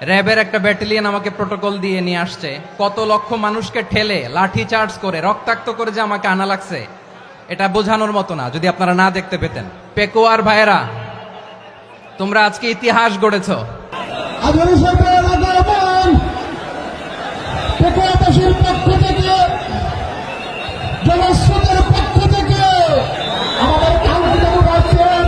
র্যাবের একটা ব্যাটালিয়ন আমাকে প্রোটোকল দিয়ে নিয়ে আসছে, কত লক্ষ মানুষকে ঠেলে লাঠি চার্জ করে রক্তাক্ত করে যে আমাকে আনা লাগছে, এটা বোঝানোর মতো না যদি আপনারা না দেখতে পেতেন। পেকুয়ার ভাইয়েরা, তোমরা আজকে ইতিহাস গড়েছ। পেকুয়াবাসীর পক্ষ থেকে, জনস্রোতের পক্ষ থেকে আমাদের কাঙ্ক্ষিত পাচ্ছেন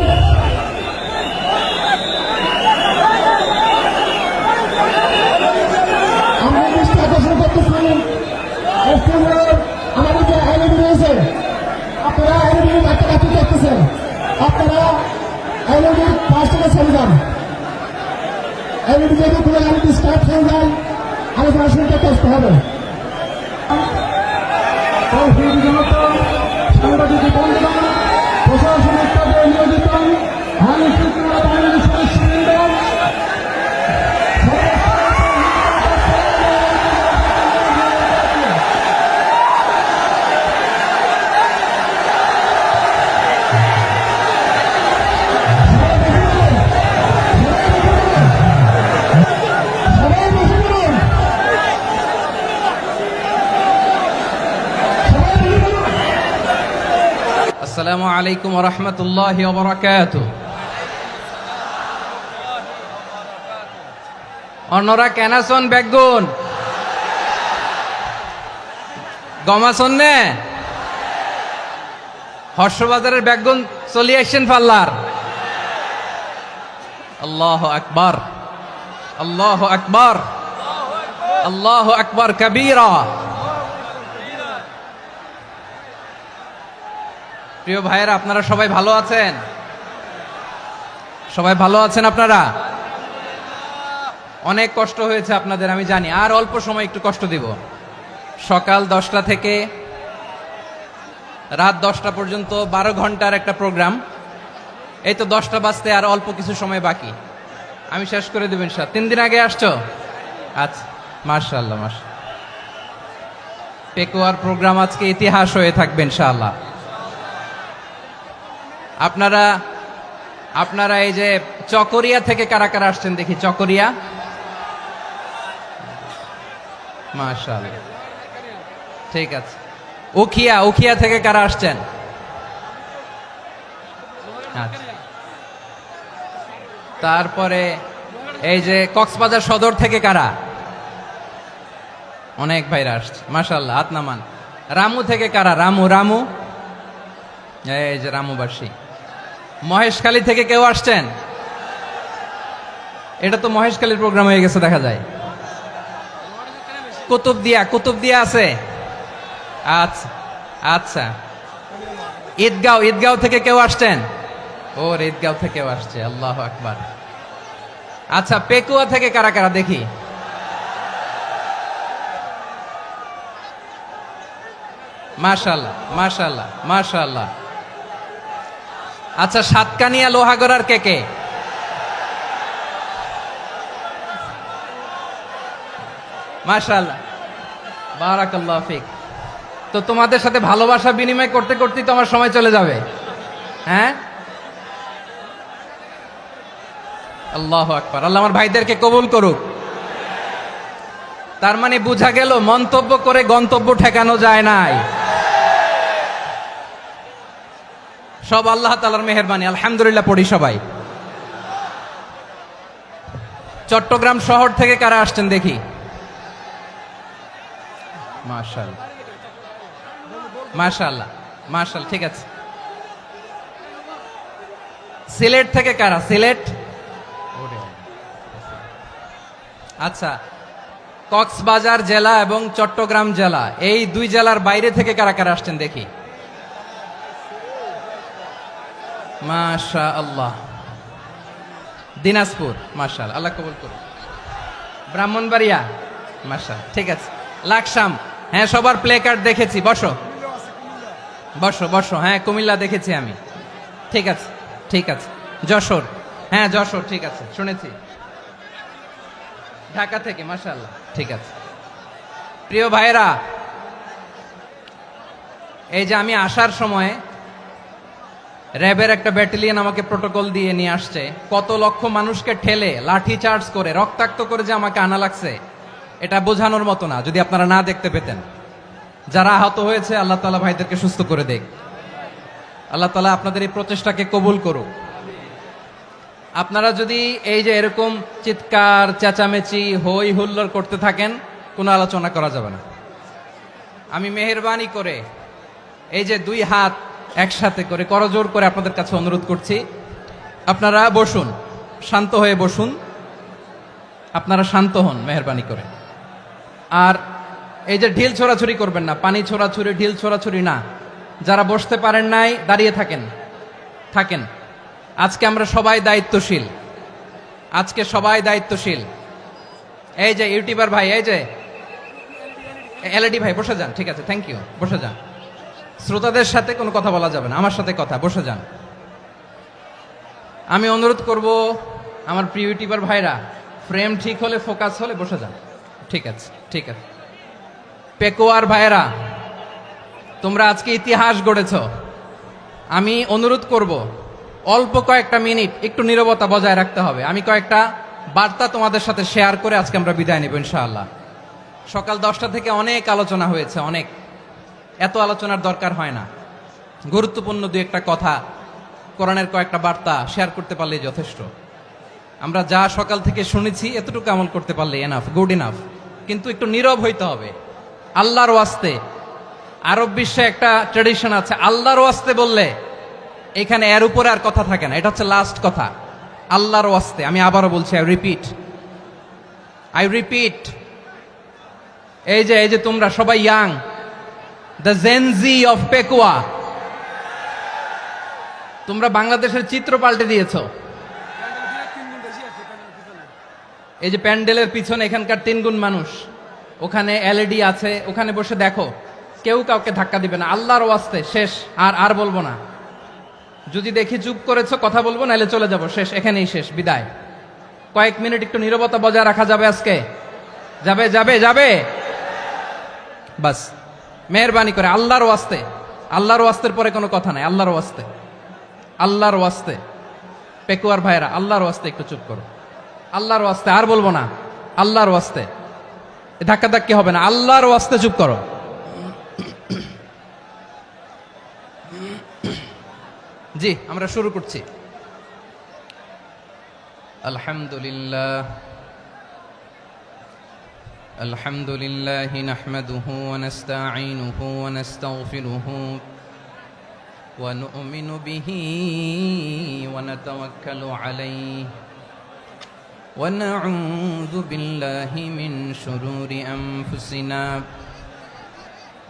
আমরা দৃষ্টি আকর্ষণ করতেছি। আমাদের যে এলইডি রয়েছে, আপনারা এলইডি কাছাকাছি দেখতেছেন, আপনারা এলইডির পাশ থেকে চলে যান। এলইডি যদি কোনো এলইডি স্টার্ট হয়ে যায়, আলোচনা শুনতে কষ্ট হবে। সাংবাদিক বন্ধুগণ, প্রশাসনিক পদে নিয়োজিত আইন শৃঙ্খলা বাহিনীর সদস্যবৃন্দ, আসসালামু আলাইকুম ওয়া রাহমাতুল্লাহি ওয়া বারাকাতুহু। অন্যরা কেনাসন বেগুন গমাসন নে হর্ষবাজারের বেগুন চলি আসছেন পাল্লার। আল্লাহু আকবার, আল্লাহু আকবার, আল্লাহু আকবার কবীরা। প্রিয় ভাইয়েরা, আপনারা সবাই ভালো আছেন? সবাই ভালো আছেন? আপনারা অনেক কষ্ট হয়েছে আপনাদের, আমি জানি। আর অল্প সময় একটু কষ্ট দিব। সকাল 10টা থেকে রাত 10টা পর্যন্ত 12 ঘন্টার একটা প্রোগ্রাম। এই তো 10টা বাজতে আর অল্প কিছু সময় বাকি, আমি শেষ করে দেব ইনশাআল্লাহ। 3 দিন আগে আসছো? আচ্ছা, মাশাআল্লাহ মাশাআল্লাহ। পেকুয়ার প্রোগ্রাম আজকে ইতিহাস হয়ে থাকবে ইনশাআল্লাহ। আপনারা এই যে চকরিয়া থেকে কারা কারা আসছেন দেখি? চকরিয়া, মাশাআল্লাহ, ঠিক আছে। উখিয়া থেকে কারা আসছেন? আচ্ছা। তারপরে এই যে কক্সবাজার সদর থেকে কারা? অনেক ভাইরা আসছে, মাশাআল্লাহ, হাত নামান। রামু থেকে কারা? রামু, এই যে রামুবাসী। মহেশখালী থেকে কেউ আসছেন? এটা তো মহেশখালীর প্রোগ্রাম হয়ে গেছে দেখা যায়। কুতুবদিয়া আছে? আচ্ছা আচ্ছা। ঈদগাঁও থেকে কেউ আসছেন? ওর ঈদগাঁও থেকেও আসছে, আল্লাহু আকবার। আচ্ছা, পেকুয়া থেকে কারা কারা দেখি? মাশাআল্লাহ মাশাআল্লাহ মাশাআল্লাহ। আচ্ছা, সাতকানিয়া লোহাগড়ার কে? মাশাআল্লাহ, বারাকাল্লাহু ফিক। তো তোমাদের সাথে ভালোবাসা বিনিময় করতে করতেই তো আমার সময় চলে যাবে। হ্যাঁ, আল্লাহু আকবার। আল্লাহ আমার ভাইদেরকে কবুল করুক। তার মানে বোঝা গেল মন্তব্য করে গন্তব্য ঠেকানো যায় নাই। সব আল্লাহ তাআলার মেহেরবানি, আলহামদুলিল্লাহ পড়ি সবাই। চট্টগ্রাম শহর থেকে কারা আসছেন দেখি? মাশাআল্লাহ মাশাআল্লাহ মাশাআল্লাহ, ঠিক আছে। সিলেট থেকে কারা? সিলেট, আচ্ছা। কক্সবাজার জেলা এবং চট্টগ্রাম জেলা, এই দুই জেলার বাইরে থেকে কারা কারা আসছেন দেখি? মাশাআল্লাহ। দিনাজপুর, মাশাআল্লাহ, আল্লাহ কবুল করুন। ব্রাহ্মণবাড়িয়া, মাশাআল্লাহ, ঠিক আছে। লাকসাম, হ্যাঁ, সবার প্লে কার্ড দেখেছি। বসো বসো বসো। হ্যাঁ, কুমিল্লা দেখেছি আমি, ঠিক আছে ঠিক আছে। যশোর, হ্যাঁ যশোর, ঠিক আছে, শুনেছি। ঢাকা থেকে, মাশাআল্লাহ, ঠিক আছে। প্রিয় ভাইরা, এই যে আমি আসার সময় র্যাবের একটা ব্যাটালিয়ন আমাকে প্রোটোকল দিয়ে নিয়ে আসছে, কত লক্ষ মানুষকে ঠেলে লাঠি চার্জ করে রক্তাক্ত করে যে আমাকে আনা লাগছে, এটা বোঝানোর মতো না যদি আপনারা না দেখতে পেতেন। যারা আহত হয়েছে আল্লাহ তাআলা ভাইদেরকে সুস্থ করে দেখ। আল্লাহ তাআলা আপনাদের এই প্রচেষ্টাকে কবুল করুক। আপনারা যদি এই যে এরকম চিৎকার চেঁচামেচি হই হুল্লোড় করতে থাকেন, কোনো আলোচনা করা যাবে না। আমি মেহেরবানি করে এই যে দুই হাত একসাথে করে করজোর করে আপনাদের কাছে অনুরোধ করছি, আপনারা বসুন, শান্ত হয়ে বসুন, আপনারা শান্ত হন মেহেরবানি করে। আর এই যে ঢিল ছোড়াছুরি করবেন না, পানি ছোড়াছুরি ঢিল ছোড়াছুরি না। যারা বসতে পারেন নাই দাঁড়িয়ে থাকেন থাকেন। আজকে আমরা সবাই দায়িত্বশীল, আজকে সবাই দায়িত্বশীল। এই যে ইউটিউবার ভাই, এই যে এলইডি ভাই বসে যান, ঠিক আছে, থ্যাংক ইউ, বসে যান। শ্রোতাদের সাথে কোনো কথা বলা যাবে না, আমার সাথে কথা, বসে যান। আমি অনুরোধ করব আমার প্রিয় ইউটিউবার ভাইরা, ফ্রেম ঠিক হলে ফোকাস হলে বসে যান, ঠিক আছে ঠিক আছে। পেকুয়ার ভাইরা, তোমরা আজকে ইতিহাস গড়েছ। আমি অনুরোধ করব অল্প কয়েকটা মিনিট একটু নীরবতা বজায় রাখতে হবে। আমি কয়েকটা বার্তা তোমাদের সাথে শেয়ার করে আজকে আমরা বিদায় নেব ইনশাআল্লাহ। সকাল 10টা থেকে অনেক আলোচনা হয়েছে, অনেক, এত আলোচনার দরকার হয় না। গুরুত্বপূর্ণ দুই একটা কথা, কোরআনের কয়েকটা বার্তা শেয়ার করতে পারলেই যথেষ্ট। আমরা যা সকাল থেকে শুনেছি এতটুকু আমল করতে পারলে এনাফ, গুড ইনাফ। কিন্তু একটু নীরব হইতে হবে আল্লাহর ওয়াস্তে। আরব বিশ্বে একটা ট্রেডিশন আছে, আল্লাহর ওয়াস্তে বললে এখানে এর উপরে আর কথা থাকে না, এটা হচ্ছে লাস্ট কথা। আল্লাহর ওয়াস্তে, আমি আবারও বলছি, আই রিপিট। এই যে তোমরা সবাই young, the Gen Z of Pekua, তোমরা বাংলাদেশের চিত্র পাল্টে দিয়েছ। এই যে প্যান্ডেলের পিছনে এখানকার 3 গুণ মানুষ, ওখানে এলইডি আছে, ওখানে বসে দেখো, কেউ কাউকে ধাক্কা দিবে না। আল্লাহর ওয়াস্তে শেষ, আর বলবো না। যদি দেখি চুপ করেছো কথা বলবো, নাহলে চলে যাব, শেষ, এখানেই শেষ, বিদায়। কয়েক মিনিট একটু নীরবতা বজায় রাখা যাবে আজকে? যাবে যাবে যাবে বাস, মেহেরবানি করে আল্লাহর ওয়াস্তে। আল্লাহর ওয়াস্তের পরে কোনো কথা নাই, আল্লাহর ওয়াস্তে, আল্লাহর ওয়াস্তে। পেকুয়ার ভাইরা, আল্লাহর ওয়াস্তে একটু চুপ করো, আল্লাহর ওয়াস্তে, আর বলবো না, আল্লাহর ওয়াস্তে। ধাক্কা ধাক্কি হবে না, আল্লাহর ওয়াস্তে চুপ করো। জি, আমরা শুরু করছি। আলহামদুলিল্লাহ আলহামদুলিল্লাহ নাহমাদুহু ওয়া নাস্তাঈনুহু ওয়া নাস্তাগফিরুহু ওয়া নু'মিনু বিহি ওয়া নাতাওয়াক্কালু আলাইহি ওয়া নাউযু বিল্লাহি মিন শুরুরি আনফুসিনা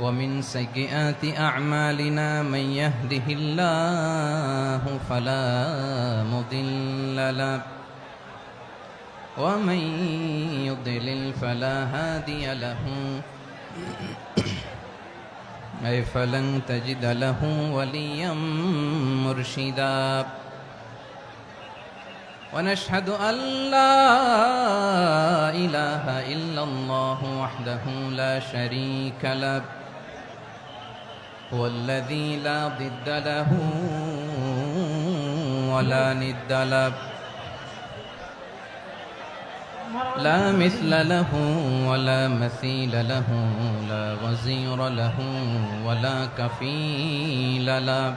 ومن سيئات أعمالنا من يهده الله فلا مضل له ومن يضلل فلا هادي له أي فلن تجد له وليا مرشدا ونشهد أن لا إله إلا الله وحده لا شريك له هو الذي لا ضد له ولا ند له لا مثل له ولا مثيل له لا وزير له ولا كفيل له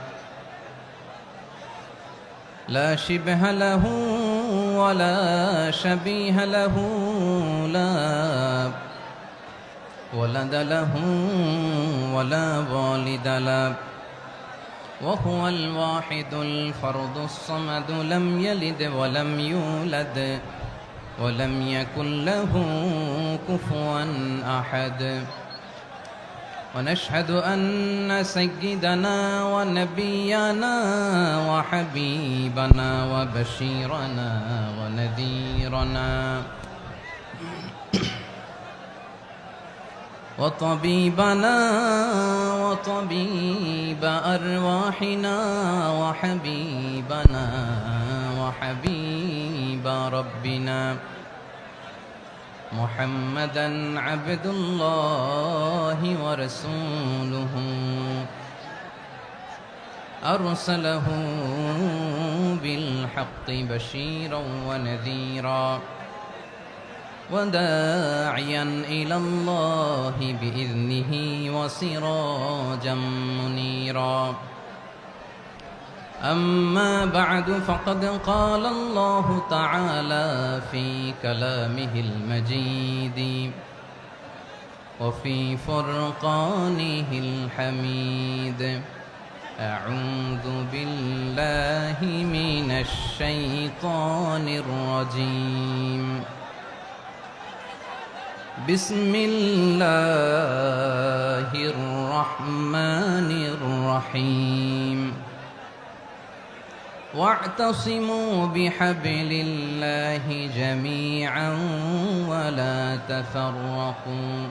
لا شبه له ولا شبيه له لا ولد له ولا والد له وهو الواحد الفرد الصمد لم يلد ولم يولد ولم يكن له كفوا أحد ونشهد أن سيدنا ونبينا وحبيبنا وبشيرنا ونذيرنا وطبيبنا وطبيب أرواحنا وحبيبنا وحبيب ربنا محمدا عبد الله ورسوله أرسله بالحق بشيرا ونذيرا وداعيا إلى الله بإذنه وسراجا منيرا أما بعد فقد قال الله تعالى في كلامه المجيد وفي فرقانه الحميد أعوذ بالله من الشيطان الرجيم بسم الله الرحمن الرحيم واعتصموا بحبل الله جميعا ولا تفرقوا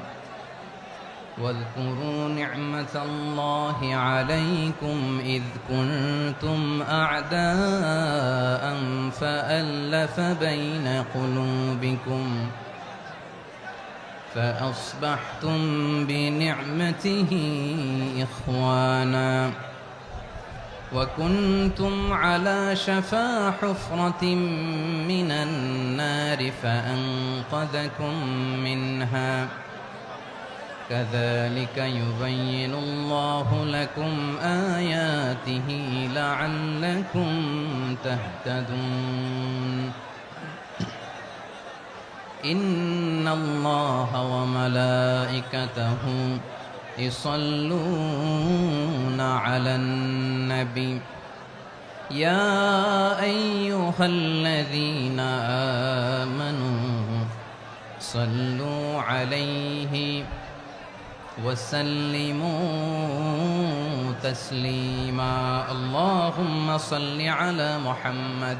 واذكروا نعمة الله عليكم إذ كنتم أعداء فألف بين قلوبكم فأصبحتم بنعمته إخوانا وكنتم على شفا حفرة من النار فأنقذكم منها كذلك يبين الله لكم آياته لعلكم تهتدون إن الله وملائكته يصلون على النبي يا أيها الذين آمنوا صلوا عليه وسلموا تسليما اللهم صل على محمد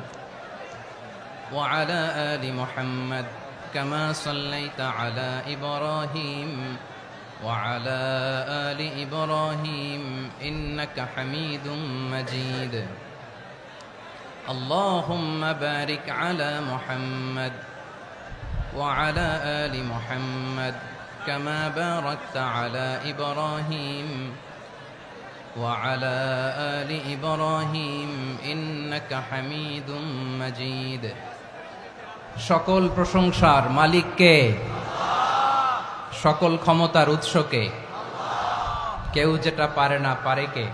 وعلى آل محمد كما صليت على إبراهيم وعلى آل إبراهيم إنك حميد مجيد اللهم بارك على محمد وعلى آل محمد كما باركت على إبراهيم وعلى آل إبراهيم إنك حميد مجيد সকল প্রশংসার মালিক কে? সকল ক্ষমতার উৎস কে? কেউ যেটা পারে না পারে কে?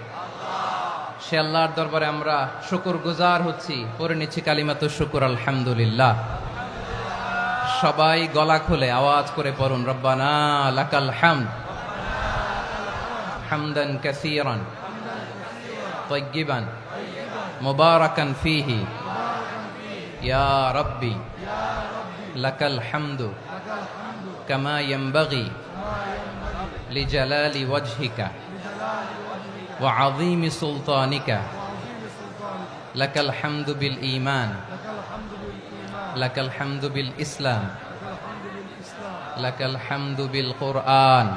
সে আল্লাহর দরবারে আমরা শুকরগুজার হচ্ছি, পড়ে নিচ্ছি কালিমাতুশ শুকর আলহামদুলিল্লাহ। সবাই গলা খুলে আওয়াজ করে পড়ুন রব্বানা লাকাল হামদ হামদান কাসীরান তাইয়্যিবান মুবারাকান ফীহি ইয়া রাব্বি লাকাল হামদু কামা ইয়ানবাগি লিজালালি ওয়াজহিকা ওয়া আযীমি সুলতানিকা লাকাল হামদু বিল ঈমান লাকাল হামদু বিল ইসলাম লাকাল হামদু বিল কুরআন।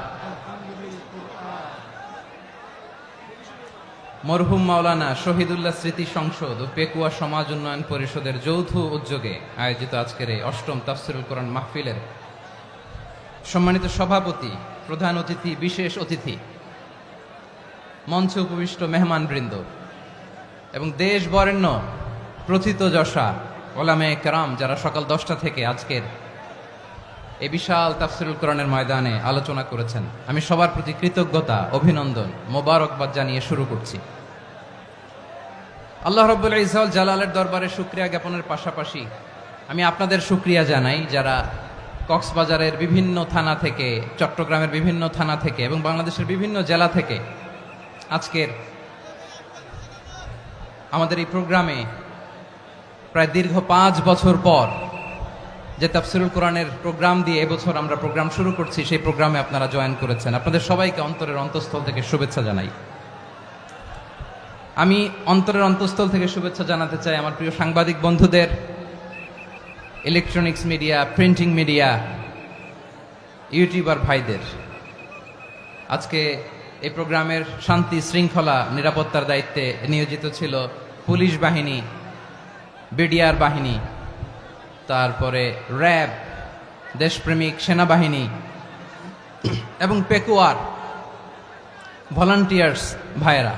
মরহুম মাওলানা শহীদুল্লাহ স্মৃতি সংসদ ও পেকুয়া সমাজ উন্নয়ন পরিষদের যৌথ উদ্যোগে আয়োজিত আজকের এই অষ্টম তাফসীরুল কোরআন মাহফিলের সম্মানিত সভাপতি, প্রধান অতিথি, বিশেষ অতিথি, মঞ্চে উপবিষ্ট মেহমানবৃন্দ এবং দেশ বরেণ্য প্রথিতযশা ওলামায়ে কেরাম যারা সকাল 10টা থেকে আজকের এই বিশাল তাফসীরুল কোরআনের ময়দানে আলোচনা করেছেন, আমি সবার প্রতি কৃতজ্ঞতা, অভিনন্দন, মোবারকবাদ জানিয়ে শুরু করছি। আল্লাহ রাব্বুল ইজ্জত জালালের দরবারে শুকরিয়া জ্ঞাপনের পাশাপাশি আমি আপনাদের শুকরিয়া জানাই যারা কক্সবাজারের বিভিন্ন থানা থেকে, চট্টগ্রামের বিভিন্ন থানা থেকে এবং বাংলাদেশের বিভিন্ন জেলা থেকে আজকের আমাদের এই প্রোগ্রামে প্রায় দীর্ঘ 5 বছর পর যে তাফসীরুল কোরআনের প্রোগ্রাম দিয়ে এবছর আমরা প্রোগ্রাম শুরু করছি, সেই প্রোগ্রামে আপনারা জয়েন করেছেন। আপনাদের সবাইকে অন্তরের অন্তঃস্থল থেকে শুভেচ্ছা জানাই। আমি অন্তরের অন্তঃস্থল থেকে শুভেচ্ছা জানাতে চাই আমার প্রিয় সাংবাদিক বন্ধুদের, electronics media, printing media, YouTuber ভাইদের। আজকে এই প্রোগ্রামের শান্তি শৃঙ্খলা নিরাপত্তার দায়িত্বে নিয়োজিত ছিল পুলিশ বাহিনী, বিডিআর বাহিনী, তারপরে র্যাব, দেশপ্রেমিক সেনাবাহিনী এবং পেকুয়ার ভলান্টিয়ার্স ভাইয়েরা।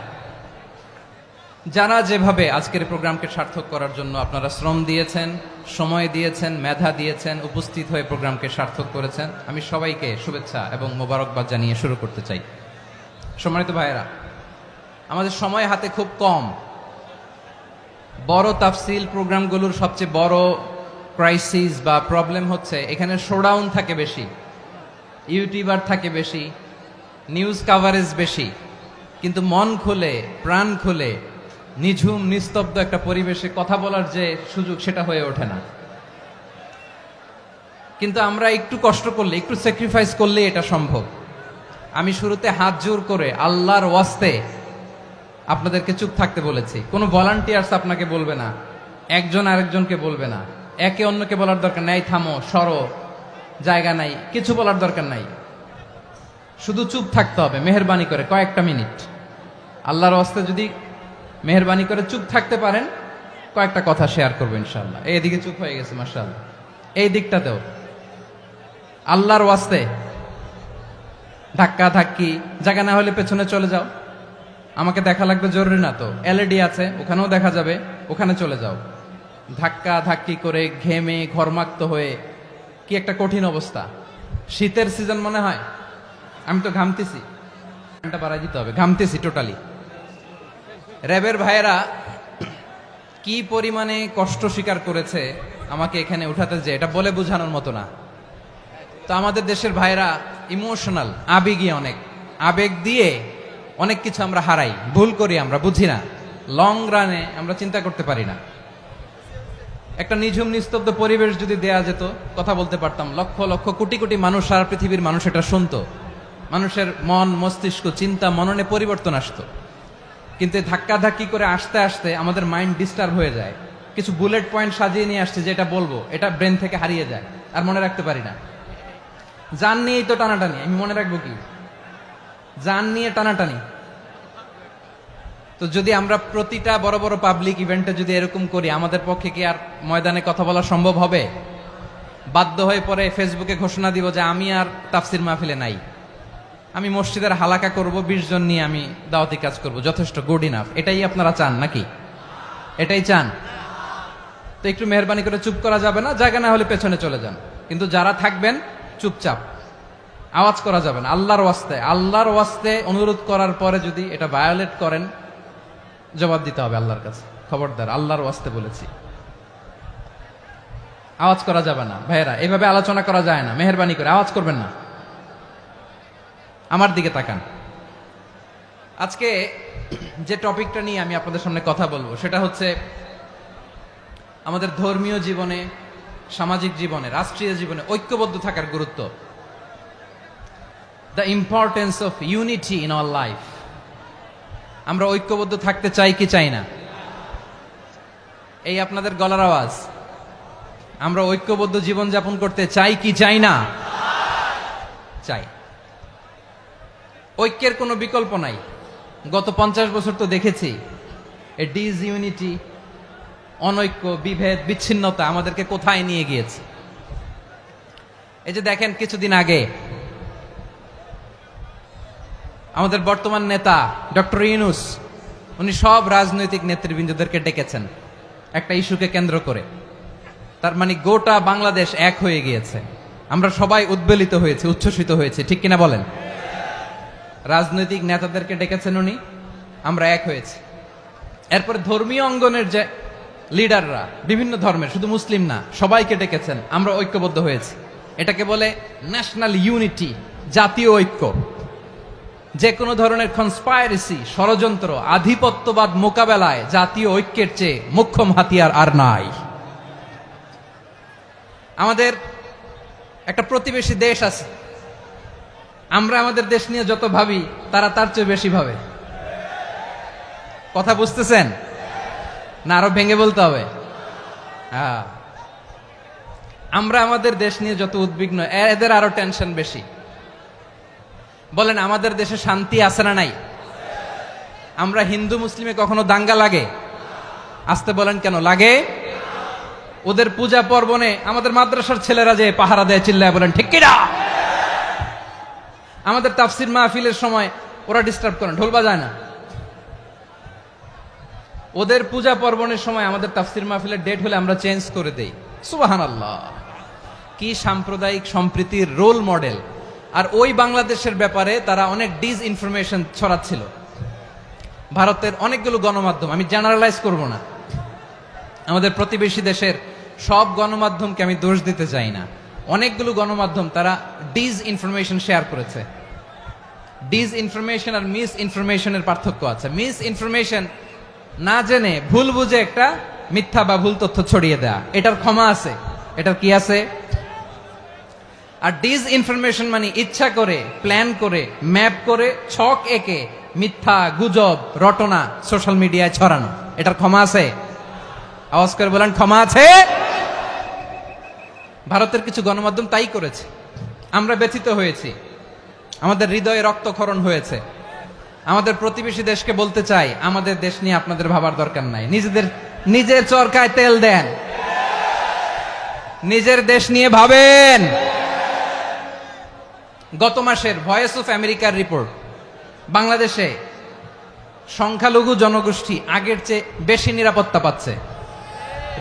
যারা যেভাবে আজকের প্রোগ্রামকে সার্থক করার জন্য আপনারা শ্রম দিয়েছেন, সময় দিয়েছেন, মেধা দিয়েছেন, উপস্থিত হয়ে প্রোগ্রামকে সার্থক করেছেন, আমি সবাইকে শুভেচ্ছা এবং মোবারকবাদ জানিয়ে শুরু করতে চাই। সম্মানিত ভাইয়েরা, আমাদের সময় হাতে খুব কম। বড় তাফসিল প্রোগ্রামগুলোর সবচেয়ে বড় ক্রাইসিস বা প্রবলেম হচ্ছে এখানে শোডাউন থাকে বেশি, ইউটিউবার থাকে বেশি, নিউজ কাভারেজ বেশি, কিন্তু মন খুলে প্রাণ খুলে নিঝুম নিস্তব্ধ একটা পরিবেশে কথা বলার যে সুযোগ সেটা হয়ে ওঠে না। কিন্তু আমরা একটু কষ্ট করলে, একটু স্যাক্রিফাইস করলে এটা সম্ভব। আমি শুরুতে হাত জোর করে আল্লাহর ওয়াস্তে আপনাদেরকে চুপ থাকতে বলেছি। কোনো ভলান্টিয়ার্স আপনাকে বলবে না, একজন আরেকজনকে বলবে না, একে অন্যকে বলার দরকার নাই, থামো সরো, জায়গা নাই, কিছু বলার দরকার নাই। শুধু চুপ থাকতে হবে মেহেরবানি করে কয়েকটা মিনিট। আল্লাহর ওয়াস্তে যদি মেহেরবানি করে চুপ থাকতে পারেন, কয়েকটা কথা শেয়ার করবো ইনশাআল্লাহ। এইদিকে চুপ হয়ে গেছে মাশাআল্লাহ, এই দিকটাতেও আল্লাহর ওয়াস্তে ধাক্কা ধাক্কি, জায়গা না হলে পেছনে চলে যাও। আমাকে দেখা লাগবে জরুরি না তো, এলইডি আছে ওখানেও দেখা যাবে, ওখানে চলে যাও। ধাক্কা ধাক্কি করে ঘেমে ঘরমাক্ত হয়ে কি একটা কঠিন অবস্থা। শীতের সিজন মনে হয়, আমি তো ঘামতেছি, বাড়াই দিতে হবে, ঘামতেছি টোটালি। র্যাবের ভাইয়েরা কি পরিমাণে কষ্ট স্বীকার করেছে আমাকে এখানে উঠাতে, যে এটা বলে বোঝানোর মতো না। তো আমাদের দেশের ভাইয়েরা ইমোশনাল, আবেগী অনেক, আবেগ দিয়ে অনেক কিছু আমরা হারাই, ভুল করি, আমরা বুঝি না, লং রানে আমরা চিন্তা করতে পারি না। একটা নিঝুম নিস্তব্ধ পরিবেশ যদি দেয়া যেত, কথা বলতে পারতাম, লক্ষ লক্ষ কোটি কোটি মানুষ, সারা পৃথিবীর মানুষ এটা শুনতো, মানুষের মন মস্তিষ্ক চিন্তা মননে পরিবর্তন আসতো। কিন্তু ধাক্কা ধাক্কি করে আসতে আসতে আমাদের মাইন্ড ডিস্টার্ব হয়ে যায়। কিছু বুলেট পয়েন্ট সাজিয়ে নিয়ে আসছে, যেটা বলবো এটা ব্রেন থেকে হারিয়ে যায়, আর মনে রাখতে পারি না। জান নিয়েই তো টানাটানি, আমি মনে রাখবো কি? জান নিয়ে টানাটানি। তো যদি আমরা প্রতিটা বড় বড় পাবলিক ইভেন্টে যদি এরকম করি, আমাদের পক্ষে কি আর ময়দানে কথা বলা সম্ভব হবে? বাধ্য হয়ে পরে ফেসবুকে ঘোষণা দিব যে আমি আর তাফসির মাহফিলে নাই, আমি মসজিদের হালাকা করব, 20 জন নিয়ে আমি দাওয়াতি কাজ করব, যথেষ্ট, গুড ইনাফ। এটাই আপনারা চান নাকি? এটাই চান? তো একটু মেহরবানি করে চুপ করা যাবে না, জায়গা না হলে পেছনে চলে যান। কিন্তু যারা থাকবেন চুপচাপ, আওয়াজ করা যাবে না। আল্লাহর ওয়াস্তে, আল্লাহর ওয়াস্তে অনুরোধ করার পরে যদি এটা ভায়োলেট করেন, জবাব দিতে হবে আল্লাহর কাছে। খবরদার, আল্লাহর ওয়াস্তে বলেছি, আওয়াজ করা যাবে না। ভাইয়েরা, এভাবে আলোচনা করা যায় না, মেহরবানি করে আওয়াজ করবেন না। আমার দিকে তাকান। আজকে যে টপিকটা নিয়ে আমি আপনাদের সামনে কথা বলবো সেটা হচ্ছে আমাদের ধর্মীয় জীবনে, সামাজিক জীবনে, রাষ্ট্রীয় জীবনে ঐক্যবদ্ধ থাকার গুরুত্ব। The importance of unity in our life. আমরা ঐক্যবদ্ধ থাকতে চাই কি চাই না? এই আপনাদের গলার আওয়াজ। আমরা ঐক্যবদ্ধ জীবন যাপন করতে চাই কি চাই না? চাই। ঐক্যের কোনো বিকল্প নাই। গত 50 বছর তো দেখেছি এই ডিসইউনিটি, অনৈক্য, বিভেদ, বিচ্ছিন্নতা আমাদেরকে কোথায় নিয়ে গিয়েছে। এই যে দেখেন, কিছুদিন আগে আমাদের বর্তমান নেতা ডক্টর ইউনূস, উনি সব রাজনৈতিক নেতৃবৃন্দদেরকে ডেকেছেন একটা ইস্যুকে কেন্দ্র করে। তার মানে গোটা বাংলাদেশ এক হয়ে গিয়েছে। আমরা সবাই উদ্বেলিত হয়েছে, উচ্ছ্বসিত হয়েছে, ঠিক কিনা বলেন? রাজনৈতিক নেতাদেরকে ডেকেছেন উনি, আমরা এক হয়েছি। এরপরে ধর্মীয় অঙ্গনের যে লিডাররা, বিভিন্ন ধর্মের, শুধু মুসলিম না, সবাইকে ডেকেছেন, আমরা ঐক্যবদ্ধ হয়েছি। এটাকে বলে ন্যাশনাল ইউনিটি, জাতীয় ঐক্য। যে কোনো ধরনের কনস্পাইরেসি, ষড়যন্ত্র, আধিপত্যবাদ মোকাবেলায় জাতীয় ঐক্যের চেয়ে মোক্ষম হাতিয়ার আর নাই। আমাদের একটা প্রতিবেশী দেশ আছে, আমরা আমাদের দেশ নিয়ে যত ভাবি তারা তার চেয়ে বেশি ভাবে। কথা বুঝতেছেন না? আরো ভেঙে বলতে হবে। হ্যাঁ, আমরা আমাদের দেশ নিয়ে যত উদ্বিগ্ন, এদের আরো টেনশন বেশি। বলেন, আমাদের দেশে শান্তি আছে না নাই? আমরা হিন্দু মুসলিমে কখনো দাঙ্গা লাগে? আসতে বলেন, কেন লাগে? ওদের পূজা পর্বণে আমাদের মাদ্রাসার ছেলেরা যে পাহারা দেয়, চিল্লায় বলেন ঠিক কিনা? আমাদের তাফসির মাহফিলের সময় ওরা ডিস্টার্ব করেন, ঢোল বাজায় না। ওদের পূজা পার্বণের সময় আমাদের তাফসির মাহফিলের ডেট হলে আমরা চেঞ্জ করে দেই। সুবহানাল্লাহ, কি সাম্প্রদায়িক সম্প্রীতির রোল মডেল। আর ওই বাংলাদেশের ব্যাপারে তারা অনেক ডিস ইনফরমেশন ছড়াচ্ছিল। ভারতের অনেকগুলো গণমাধ্যম, আমি জেনারেলাইজ করব না, আমাদের প্রতিবেশী দেশের সব গণমাধ্যমকে আমি দোষ দিতে চাই না, অনেকগুলো গণমাধ্যম তারা ডিস ইনফরমেশন শেয়ার করেছে। ডিস ইনফরমেশন আর মিস ইনফরমেশনের পার্থক্য আছে। মিস ইনফরমেশন না জেনে ভুল বুঝে একটা মিথ্যা বা ভুল তথ্য ছড়িয়ে দেয়া, এটার ক্ষমা আছে, এটার কি আছে। আর ডিস ইনফরমেশন মানে ইচ্ছা করে, প্ল্যান করে, ম্যাপ করে, ছক এঁকে মিথ্যা, গুজব, রটনা সোশ্যাল মিডিয়ায় ছড়ানো, এটার ক্ষমা আছে? আওয়াজ করে বলেন, ক্ষমা আছে? ভারতের কিছু গণমাধ্যম তাই করেছে। আমরা ব্যথিত হয়েছি, আমাদের হৃদয়ে রক্তক্ষরণ হয়েছে। আমাদের প্রতিবেশী দেশকে বলতে চাই, আমাদের দেশ নিয়ে আপনাদের ভাবার দরকার নাই, নিজের চরকায় তেল দেন, নিজের দেশ নিয়ে ভাবেন। গত মাসের ভয়েস অফ আমেরিকার রিপোর্ট, বাংলাদেশে সংখ্যালঘু জনগোষ্ঠী আগের চেয়ে বেশি নিরাপত্তা পাচ্ছে।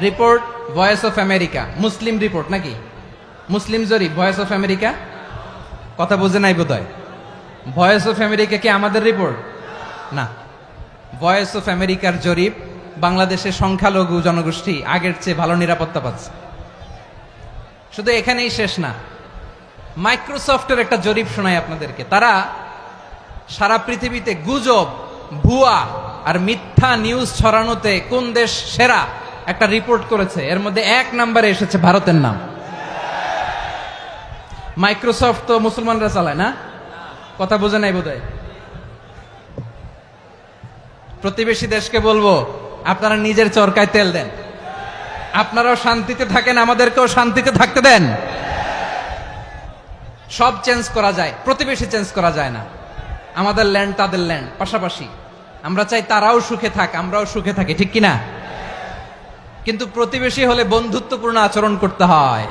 Report voice of America, Muslim report নাকি? মুসলিম জরিপ, ভয়েস অফ আমেরিকা। কথা বুঝে নাই বোধহয়। ভয়েস অফ আমেরিকা কি আমাদের রিপোর্ট? না, ভয়েস অফ আমেরিকার জরিপ, বাংলাদেশের সংখ্যালঘু জনগোষ্ঠী আগের চেয়ে ভালো নিরাপত্তা পাচ্ছে। শুধু এখানেই শেষ না, মাইক্রোসফটের একটা জরিপ শোনায় আপনাদেরকে। তারা সারা পৃথিবীতে গুজব, ভুয়া আর মিথ্যা নিউজ ছড়ানোতে কোন দেশ সেরা একটা রিপোর্ট করেছে। এর মধ্যে 1 নম্বরে এসেছে ভারতের নাম। মাইক্রোসফট তো মুসলমানরা চালায় না? কথা বোঝে নাই বোধহয়। প্রতিবেশী দেশকে বলবো, আপনারা নিজের চরকায় তেল দেন, আপনারাও শান্তিতে থাকেন, আমাদেরকেও শান্তিতে থাকতে দেন। সব চেঞ্জ করা যায়, প্রতিবেশী চেঞ্জ করা যায় না। আমাদের ল্যান্ড তাদের ল্যান্ড, পাশাপাশি। আমরা চাই তারাও সুখে থাক, আমরাও সুখে থাকি, ঠিক কিনা? কিন্তু প্রতিবেশী হলে বন্ধুত্বপূর্ণ আচরণ করতে হয়।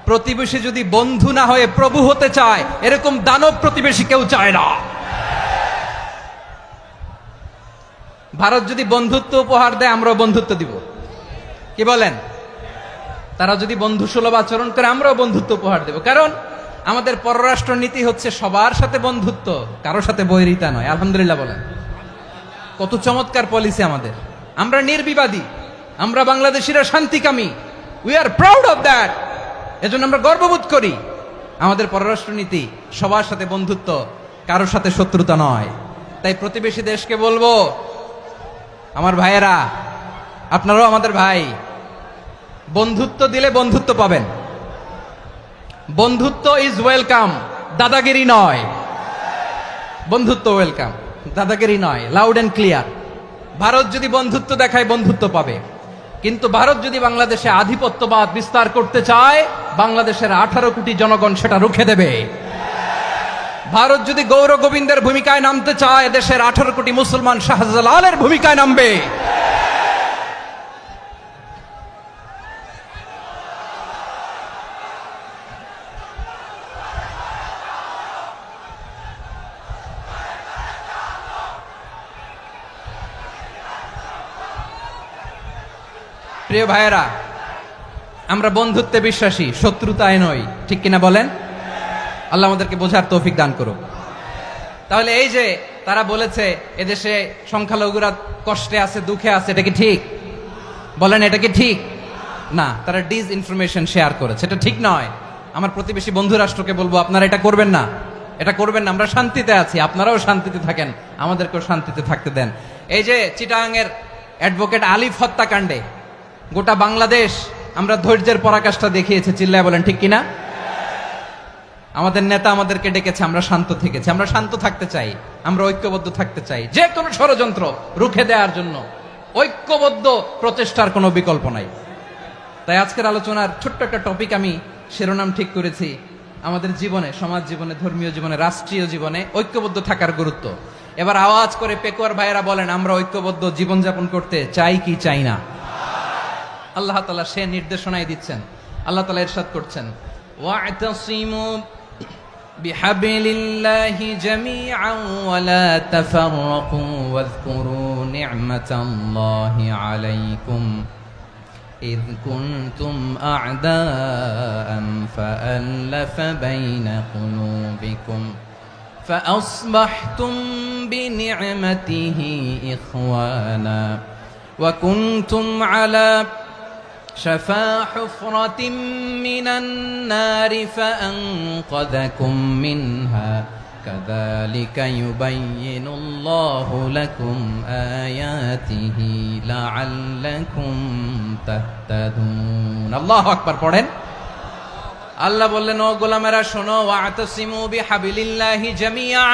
প্রতিবেশী যদি বন্ধু না হয়ে প্রভু হতে চায়, এরকম দানব প্রতিবেশী কেউ চায় না। ভারত যদি বন্ধুত্ব উপহার দেয়, আমরাও বন্ধুত্ব দিব, কি বলেন? তারা যদি বন্ধু সুলভ আচরণ করে, আমরাও বন্ধুত্ব উপহার দেব। কারণ আমাদের পররাষ্ট্র নীতি হচ্ছে সবার সাথে বন্ধুত্ব, কারো সাথে বৈরিতা নয়। আলহামদুলিল্লাহ বলেন, কত চমৎকার পলিসি আমাদের। আমরা নির্বিবাদী, আমরা বাংলাদেশিরা শান্তিকামী, we are proud of that. এজন্য আমরা গর্ববোধ করি। আমাদের পররাষ্ট্র নীতি সবার সাথে বন্ধুত্ব, কারোর সাথে শত্রুতা নয়। তাই প্রতিবেশী দেশকে বলবো, আমার ভাইয়েরা, আপনারাও আমাদের ভাই, বন্ধুত্ব দিলে বন্ধুত্ব পাবেন। বন্ধুত্ব ইজ ওয়েলকাম, দাদাগিরি নয়। বন্ধুত্ব ওয়েলকাম, দাদাগিরি নয়, লাউড এন্ড ক্লিয়ার। ভারত যদি বন্ধুত্ব দেখায়, বন্ধুত্ব পাবে। কিন্তু ভারত যদি বাংলাদেশে আধিপত্যবাদ বিস্তার করতে চায়, বাংলাদেশের 18 কোটি জনগণ সেটা রুখে দেবে। ভারত যদি গৌর গোবিন্দের ভূমিকায় নামতে চায়, দেশের 18 কোটি মুসলমান শাহজালালের ভূমিকায় নামবে। প্রিয় ভাইয়েরা, আমরা বন্ধুত্বে বিশ্বাসী, শত্রুতায় নই, ঠিক কিনা বলেন? আল্লাহ আমাদেরকে বোঝার তৌফিক দান করুক। তাহলে এই যে তারা বলেছে এদেশে সংখ্যালঘুরা কষ্টে আছে, দুঃখে আছে, এটা কি ঠিক? বলেন, এটা কি ঠিক? না, তারা ডিস ইনফরমেশন শেয়ার করেছে, এটা ঠিক নয়। আমার প্রতিবেশী বন্ধু রাষ্ট্রকে বলবো, আপনারা এটা করবেন না, এটা করবেন না। আমরা শান্তিতে আছি, আপনারাও শান্তিতে থাকেন, আমাদেরকেও শান্তিতে থাকতে দেন। এই যে চিটাগাংয়ের অ্যাডভোকেট আলিফ হত্যাকাণ্ডে গোটা বাংলাদেশ আমরা ধৈর্যের পরাকাষ্ঠা দেখিয়েছে, চিল্লায় বলেন ঠিক কিনা? আমাদের নেতা আমাদেরকে ডেকেছে, আমরা শান্ত থেকেছি। আমরা শান্ত থাকতে চাই, আমরা ঐক্যবদ্ধ থাকতে চাই। যে কোনো ষড়যন্ত্র রুখে দেওয়ার জন্য ঐক্যবদ্ধ প্রচেষ্টার কোনো বিকল্প নাই। তাই আজকের আলোচনার ছোট্ট একটা টপিক আমি শিরোনাম ঠিক করেছি, আমাদের জীবনে, সমাজ জীবনে, ধর্মীয় জীবনে, রাষ্ট্রীয় জীবনে ঐক্যবদ্ধ থাকার গুরুত্ব। এবার আওয়াজ করে পেকুয়ার ভাইয়েরা বলেন, আমরা ঐক্যবদ্ধ জীবনযাপন করতে চাই কি চাই না? আল্লাহ তাআলা সে নির্দেশনাই দিচ্ছেন। আল্লাহ তাআলা ইরশাদ করছেন, ওয়া'তাসিমু بحبل الله جميعا ولا تفرقوا واذكروا نعمة الله عليكم إذ كنتم أعداء فألف بين قلوبكم فأصبحتم بنعمته إخوانا وكنتم على شفا حفرة من النار فأنقذكم منها كذلك يبين الله لكم آياته لعلكم تهتدون الله أكبر পড়েন আল্লাহ বললেন ও গোলামেরা শোনো ওয়াতাসিমু বিহাবিলিল্লাহি জামিআ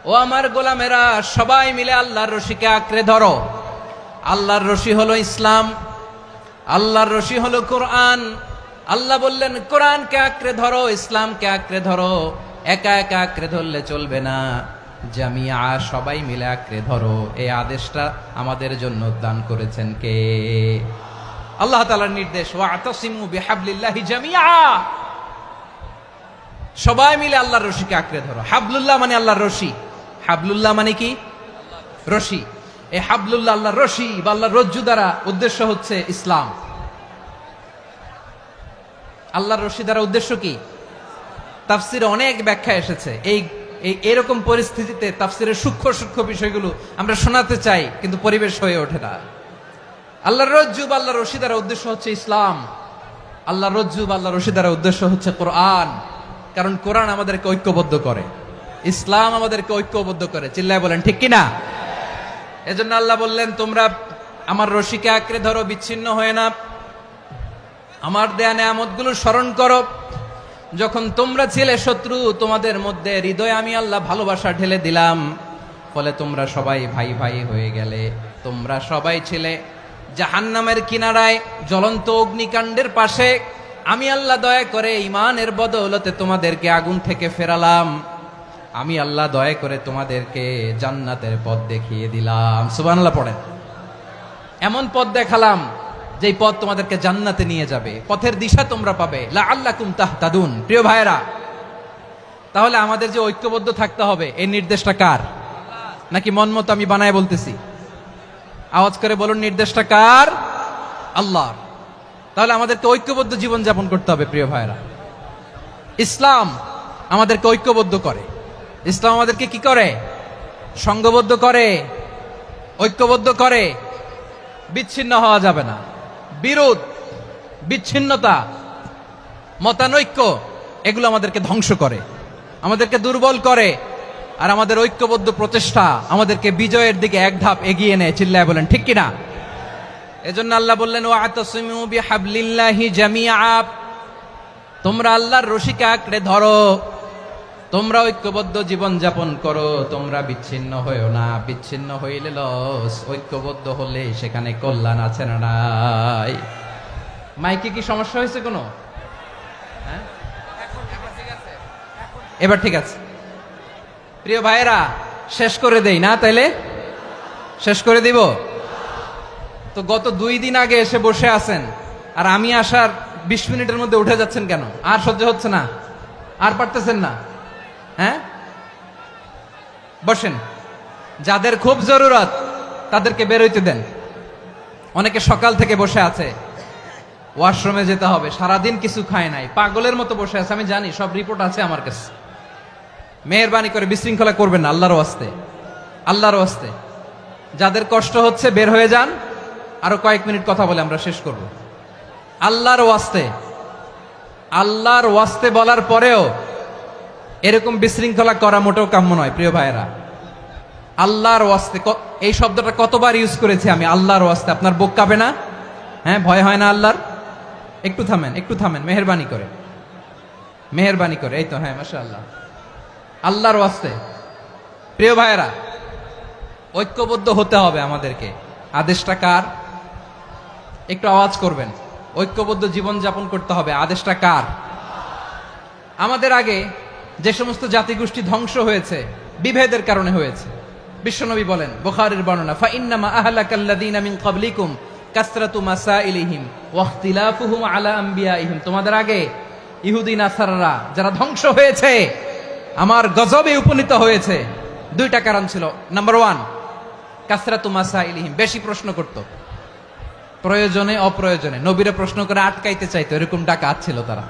ও আমার গোলামেরা সবাই মিলে আল্লাহর রশিকে আঁকড়ে ধরো আল্লাহর রশি হলো ইসলাম আল্লাহর রশি হলো কোরআন আল্লাহ বললেন কোরআনকে আঁকড়ে ধরো ইসলামকে আঁকড়ে ধরো একা একা আঁকড়ে ধরলে চলবে না জামিয়া সবাই মিলে আঁকড়ে ধরো এই আদেশটা আমাদের জন্য দান করেছেন কে আল্লাহ তাআলার নির্দেশ ওয়াতাসিমু বিহাবলিল্লাহি জামিআ সবাই মিলে আল্লাহর রশিকে আঁকড়ে ধরো হাবলুল্লাহ মানে আল্লাহর রশি হাবলুল্লাহ মানে কি রশি এই হাবলুল্লাহ আল্লাহর রশি বা আল্লাহর রজ্জু দ্বারা উদ্দেশ্য হচ্ছে ইসলাম আল্লাহর রশি দ্বারা উদ্দেশ্য কি তাফসিরে অনেক ব্যাখ্যা এসেছে এই এরকম পরিস্থিতিতে তাফসিরের সূক্ষ্ম সূক্ষ্ম বিষয়গুলো আমরা শোনাতে চাই কিন্তু পরিবেশ হয়ে ওঠে না আল্লাহর রজ্জু বা আল্লাহর রশি দ্বারা উদ্দেশ্য হচ্ছে ইসলাম আল্লাহর রজ্জু বা আল্লাহর রশি দ্বারা উদ্দেশ্য হচ্ছে কোরআন কারণ কোরআন আমাদেরকে ঐক্যবদ্ধ করে ইসলাম আমাদেরকে ঐক্যবদ্ধ করে চিল্লায় বলেন ঠিক কিনা এজন্য আল্লাহ বললেন তোমরা আমার রশিকে আঁকড়ে ধরো বিচ্ছিন্ন হয়ে না আমার দেয়া নেয়ামতগুলো স্মরণ করো যখন তোমরা ছিলে শত্রু তোমাদের মধ্যে হৃদয়ে আমি আল্লাহ ভালোবাসা ঢেলে দিলাম ফলে তোমরা সবাই ভাই ভাই হয়ে গেলে তোমরা সবাই ছিলে জাহান্নামের কিনারায় জ্বলন্ত অগ্নিকাণ্ডের পাশে আমি আল্লাহ দয়া করে ঈমানের বদৌলতে তোমাদেরকে আগুন থেকে ফেরালাম আমি আল্লাহ দয়া করে তোমাদেরকে জান্নাতের পথ দেখিয়ে দিলাম সুবহানাল্লাহ পড়েন এমন পথ দেখালাম যেই পথ তোমাদেরকে জান্নাতে নিয়ে যাবে পথের দিশা তোমরা পাবে লাআল্লাকুম তাহতাদুন প্রিয় ভাইরা তাহলে আমাদের যে ঐক্যবদ্ধ থাকতে হবে এই নির্দেশটা কার নাকি মন মতো আমি বানায় বলতেছি আওয়াজ করে বলুন নির্দেশটা কার আল্লাহর তাহলে আমাদেরকে ঐক্যবদ্ধ জীবন যাপন করতে হবে প্রিয় ভাইরা ইসলাম আমাদেরকে ঐক্যবদ্ধ করে ইসলাম আমাদেরকে কি করে সংঘবদ্ধ করে ঐক্যবদ্ধ করে বিচ্ছিন্ন হওয়া যাবে না বিরোধ বিচ্ছিন্নতা মতানৈক্য এগুলো আমাদেরকে ধ্বংস করে আমাদেরকে দুর্বল করে আর আমাদের ঐক্যবদ্ধ প্রচেষ্টা আমাদেরকে বিজয়ের দিকে এক ধাপ এগিয়ে নেয় চিল্লায় বলেন ঠিক কিনা এজন্য আল্লাহ বললেন ওয়াতাসিমু বিহাবলিল্লাহি জামিআ তোমরা আল্লাহর রশিকে আঁকড়ে ধরো তোমরা ঐক্যবদ্ধ জীবন যাপন করো তোমরা বিচ্ছিন্ন হইও না বিচ্ছিন্ন হইলে লস ঐক্যবদ্ধ হলে সেখানে কল্যাণ আছে না নাই মাইকে কি সমস্যা হয়েছে কোনো হ্যাঁ এবার ঠিক আছে প্রিয় ভাইয়েরা শেষ করে দেই না তাইলে শেষ করে দিব তো গত 2 দিন আগে এসে বসে আছেন আর আমি আসার 20 মিনিটের মধ্যে উঠে যাচ্ছেন কেন আর সহ্য হচ্ছে না আর পারতেছেন না হ্যাঁ বসেন যাদের খুব জরুরত তাদেরকে বের হইতে দেন অনেকে সকাল থেকে বসে আছে ওয়াশরুমে যেতে হবে সারাদিন কিছু খায় নাই পাগলের মতো বসে আছে আমি জানি সব রিপোর্ট আছে আমার কাছে মেহেরবানি করে বিশৃঙ্খলা করবেন না আল্লাহর ওয়াস্তে আল্লাহর ওয়াস্তে যাদের কষ্ট হচ্ছে বের হয়ে যান আরো কয়েক মিনিট কথা বলে আমরা শেষ করব আল্লাহর ওয়াস্তে বলার পরেও এরকম বিশৃঙ্খলা করা মোটেও কাম্য নয় প্রিয় ভাইয়েরা আল্লাহর ওয়াস্তে এই শব্দটা কতবার ইউজ করেছি আমি আল্লাহর ওয়াস্তে আপনার বুক কাঁপে না হ্যাঁ ভয় হয় না আল্লাহর একটু থামেন মেহেরবানি করে এই তো হ্যাঁ মাশাআল্লাহ আল্লাহর ওয়াস্তে প্রিয় ভাইয়েরা ঐক্যবদ্ধ হতে হবে আমাদেরকে আদেশটা কার একটু আওয়াজ করবেন ঐক্যবদ্ধ জীবন যাপন করতে হবে আদেশটা কার আমাদের আগে যে সমস্ত জাতিগোষ্ঠী ধ্বংস হয়েছে বিভেদের কারণে হয়েছে বিশ্বনবী বলেন বুখারীর বর্ণনা ফা ইন্নামা আহলাকাল্লাযীনা মিন ক্বাবলিকুম কাসরাতু মাসাইলিহিম ওয়া ইখতিলাফুহুম আলা আমবিয়াইহিম তোমাদের আগে ইহুদি নাসারারা যারা ধ্বংস হয়েছে, আমার গজবে উপনীত হয়েছে, দুইটা কারণ ছিল। নাম্বার ওয়ান, কাসরাতু মাসাইলিহিম, বেশি প্রশ্ন করত, প্রয়োজনে অপ্রয়োজনে নবীরে প্রশ্ন করে আটকাইতে চাইতো, এরকম ডাকাত ছিল তারা।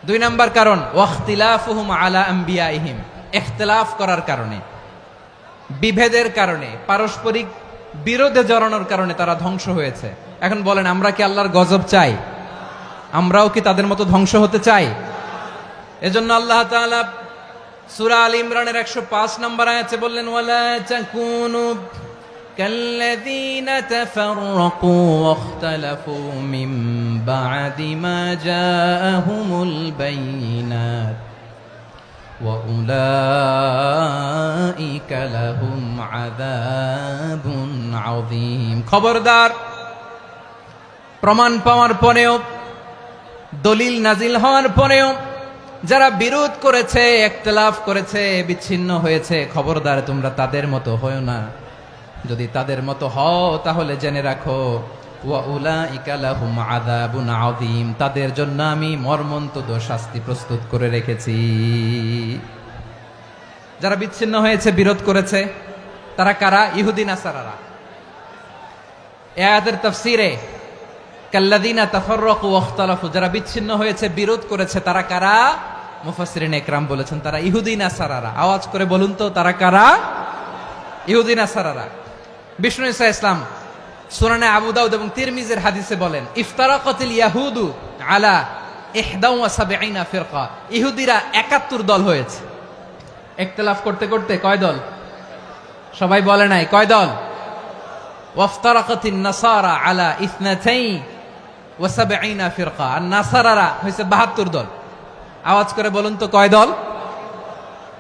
দুই নাম্বার কারণ, ওয়াখতিলাফুহুম আলা আম্বিয়াইহিম, ইখতিলাফ করার কারণে, বিভেদের কারণে, পারস্পরিক বিরোধে জড়ানোর কারণে তারা ধ্বংস হয়েছে। এখন বলেন, আমরা কি আল্লাহর গজব চাই? আমরাও কি তাদের মতো ধ্বংস হতে চাই? এজন্য আল্লাহ তাআলা সূরা আল ইমরানের 105 নম্বর আয়াতে বললেন, ওয়ালা তাকুনু কাল্লাযীনা তাফাররাকু ওয়াখতালাফু মিন বা'দি মা জাআহুমুল বাইয়িনাত ওয়া উলাইকা লাহুম আযাবুন আযীম। খবরদার, প্রমাণ পাওয়ার পরেও, দলিল নাজিল হওয়ার পরেও যারা বিরোধ করেছে, ইখতিলাফ করেছে, বিচ্ছিন্ন হয়েছে, খবরদার তোমরা তাদের মতো হয়ো না। যদি তাদের মতো হও তাহলে জেনে রাখো, ওয়া উলাইকা লাহুম আযাবুন আযীম, তাদের জন্য আমি মর্মন্তুদ শাস্তি প্রস্তুত করে রেখেছি। যারা বিচ্ছিন্ন হয়েছে, বিরোধ করেছে, তারা কারা? ইহুদি নাসারারা। এই আয়াতের তাফসীরে কাল্লাযীনা তাফাররাকু ওয়াখতালাফু, যারা বিচ্ছিন্ন হয়েছে, বিরোধ করেছে, তারা কারা? মুফাসসিরিন ইকরাম বলেছেন তারা ইহুদি নাসারারা। আওয়াজ করে বলুন তো, তারা কারা? ইহুদি নাসারারা। বিষ্ণু ঈসা ইসলাম সুনানে আবু দাউদ এবং তিরমিজির হাদিসে বলেন, ইফতারাকাতিল ইয়াহুদু আলা 71 ফিরকা, ইহুদিরা 71 দল হয়েছে। ইখতিলাফ করতে করতে কয় দল? সবাই বলে নাই, কয় দল? ওয়াফতারাকাতিন নাসারা আলা 72 ফিরকা, আর নাসারারা হয়েছে 72 দল। আওয়াজ করে বলুন তো, কয় দল?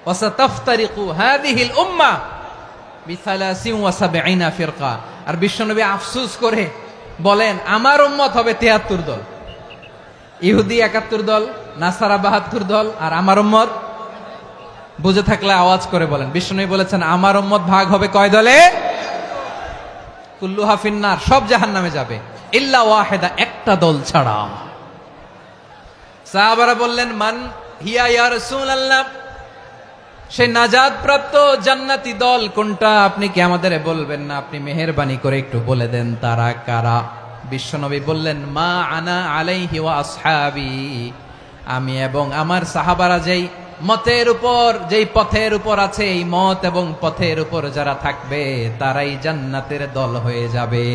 ওয়াসাতাফতারিকু হাযিহিল উম্মাহ বি73 ফিরকা। আর বিশ্বনবী আফসোস করে বলেন, আমার উম্মত হবে 73 দল। ইহুদি 71 দল, নাসারা 72 দল, আর আমার উম্মত, বুঝে থাকলে আওয়াজ করে বলেন। বিশ্বনবী বলেছেন, আমার উম্মত ভাগ হবে কয় দলে? কুল্লুহা ফিন্নার, সব জাহান্নামে যাবে, ইল্লা ওয়াহিদা, একটা দল ছাড়া। সাহাবারা বললেন, মান হিয়া ইয়া রাসূলুল্লাহ, সেই নাজাত প্রাপ্ত জান্নাতি দল কোনটা? আপনি কি আমাদের বলবেন না? আপনি মেহেরবানি করে একটু বলে দেন তারা কারা। বিশ্বনবী বললেন, মা আনা আলাইহি ওয়া আসহাবি, আমি এবং আমার সাহাবারা যেই মতের উপর, যেই পথের উপর আছে, এই মত এবং পথের উপর যারা থাকবে তারাই জান্নাতের দল হয়ে যাবে।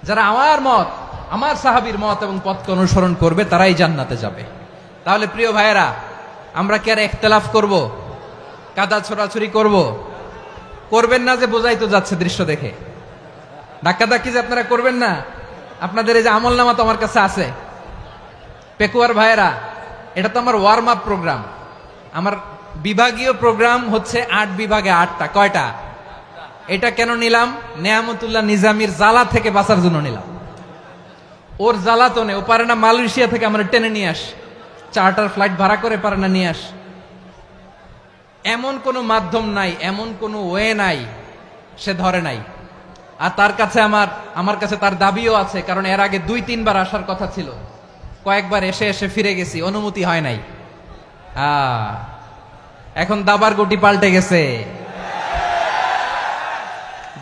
যারা আমার মত, আমার সাহাবীর মত এবং পথকে অনুসরণ করবে তারাই জান্নাতে যাবে। তাহলে প্রিয় ভাইয়েরা, আমরা কি আর ইখতিলাফ করব? কাদা ছোড়াছুরি করব? করবেন না যে বোঝাই তো যাচ্ছে দৃশ্য দেখে। ধাক্কাধাক্কি যে আপনারা করবেন না। আপনাদের এই যে আমলনামা তো আমার কাছে আছে। পেকুয়ার ভাইয়েরা, এটা তো আমার ওয়ার্ম আপ প্রোগ্রাম। আমার বিভাগীয় প্রোগ্রাম হচ্ছে 8 বিভাগে 8টা। কয়টা? এটা কেন নিলাম? নেয়ামতুল্লাহ নিজামীর জ্বালা থেকে বাঁচার জন্য নিলাম। ওর জ্বালাতনে ও পারে না মালয়েশিয়া থেকে আমরা টেনে নিয়ে আস, চার্টার ফ্লাইট ভাড়া করে পারে না নিয়ে আস। এমন কোনো মাধ্যম নাই, এমন কোনো ওয়ে নাই সে ধরে নাই। আর তার কাছে আমার কাছে তার দাবিও আছে, কারণ এর আগে 2-3 বার আসার কথা ছিল। কয়েকবার এসে এসে ফিরে গেছি, অনুমতি হয় নাই। এখন দাবার গুটি পাল্টে গেছে,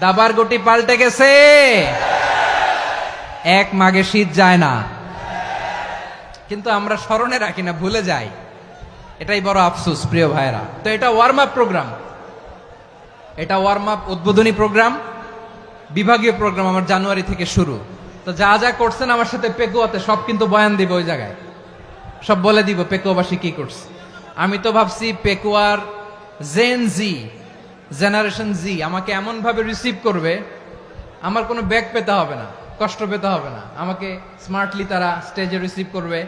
দাবার গুটি পাল্টে গেছে। এক মাঘে শীত যায় না, কিন্তু আমরা স্মরণে রাখি না, ভুলে যাই। এটাই বড় আফসোস প্রিয় ভাইরা। তো এটা ওয়ার্ম আপ প্রোগ্রাম, এটা ওয়ার্ম আপ উদ্বোধনী প্রোগ্রাম, বিভাগীয় প্রোগ্রাম আমার জানুয়ারি থেকে শুরু। তো যা যা করছেন আমার সাথে পেকুয়াতে সব কিন্তু বয়ান দিব, ওই জায়গায় সব বলে দিব পেকুয়াবাসী কি করছে। আমি তো ভাবছি পেকুয়ার জেনারেশন জি আমাকে এমন ভাবে রিসিভ করবে, আমার কোনো ব্যাক পেতে হবে না, কষ্ট পেতে হবে না। আমাকে স্মার্টলি তারা স্টেজে রিসিভ করবে,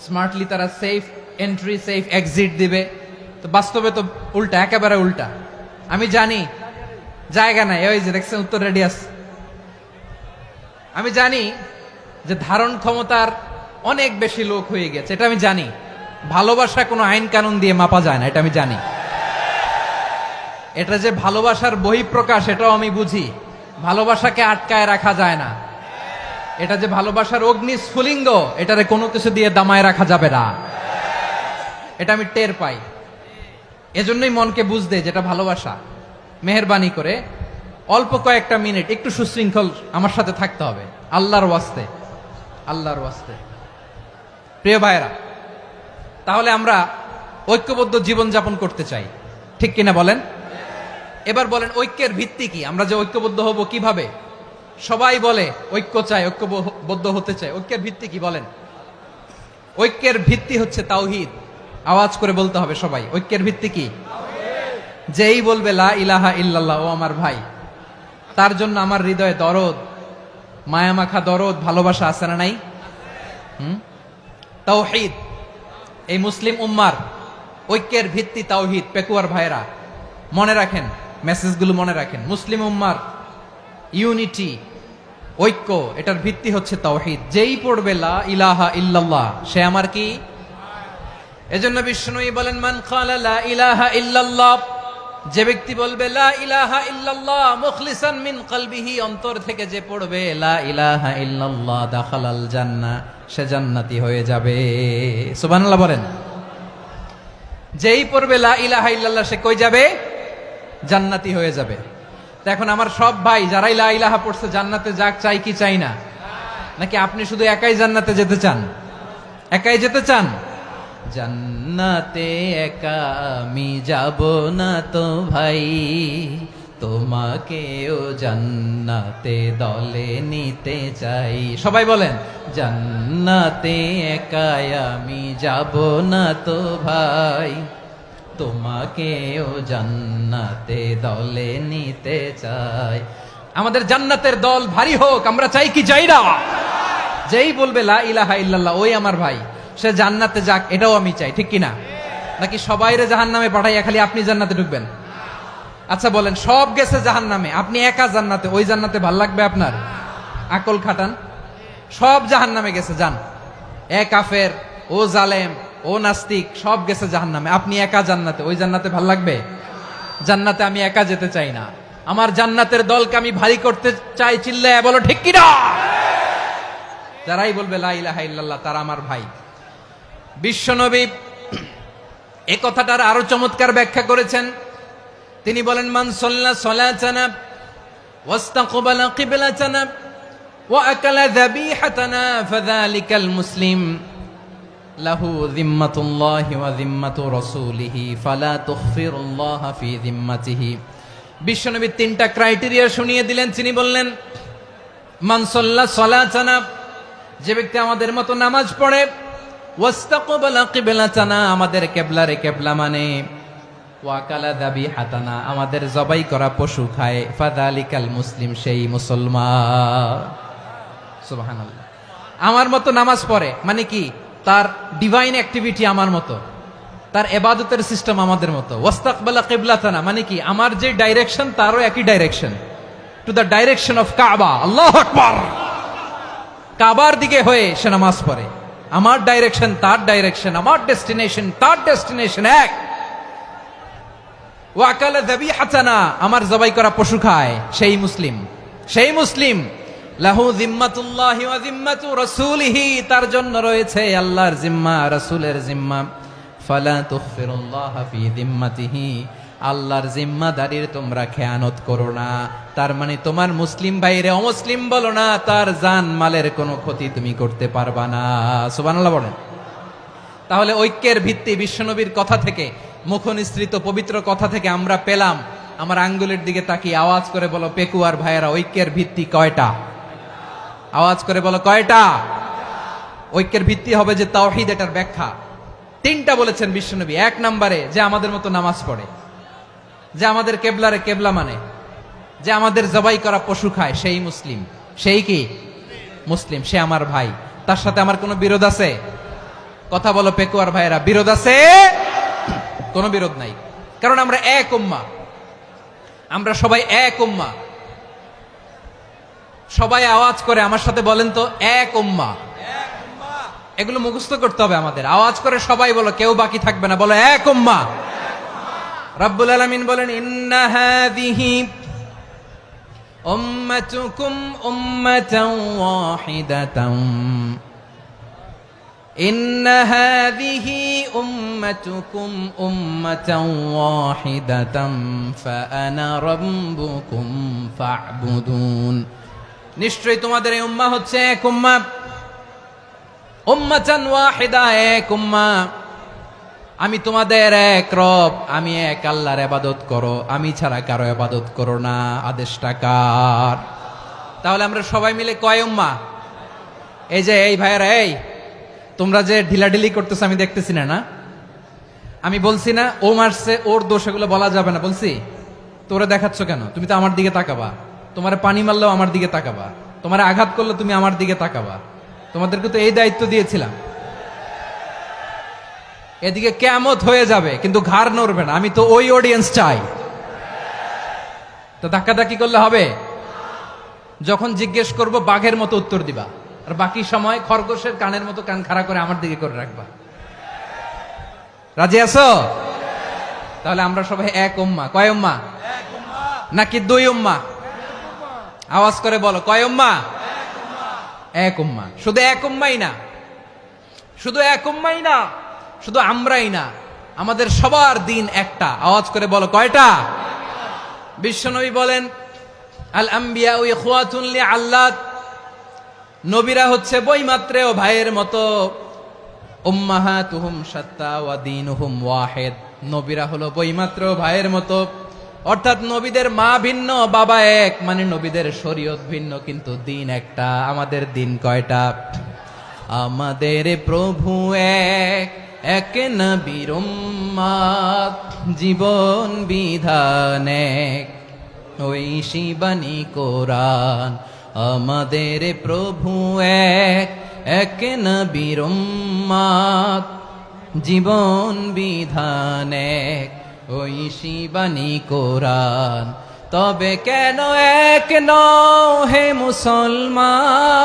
স্মার্টলি তারা সেফ এন্ট্রি সেফ এক্সিট দিবে। তো বাস্তবে তো উল্টা, একেবারে উল্টা। আমি জানি জায়গা নাই, ওই যে দেখছেন উত্তর রেডি আছে। আমি জানি যে ধারণ ক্ষমতার অনেক বেশি লোক হয়ে গেছে, এটা আমি জানি। ভালোবাসা কোনো আইন কানুন দিয়ে মাপা যায় না, এটা আমি জানি। এটা যে ভালোবাসার বহিঃপ্রকাশ, এটাও আমি বুঝি। ভালোবাসাকে আটকায় রাখা যায় না, এটা যে ভালোবাসার অগ্নি স্ফুলিঙ্গ, এটারে কোনো কিছু দিয়ে দামায় রাখা যাবে না। এটা আমি টের পাই, এজন্যই মনকে বুঝতে যেটা ভালোবাসা। মেহেরবানি করে অল্প কয়েকটা মিনিট একটু সুশৃঙ্খল আমার সাথে থাকতে হবে, আল্লাহর ওয়াস্তে, আল্লাহর ওয়াস্তে। প্রিয় ভাইরা, তাহলে আমরা ঐক্যবদ্ধ জীবন যাপন করতে চাই, ঠিক কিনা বলেন? এবার বলেন ঐক্যের ভিত্তি কি? আমরা যে ঐক্যবদ্ধ হব কিভাবে? সবাই বলে ঐক্য চাই, ঐক্যবদ্ধ হতে চাই। ঐক্যের ভিত্তি কি বলেন? ঐক্যের ভিত্তি হচ্ছে তাওহীদ। আওয়াজ করে বলতে হবে সবাই, ঐক্যের ভিত্তি কি? যেই বলবে লা ইলাহা ইল্লাল্লাহ, ও আমার ভাই, তার জন্য আমার হৃদয়ে দরদ, মায়ামাখা দরদ, ভালোবাসা আছে না নাই? তাওহীদ। এই মুসলিম উম্মার ঐক্যের ভিত্তি তাওহীদ। পেকুয়ার ভাইরা মনে রাখেন, মেসেজগুলো মনে রাখেন। মুসলিম উম্মার ইউনিটি, ঐক্য, এটার ভিত্তি হচ্ছে তাওহীদ। যেই পড়বে লা ইলাহা ইল্লাল্লাহ, সে আমার কি? এজন্য বিষ্ণুই বলেন, মান ক্বালা লা ইলাহা ইল্লাল্লাহ, যে ব্যক্তি বলবে লা ইলাহা ইল্লাল্লাহ মুখলিসান মিন কলবিহি, অন্তর থেকে যে পড়বে লা ইলাহা ইল্লাল্লাহ, দাখালাল জান্নাহ, সে জান্নাতি হয়ে যাবে। সুবহানাল্লাহ বলেন। যেই পড়বে লা ইলাহা ইল্লাল্লাহ, সে কই যাবে? জান্নাতি হয়ে যাবে। তো এখন আমার সব ভাই যারাই লা ইলাহা পড়ছে জান্নাতে যাক, চাই কি চাই না? নাকি আপনি শুধু একাই জান্নাতে যেতে চান? একাই যেতে চান? জান্নাতে একা আমি যাব না তো ভাই, তোমাকেও জান্নাতে দলে নিতে চাই। সবাই বলেন, জান্নাতে একা আমি যাব না তো ভাই, তোমাকেও জান্নাতে দলে নিতে চাই। আমাদের জান্নাতের দল ভারী হোক, আমরা চাই কি চাই না? যেই বলবে লা ইলাহা ইল্লাল্লাহ, ওই আমার ভাই, সে জান্নাতে যাক, এটাও আমি চাই, ঠিক কিনা? নাকি সবাইরে জাহান্নামে পাঠাইয়া খালি আপনি জান্নাতে ঢুকবেন? আচ্ছা বলেন, সব গেছে জাহান্নামে, আপনি একা জান্নাতে, ওই জান্নাতে ভাল লাগবে আপনার? আকল খাটান। সব জাহান্নামে গেছে, যান। এ কাফের, ও জালেম, ও নাস্তিক, সব গেছে জাহান্নামে, আপনি একা জান্নাতে, ওই জান্নাতে ভাল লাগবে? জান্নাতে আমি একা যেতে চাই না, আমার জান্নাতের দলকে আমি ভারী করতে চাই। চিল্লায় বলো ঠিক কিনা? যারাই বলবে লা ইলাহা ইল্লাল্লাহ, তারা আমার ভাই। বিশ্বনবী এই কথাটার আরো চমৎকার ব্যাখ্যা করেছেন। তিনি বলেন, মান সাল্লা সালাতানা ওয়াস্তাকবালা কিবলাতানা ওয়া আকালা যাবিহাতানা ফাযালিকাল মুসলিম লাহু যিম্মাতুল্লাহি ওয়া যিম্মাতু রাসূলিহি ফালা তুখফিরুল্লাহ ফি যিম্মাতিহি। বিশ্বনবী তিনটা ক্রাইটেরিয়া শুনিয়ে দিলেন। তিনি বললেন, মান সাল্লা সালাতানা, যে ব্যক্তি আমাদের মতো নামাজ পড়ে, ওয়াস্তাকবালা কিবলাতানা, আমাদের কিবলারে কিবলা মানে, ওয়া আকালা যাবিহাতানা, আমাদের জবাই করা পশু খায়, ফাযালিকাল মুসলিম, সেই মুসলমান। সুবহানাল্লাহ। আমার মতো নামাজ পড়ে মানে কি? তার ডিভাইন অ্যাক্টিভিটি আমার মতো, তার ইবাদতের সিস্টেম আমাদের মতো। ওয়াস্তাকবালা কিবলাতানা মানে কি? আমার যে ডাইরেকশন, তারও একই direction, to the direction of কাবা। আল্লাহু আকবার। কাবার দিকে হয়ে সে নামাজ পড়ে। আমার ডাইরেকশন, তার ডাইরেকশন, আমার ডেস্টিনেশন, তার ডেস্টিনেশন এক। ওয়া আকালা যাবিহাতানা, আমার জবাই করা পশু খায়, সেই মুসলিম, সেই মুসলিম। লাহু যিম্মাতুল্লাহি ওয়া যিম্মাতু রাসূলিহি, তার জন্য রয়েছে আল্লাহর জিম্মা, রাসূলের জিম্মা। ফালা তুখফিরুল্লাহ ফি যিম্মাতিহি, আল্লাহর জিম্মাদারির তোমরা খেয়ানত করো না। তার মানে তোমার মুসলিম ভাইরে অমুসলিম বলো না, তার জান মালের কোনো ক্ষতি তুমি করতে পারবা না। সুবহানাল্লাহ বলেন। তাহলে ঐক্যের ভিত্তি বিশ্বনবীর কথা থেকে, মুখনিসৃত পবিত্র কথা থেকে আমরা পেলাম। আমার আঙ্গুলের দিকে তাকিয়ে আওয়াজ করে বলো পেকুয়ার ভাইয়েরা, ঐক্যের ভিত্তি কয়টা? আওয়াজ করে বলো কয়টা? ঐক্যের ভিত্তি হবে যে তাওহীদ, এটার ব্যাখ্যা তিনটা বলেছেন বিশ্বনবী। এক নম্বরে, যে আমাদের মতো নামাজ পড়ে, যে আমাদের কেবলারে কেবলা মানে, যে আমাদের জবাই করা পশু খায়, সেই মুসলিম। সেই কি? মুসলিম, সে আমার ভাই। তার সাথে আমার কোনো বিরোধ আছে? কথা বলো পেকুয়ার ভাইয়েরা, বিরোধ আছে? কোনো বিরোধ নাই, কারণ আমরা এক উম্মাহ, আমরা সবাই এক উম্মাহ। সবাই আওয়াজ করে আমার সাথে বলেন তো, এক উম্মাহ। এগুলো মুখস্থ করতে হবে আমাদের। আওয়াজ করে সবাই বলো, কেউ বাকি থাকবে না, বলো এক উম্মাহ। রব্বুল আলামিন বলেন, ইন্না হাযিহি উম্মাতুকুম উম্মাতান ওয়াহিদাতাম ইন্না হাযিহি উম্মাতুকুম উম্মাতান ওয়াহিদাতাম ফাআনা রাব্বুকুম ফা'বুদুন। নিশ্চয়ই তোমাদের এই উম্মাহ হচ্ছে এক উম্মাহ, উম্মাতান ওয়াহিদা, এক উম্মাহ। আমি তোমাদের এক রব, আমি এক আল্লাহর ইবাদত করো, আমি ছাড়া কারো ইবাদত করো না। আদেশটা কার? তাহলে আমরা সবাই মিলে কয় উম্মাহ? এই যে এই ভাইয়েরা, এই তোমরা যে ঢিলাঢিলি করতেছো আমি দেখতেছি না। আমি বলছি না ও মারছে, ওর দোষ এগুলো বলা যাবে না, বলছি? তোরা দেখাচ্ছ কেন? তুমি তো আমার দিকে তাকাবা। তোমার পানি মারলেও আমার দিকে তাকাবা, তোমার আঘাত করলে তুমি আমার দিকে তাকাবা। তোমাদেরকে তো এই দায়িত্ব দিয়েছিলাম। এদিকে কিয়ামত হয়ে যাবে কিন্তু ঘাড় নড়বে না। আমি তো ওই অডিয়েন্স চাই। তো ধাক্কাধাক্কি করলে হবে? যখন জিজ্ঞেস করব বাঘের মতো উত্তর দিবা, আর বাকি সময় খরগোশের কানের মতো কান খাড়া করে আমার দিকে করে রাখবা। রাজি আছো? তাহলে আমরা সবাই এক উম্মাহ। কয় উম্মাহ? নাকি দুই উম্মাহ? আওয়াজ করে বলো, কয় উম্মাহ? এক উম্মাহ। শুধু এক উম্মাই না, শুধু এক উম্মাই না, শুধু আমরাই না, আমাদের সবার দিন একটা। আওয়াজ করে বলো, কয়টা? বিশ্বনবী বলেন, আল আম্বিয়া ইখওয়াতুন লিআল্লাত, নবীরা হচ্ছে বৈমাত্রেয় ভাইয়ের মতো। উম্মাহাতুহুম শাত্তা ওয়া দীনুহুম ওয়াহিদ, নবীরা হলো বৈমাত্রেয় ভাইয়ের মতো। অর্থাৎ নবীদের মা ভিন্ন, বাবা এক, মানে নবীদের শরীয়ত ভিন্ন, কিন্তু দিন একটা। আমাদের দিন কয়টা? আমাদের প্রভু এক, এক নবীর উম্মাত, জীবন বিধান এক, ওই শিবানী কোরআন। আমাদের প্রভু এক, এক নবীর উম্মাত, জীবন বিধান এক, ওই শিবানী কোরআন। তবে কেন এক নও হে মুসলমান?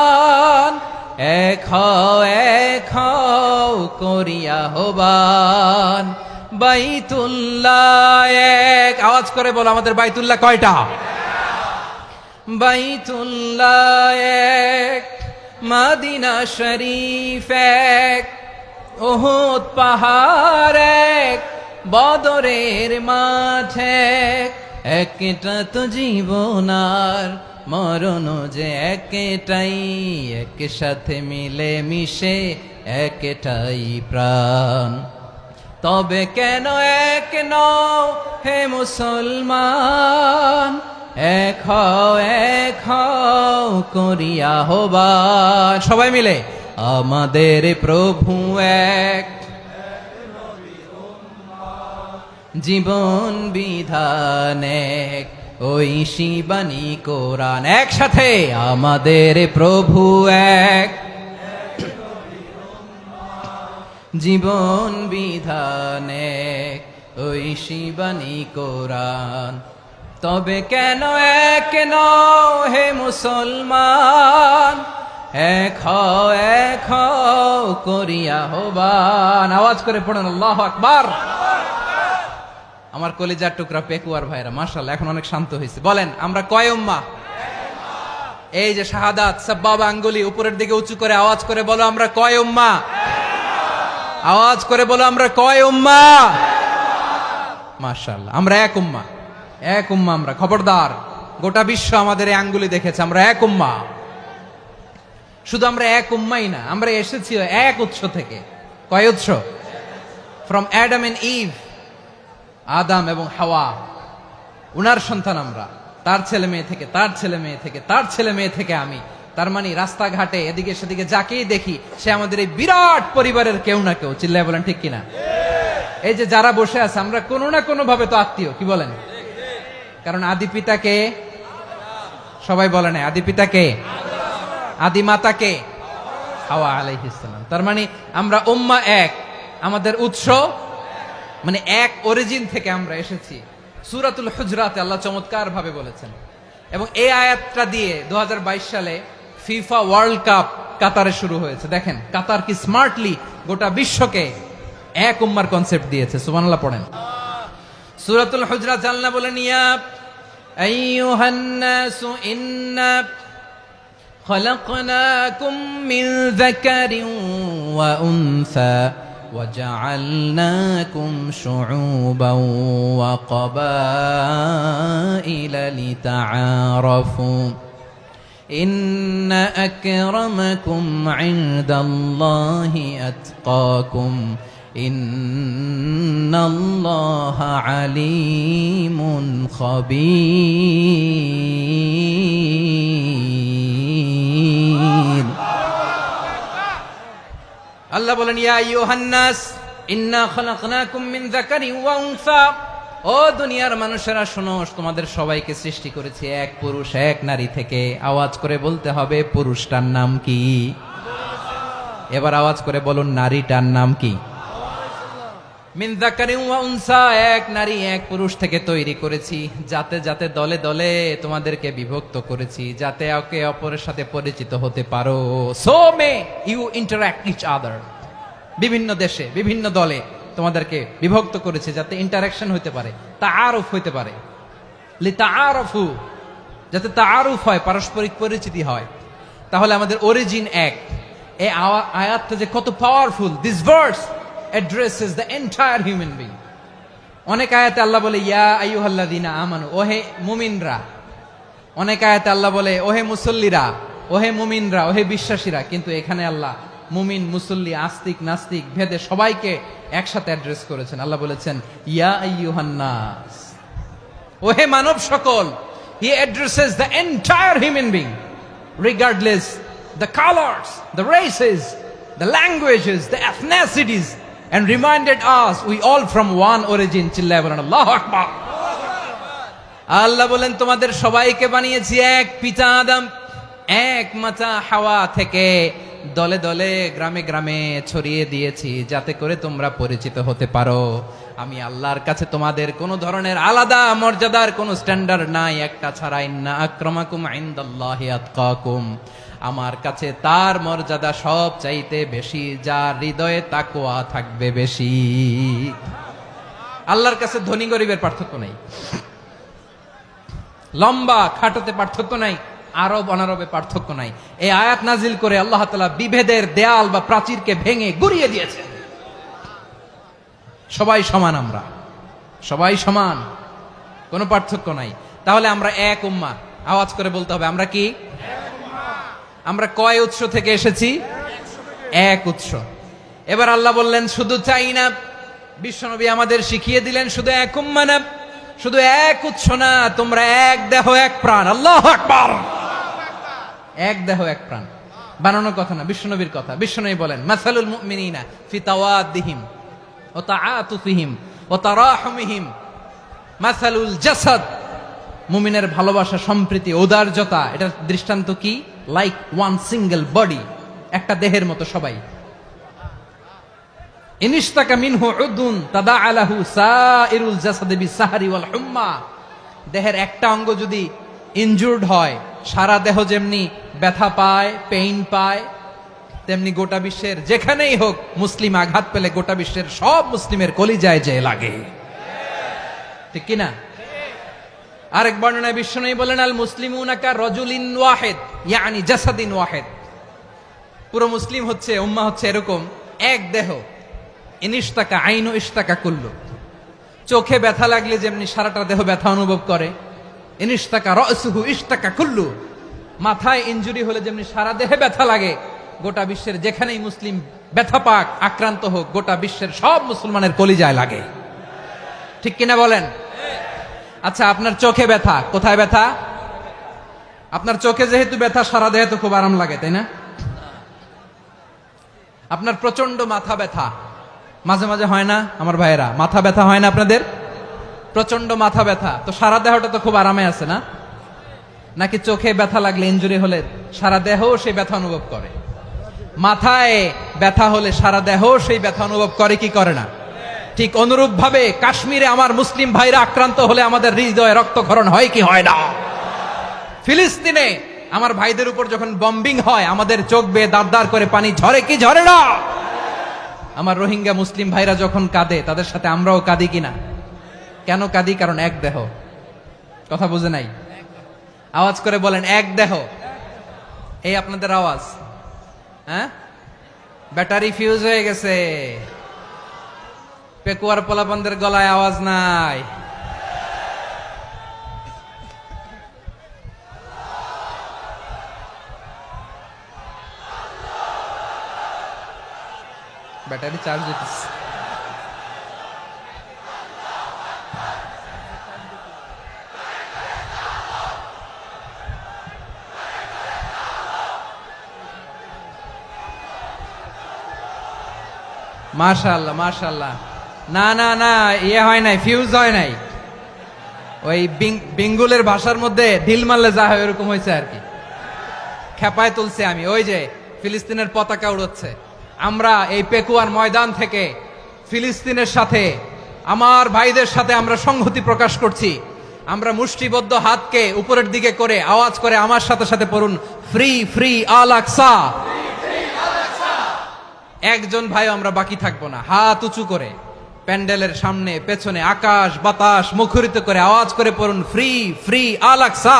এক হও করিয়া হবান। বাইতুল্লাহ এক, আওয়াজ করে বলো আমাদের বাইতুল্লাহ কয়টা? বাইতুল্লাহ এক, মদিনা শরীফ এক, উহুদ পাহাড় এক, বদরের মাঠ এক। একটা তো জীবন আর মরণ যে একটাই, একসাথে মিলে মিশে একটাই প্রাণ। তবে কেন এক নও হে মুসলমান? এক হও করিয়া হবান। সবাই মিলে, আমাদের প্রভু এক, জীবন বিধান এক, ওই শিবানী কোরআন। একসাথে, আমাদের প্রভু এক, জীবন বিধান এক, ওই শিবানী কোরআন। তবে কেন এক নও হে মুসলমান? এক হও করিয়া হবান। আওয়াজ করে পড়েন আল্লাহু আকবার। আমার কলিজার টুকরা পেকুয়ার ভাইরা, মাশাআল্লাহ এখন অনেক শান্ত হয়েছে। বলেন আমরা কয় উম্মাহ? এই যে শাহাদাত সাব্বাবা আঙ্গুলি উপরের দিকে উঁচু করে আওয়াজ করে বলো, আমরা কয় উম্মাহ? আওয়াজ করে বলো, আমরা কয় উম্মাহ? মাশাআল্লাহ, আমরা এক উম্মাহ, এক উম্মাহ আমরা। খবরদার, গোটা বিশ্ব আমাদের এই আঙ্গুলি দেখেছে, আমরা এক উম্মাহ। শুধু আমরা এক উম্মাই না, আমরা এসেছি এক উৎস থেকে। কয় উৎস? ফ্রম অ্যাডাম এন্ড ইভ, আদম এবং হাওয়া, উনার সন্তান আমরা। তার ছেলে মেয়ে থেকে, তার ছেলে মেয়ে থেকে, তার ছেলে মেয়ে থেকে আমি। তার মানে রাস্তাঘাটে এদিকে সেদিকে যাকেই দেখি সে আমাদের এই বিরাট পরিবারের কেউ না কেউ। চিল্লায় বলেন ঠিক কিনা? এই যে যারা বসে আছে, আমরা কোনো না কোনো ভাবে তো আত্মীয়। কি বলেন? কারণ আদি পিতাকে সবাই বলে না, আদি পিতাকে, আদি মাতাকে হাওয়া আলাইহিস সালাম। তার মানে আমরা উম্মাহ এক, আমাদের উৎস মানে এক অরিজিন থেকে আমরা এসেছি। সূরাতুল হুজরাতে আল্লাহ চমৎকার ভাবে বলেছেন। এবং এই আয়াতটা দিয়ে 2022 সালে ফিফা ওয়ার্ল্ড কাপ কাতারে শুরু হয়েছে। দেখেন কাতার কি স্মার্টলি গোটা বিশ্বকে এক উম্মার কনসেপ্ট দিয়েছে। সুবহানাল্লাহ পড়েন। সূরাতুল হুজরাত আল্লাহ বলেন, ইয়া আইয়ুহান নাসু ইন্না খলাকনাকুম মিন যাকারিন ওয়া উনসা وجعلناكم شعوبا وقبائل لتعارفوا إن أكرمكم عند الله أتقاكم إن الله عليم خبير আল্লাহ বলেন ইয়া আইয়ুহান নাস ইন্না খলাকনাকুম মিন যাকারিন ওয়া উনসা, ও দুনিয়ার মানুষেরা শোনো, তোমাদের সবাইকে সৃষ্টি করেছি এক পুরুষ এক নারী থেকে। আওয়াজ করে বলতে হবে পুরুষটার নাম কি? এবার আওয়াজ করে বলুন নারীটার নাম কি? মিন যাকারিন ওয়া উনসা, এক নারী এক পুরুষ থেকে তৈরি করেছি। যাতে যাতে দলে দলে তোমাদেরকে বিভক্ত করেছি, যাতে একে অপরের সাথে পরিচিত হতে পারো। So may you interact each other. বিভিন্ন দেশে বিভিন্ন দলে তোমাদেরকে বিভক্ত করেছে যাতে ইন্টারাকশন হতে পারে, তাআরুফ হতে পারে। লিতাআরফু, যাতে তাআরুফ হয়, পারস্পরিক পরিচিতি হয়। তাহলে আমাদের অরিজিন এক। এই আয়াতটা যে কত powerful! This verse addresses the entire human being. অনেক আয়াতে আল্লাহ বলে ইয়া আইয়ুহাল্লাযীনা আমানু, ওহে মুমিনরা। অনেক আয়াতে আল্লাহ বলে ওহে মুসল্লিরা, ওহে মুমিনরা, ওহে বিশ্বাসীরা। কিন্তু এখানে আল্লাহ মুমিন মুসল্লি আস্তিক নাস্তিক ভেদে সবাইকে একসাথে অ্যাড্রেস করেছেন। আল্লাহ বলেছেন ইয়া আইয়ুহান নাস, ওহে মানব সকল। He addresses the entire human being regardless the colors, the races, the languages, the ethnicities, and reminded us we all from one origin. চিল্লায় বলেন আল্লাহু আকবার। আল্লাহ বলেন তোমাদের সবাইকে বানিয়েছি এক পিতা আদম, এক মাতা হাওয়া থেকে। দলে দলে গ্রামে গ্রামে ছড়িয়ে দিয়েছি যাতে করে তোমরা পরিচিত হতে পারো। আমি আল্লাহর কাছে তোমাদের কোনো ধরনের আলাদা মর্যাদার কোনো স্ট্যান্ডার্ড নাই একটা ছাড়া। ইন্না আক্রামাকুম ইনদাল্লাহি আতকাকুম, আমার কাছে তার মর্যাদা সব চাইতে বেশি যার হৃদয়ে তাকওয়া থাকবে বেশি। আল্লাহর কাছে ধনী গরিবের পার্থক্য নাই, লম্বা খাটোতে পার্থক্য নাই, আরব অনারবে পার্থক্য নাই। এই আয়াত নাজিল করে আল্লাহ তাআলা বিভেদের দেয়াল বা প্রাচীরকে ভেঙে গুড়িয়ে দিয়েছেন। সবাই সমান, আমরা সবাই সমান, কোনো পার্থক্য নাই। তাহলে আমরা এক উম্মাহ। আওয়াজ করে বলতে হবে আমরা কি? আমরা কয় উৎস থেকে এসেছি? এক উৎস। এবার আল্লাহ বললেন শুধু চাই না, বিশ্বনবী আমাদের শিখিয়ে দিলেন শুধু এক উম্মাহ না, শুধু এক উৎস না, তোমরা এক দেহ এক প্রাণ। আল্লাহু আকবার। এক দেহ এক প্রাণ বানানোর কথা না, বিশ্বনবীর কথা। বিশ্বনবী বলেন মাসালুল মুমিনিনা ফি তাওয়াদ্দিহিম ওয়া তাআতুফিহিম ওয়া তারাহুমিহিম মাসালুল জাসাদ। মুমিনের ভালোবাসা, সম্প্রীতি, ঔদার্যতা, এটার দৃষ্টান্ত কি? লাইক ওয়ান সিঙ্গেল বডি, একটা দেহের মতো সবাই। ইনিশতাকা মিনহু উদুন তাদাআ লাহু সাইরুল জাসাদি বিসাহরি ওয়াল হুম্মা। দেহের একটা অঙ্গ যদি ইনজুর্ড হয়, সারা দেহ যেমনি ব্যথা পায়, পেইন পায়, তেমনি গোটা বিশ্বের যেখানেই হোক মুসলিম আঘাত পেলে গোটা বিশ্বের সব মুসলিমের কলিজায় যে লাগে, ঠিক কিনা? আরেক বর্ণনায় বিশ্বনবী বলেন আল মুসলিমুনা কা রাজুলিন ওয়াহিদ ইয়ানি জাসাদিন ওয়াহিদ। পুরো মুসলিম হচ্ছে, উম্মাহ হচ্ছে এরকম এক দেহ। ইনিশতাকা আইনু ইশতাকা কুল্লু। চোখে ব্যথা লাগলে যেমনি সারাটা দেহ ব্যথা অনুভব করে, ইনিশতাকা রাসুহু ইশতাকা কুল্লু। মাথায় ইনজুরি হলে যেমনি সারা দেহে ব্যথা লাগে, গোটা বিশ্বের যেখানেই মুসলিম ব্যথা পাক, আক্রান্ত হোক, গোটা বিশ্বের সব মুসলমানের কলিজায় লাগে, ঠিক কিনা বলেন? আচ্ছা, আপনার চোখে ব্যথা, কোথায় ব্যথা? আপনার চোখে যেহেতু ব্যথা, সারা দেহে তো খুব আরাম লাগে, তাই না? আপনার প্রচন্ড মাথা ব্যথা মাঝে মাঝে হয় না আমার ভাইয়েরা? মাথা ব্যথা হয় না আপনাদের? প্রচন্ড মাথা ব্যথা, তো সারা দেহটা তো খুব আরামে আছে না? নাকি চোখে ব্যথা লাগলে, ইনজুরি হলে সারা দেহ সেই ব্যথা অনুভব করে? মাথায় ব্যথা হলে সারা দেহ সেই ব্যথা অনুভব করে কি করে না? ঠিক অনুরূপ ভাবে কাশ্মীরে আমার মুসলিম ভাইরা আক্রান্ত হলে আমাদের হৃদয়ে রক্তক্ষরণ হয় কি হয় না? ফিলিস্তিনে আমার ভাইদের উপর যখন বম্বিং হয়, আমাদের চোখ বেয়ে দাঁড় দাঁড় করে পানি ঝরে কি ঝরে না? আমার রোহিঙ্গা মুসলিম ভাইরা যখন কাঁদে, তাদের সাথে আমরাও কাঁদি কিনা? কেন কাঁদি? কারণ এক দেহ। কথা বুঝে নাই? আওয়াজ করে বলেন এক দেহ। এই আপনাদের আওয়াজ। হ্যাঁ, ব্যাটারি ফিউজ হয়ে গেছে। পেকুয়ার পোলাপানদের গলায় আওয়াজ নাই। ব্যাটারি চার্জ দিতেছে। মাশাআল্লাহ মাশাআল্লাহ। না না না, ইয়ে হয় নাই, ফিউজ হয় নাই। ওই বেঙ্গলের ভাষার মধ্যে ঢিল মারলে যা হয় এরকম হয়েছে আর কি। খেপায় তুলছে আমি। ওই যে ফিলিস্তিনের পতাকা উড়াচ্ছে। আমরা এই পেকুয়ার ময়দান থেকে ফিলিস্তিনের সাথে, আমার ভাইদের সাথে আমরা সংহতি প্রকাশ করছি। আমরা মুষ্টিবদ্ধ হাতকে উপরের দিকে করে আওয়াজ করে আমার সাথে সাথে পড়ুন, ফ্রি ফ্রি আল আকসা। একজন ভাই আমরা বাকি থাকবো না। হাত উঁচু করে প্যান্ডেলের সামনে পেছনে আকাশ বাতাস মুখরিত করে আওয়াজ করে পড়ুন, ফ্রি ফ্রি আল আকসা।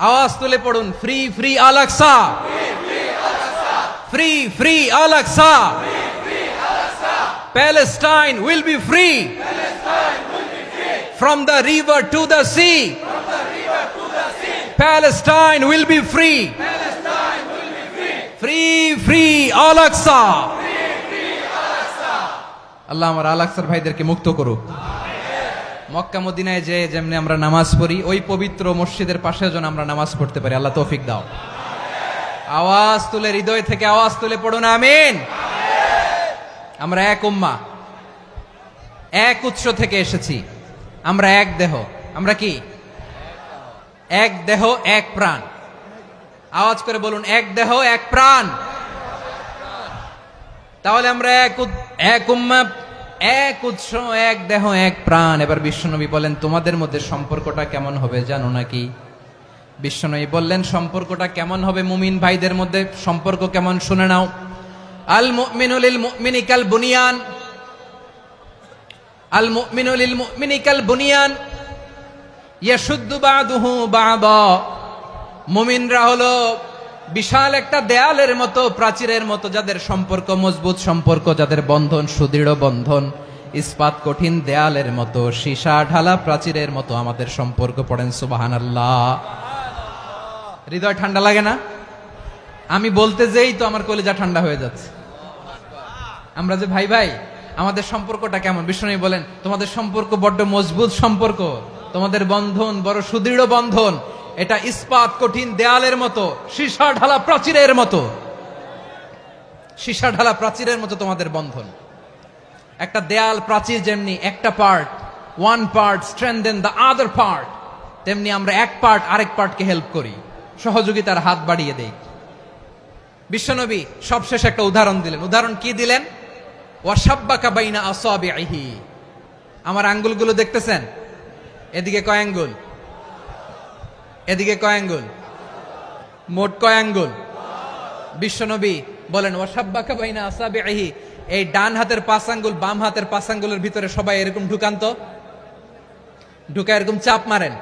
আওয়াজ তুলে পড়ুন, free free Al Aqsa, free free Al Aqsa. Palestine will be free from the river to the sea. Palestine will be free. Free free Al Aqsa. আল্লাহ আমার আল আকসার ভাইদেরকে মুক্ত করুক। মক্কা মদিনায় যে যেমনি আমরা নামাজ পড়ি, ওই পবিত্র মসজিদের পাশে যেন আমরা নামাজ পড়তে পারি। আল্লাহ তৌফিক দাও। আওয়াজ তুলে, হৃদয় থেকে আওয়াজ তুলে পড়ুন আমিন। আমরা এক উম্মাহ, এক উৎস থেকে এসেছি। আমরা এক দেহ। আমরা কি? এক দেহ এক প্রাণ। আওয়াজ করে বলুন, এক দেহ এক প্রাণ। তাহলে আমরা এক উম্মাহ, এক উৎস, এক দেহ এক প্রাণ। এবার বিশ্বনবী বলেন, তোমাদের মধ্যে সম্পর্কটা কেমন হবে জানো নাকি? বিশ্বনবী বললেন, সম্পর্কটা কেমন হবে মুমিন ভাইদের মধ্যে? সম্পর্ক কেমন শুনে নাও। আল মুমিনু লিল মুমিনি কাল বুনিয়ান, আল মুমিনু লিল মুমিনি কাল বুনিয়ান ইয়াশুদ্দু বাদুহু বাদা। মুমিনরা হলো বিশাল একটা দেয়ালের মতো, প্রাচীরের মতো, যাদের সম্পর্ক মজবুত সম্পর্ক, যাদের বন্ধন সুদৃঢ় বন্ধন, ইস্পাত কঠিন দেয়ালের মতো, সীসা ঢালা প্রাচীরের মতো আমাদের সম্পর্ক। পড়েন সুবহানাল্লাহ। হৃদয় ঠান্ডা লাগে না? আমি বলতে যেই তো আমার কলিজা ঠান্ডা হয়ে যাচ্ছে। আমরা যে ভাই ভাই, আমাদের সম্পর্কটা কেমন? বিষ্ণু বলেন, তোমাদের সম্পর্ক বড্ড মজবুত সম্পর্ক, তোমাদের বন্ধন বড় সুদৃঢ় বন্ধন। এটা ইস্পাত কঠিন দেয়ালের মতো, সীসা ঢালা প্রাচীরের মতো, সীসা ঢালা প্রাচীরের মতো তোমাদের বন্ধন। একটা দেয়াল প্রাচীর যেমনি একটা part, one part strengthen the other part, তেমনি আমরা এক পার্ট আরেক পার্টকে হেল্প করি, সহযোগিতার হাত বাড়িয়ে দেই। বিশ্বনবী সবশেষ একটা উদাহরণ দিলেন। উদাহরণ কি দিলেন? ওয়াসাব্বাকা বাইনা আসাবিহি। আমার আঙ্গুলগুলো দেখতেছেন? এদিকে কয় আঙ্গুল? এদিকে কয় আঙ্গুল? মোট কয় আঙ্গুল? বিশ্বনবী বলেন, ওয়াসাব্বাকা বাইনা আসাবিহি। এই ডান হাতের 5 আঙ্গুল বাম হাতের 5 আঙ্গুলের ভিতরে সবাই এরকম ঢুকান্ত, ঢুকা এরকম চাপ মারেন।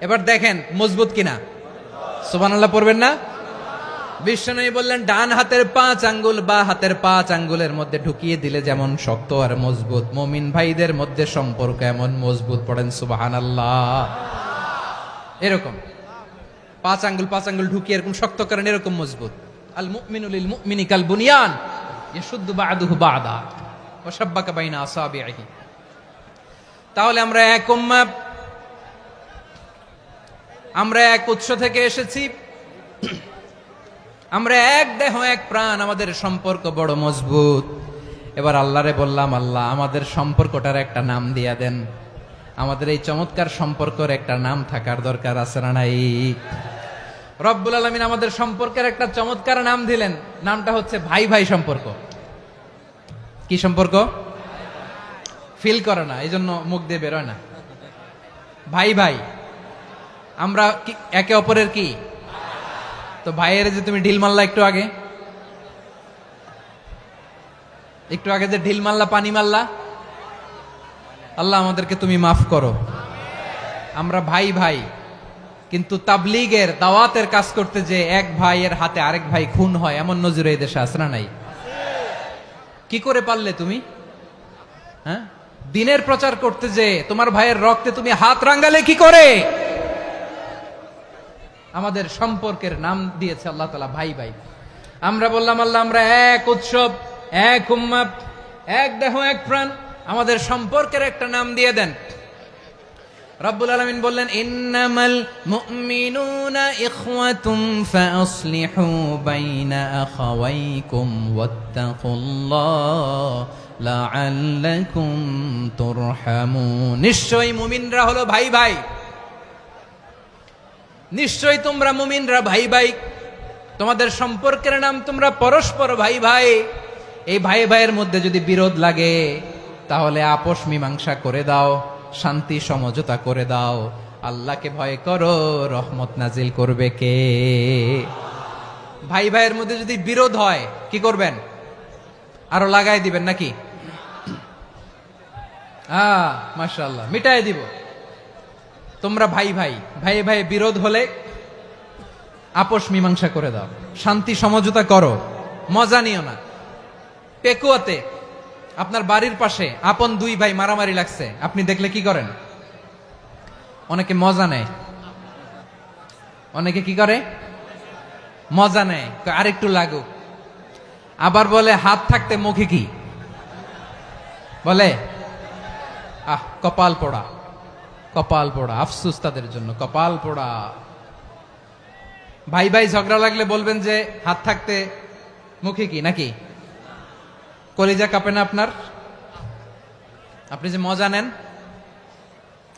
এবার দেখেন মজবুত কিনা। সুবহানাল্লাহ পড়বেন না? বিশ্বনবী বললেন, ডান হাতের 5 আঙ্গুল বা হাতের 5 আঙ্গুলের মধ্যে ঢুকিয়ে দিলে যেমন শক্ত আর মজবুত, মুমিন ভাইদের মধ্যে সম্পর্ক এমন মজবুত। পড়েন সুবহানাল্লাহ। এরকম 5 আঙ্গুল ঢুকিয়ে এরকম শক্ত করেন, এরকম মজবুত। আল মুমিনু লিল মুমিনি কাল বুনিয়ান ইয়াশুদ্দু বাদুহু বাদা ওয়া শাব্বাকা বাইনা আসাবিহি। তাহলে আমরা এক উম্মাহ, আমরা এক উৎস থেকে এসেছি, আমরা এক দেহ এক প্রাণ, আমাদের সম্পর্ক বড় মজবুত। এবার আল্লাহরে বললাম, আল্লাহ আমাদের সম্পর্কটার একটা নাম দিয়া দেন। আমাদের এই চমৎকার সম্পর্কের একটা নাম থাকার দরকার আছে না নাই? রব্বুল আলামিন আমাদের সম্পর্কের একটা চমৎকার নাম দিলেন। নামটা হচ্ছে ভাই ভাই সম্পর্ক। কি সম্পর্ক? ফিল করে না, এই জন্য মুখ দিয়ে বেরোয় না। ভাই ভাই, আমরা একে অপরের কি? তো ভাইয়ের যে তুমি ঢিল মারলা একটু আগে, একটু আগে যে ঢিল মারলা, পানি মারলা, আল্লাহ আমাদেরকে তুমি মাফ করো। আমরা ভাই ভাই, কিন্তু তাবলীগের দাওয়াতের কাজ করতে যে এক ভাইয়ের হাতে আরেক ভাই খুন হয়, এমন নজির এই দেশে আছে না নাই? কি করে পারলে তুমি? হ্যাঁ, দিনের প্রচার করতে যে তোমার ভাইয়ের রক্তে তুমি হাত রাঙ্গালে কি করে? আমাদের সম্পর্কের নাম দিয়েছে আল্লাহ তাআলা ভাই ভাই। আমরা বললাম আল্লাহ আমরা এক উৎসব, এক উম্মাহ, এক দেহ, এক প্রাণ, আমাদের সম্পর্কের একটা নাম দিয়ে দেন। রব্বুল আলামিন বললেন ইন্নামাল মুমিনুনা ইখওয়াতুম ফাসলিহু বাইনা আখাওয়াইকুম ওয়াত্তাকুল্লাহ লাআল্লাকুম তুরহামুন। নিশ্চয়ই মুমিনরা হলো ভাই ভাই, নিশ্চয়ই তোমরা মুমিনরা ভাই ভাই, তোমাদের সম্পর্কের নাম তোমরা পরস্পর ভাই ভাই। এই ভাই ভাইয়ের মধ্যে যদি বিরোধ লাগে তাহলে আপোষ মীমাংসা করে দাও, শান্তি সমঝোতা করে দাও। আল্লাহকে ভয় করো, রহমত নাজিল করবে কে? ভাই ভাইয়ের মধ্যে যদি বিরোধ হয় কি করবেন? আরো লাগাই দিবেন নাকি? মাশাআল্লাহ, মিটাই দিব। তোমরা ভাই ভাই, ভাই ভাই বিরোধ হলে আপোষ মীমাংসা করে দাও, শান্তি সমঝোতা করো, মজা নিও না। পেকুয়াতে আপনার বাড়ির পাশে আপন দুই ভাই মারামারি লাগছে, আপনি দেখলে কি করেন? অনেকে মজা নেয়, অনেকে কি করে? মজা নেয়, আরেকটু লাগুক। আবার বলে হাত থাকতে মুখে কি বলে? কপাল পোড়া, কপাল পোড়া। আফসোস তাদের জন্য, কপাল পোড়া। ভাই ভাই ঝগড়া লাগলে বলবেন যে হাত থাকতে মুখে কি, নাকি? কলিজা কাঁপে না আপনার? আপনি যে মজা নেন।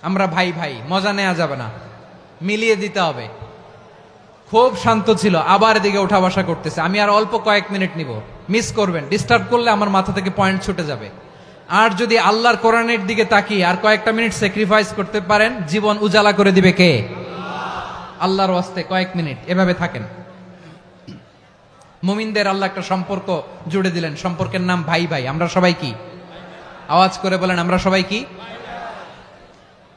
আমরা ভাই ভাই, মজা নেওয়া যাবে না, মিলিয়ে দিতে হবে। খুব শান্ত ছিল, আবার এদিকে উঠা বসা করতেছে। আমি আর অল্প কয়েক মিনিট নিব, মিস করবেন। ডিস্টার্ব করলে আমার মাথা থেকে পয়েন্ট ছুটে যাবে। আর যদি আল্লাহর কোরআনের দিকে তাকিয়ে আর কয়েকটা মিনিট স্যাক্রিফাইস করতে পারেন, জীবন উজালা করে দিবে কে? আল্লাহর ওয়াস্তে কয়েক মিনিট এভাবে থাকেন। মুমিনদের আল্লাহ একটা সম্পর্ক জুড়ে দিলেন, সম্পর্কের নাম ভাই ভাই। আমরা সবাই কি? আওয়াজ করে বলেন, আমরা সবাই কি?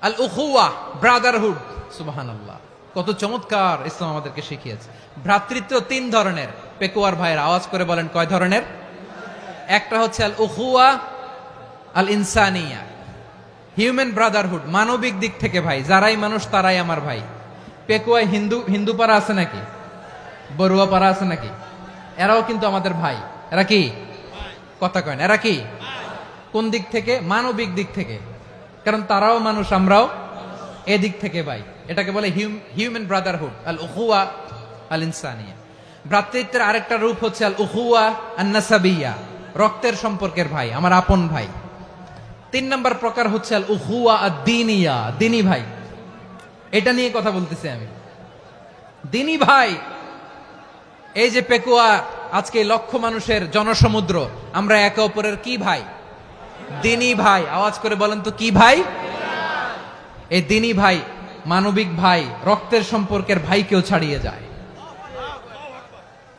আল উখুয়া, ব্রাদারহুড। সুবহানাল্লাহ, কত চমৎকার ইসলাম আমাদেরকে শিখিয়েছে। ভ্রাতৃত্ব তিন ধরনের। পেকুয়ার ভাইয়ের আওয়াজ করে বলেন, কয় ধরনের? একটা হচ্ছে আল উখুয়া আল ইনসানিয়া, হিউম্যান ব্রাদারহুড, মানবিক দিক থেকে ভাই। যারাই মানুষ তারাই আমার ভাই। পেকুয়ায় হিন্দু পাড়া আছে নাকি? বড়ুয়া পাড়া আছে নাকি? এরাও কিন্তু আমাদের ভাই। এরা কি? কথা কয় না, এরা কি? কোন দিক থেকে? মানবিক দিক থেকে। কারণ তারাও মানুষ, আমরাও এদিক থেকে ভাই। এটাকে বলে হিউম্যান ব্রাদারহুড, আল উখুয়া আল ইনসানিয়া। ভ্রাতৃত্বের আরেকটা রূপ হচ্ছে আল উখুয়া আন নাসাবিয়া, রক্তের সম্পর্কের ভাই, আমার আপন ভাই। তিন নম্বর প্রকার হচ্ছে আল উখুয়া আদ দীনিয়া, দিনী ভাই। এটা নিয়ে কথা বলতেছি আমি। দিনী ভাই, এই যে পেকুয়া, আজকে লক্ষ মানুষের জনসমুদ্র, আমরা একে অপরের কি ভাই? দিনী ভাই। আওয়াজ করে বলেন তো, কি ভাই? এই দিনী ভাই, মানবিক ভাই, রক্তের সম্পর্কের ভাইকেও ছাড়িয়ে যায়।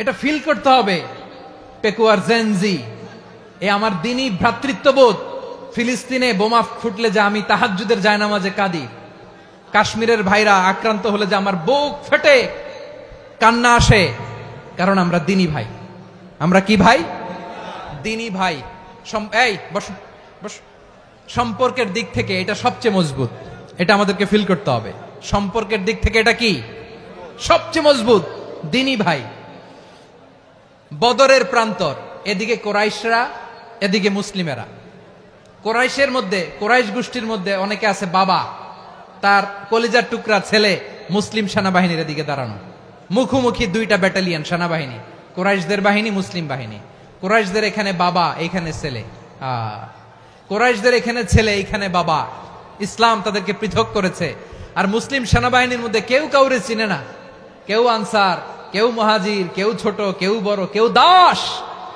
এটা ফিল করতে হবে। পেকুয়ার জেনজি, এ আমার দিনী ভ্রাতৃত্ববোধ। ফিলিস্তিনে বোমা ফুটলে যে আমি তাহাজ্জুদের জায়নামাজে কাঁদি, কাশ্মীরের ভাইরা আক্রান্ত হলে যে আমার বুক ফেটে কান্না আসে, কারণ আমরা দিনী ভাই। আমরা কি ভাই? দিনী ভাই। এই বস বস। সম্পর্কের দিক থেকে এটা সবচেয়ে মজবুত। এটা আমাদেরকে ফিল করতে হবে। সম্পর্কের দিক থেকে এটা কি? সবচেয়ে মজবুত, দিনী ভাই। বদরের প্রান্তর, এদিকে কোরাইশরা, এদিকে মুসলিমেরা। কোরাইশের মধ্যে, কোরাইশ গোষ্ঠীর মধ্যে অনেকে আছে বাবা, তার কলিজার টুকরা ছেলে মুসলিম সেনাবাহিনীর এদিকে দাঁড়ানো, মুখোমুখি দুইটা ব্যাটালিয়ন সেনাবাহিনী, কোরাইশদের বাহিনী, মুসলিম বাহিনী। কোরাইশদের এখানে বাবা, এইখানে ছেলে। কোরাইশদের এখানে ছেলে, এইখানে বাবা। ইসলাম তাদেরকে পৃথক করেছে। আর মুসলিম সেনাবাহিনীর মধ্যে কেউ কাউরে চিনে না। কেউ আনসার, কেউ মুহাজির, কেউ ছোট, কেউ বড়, কেউ দাস,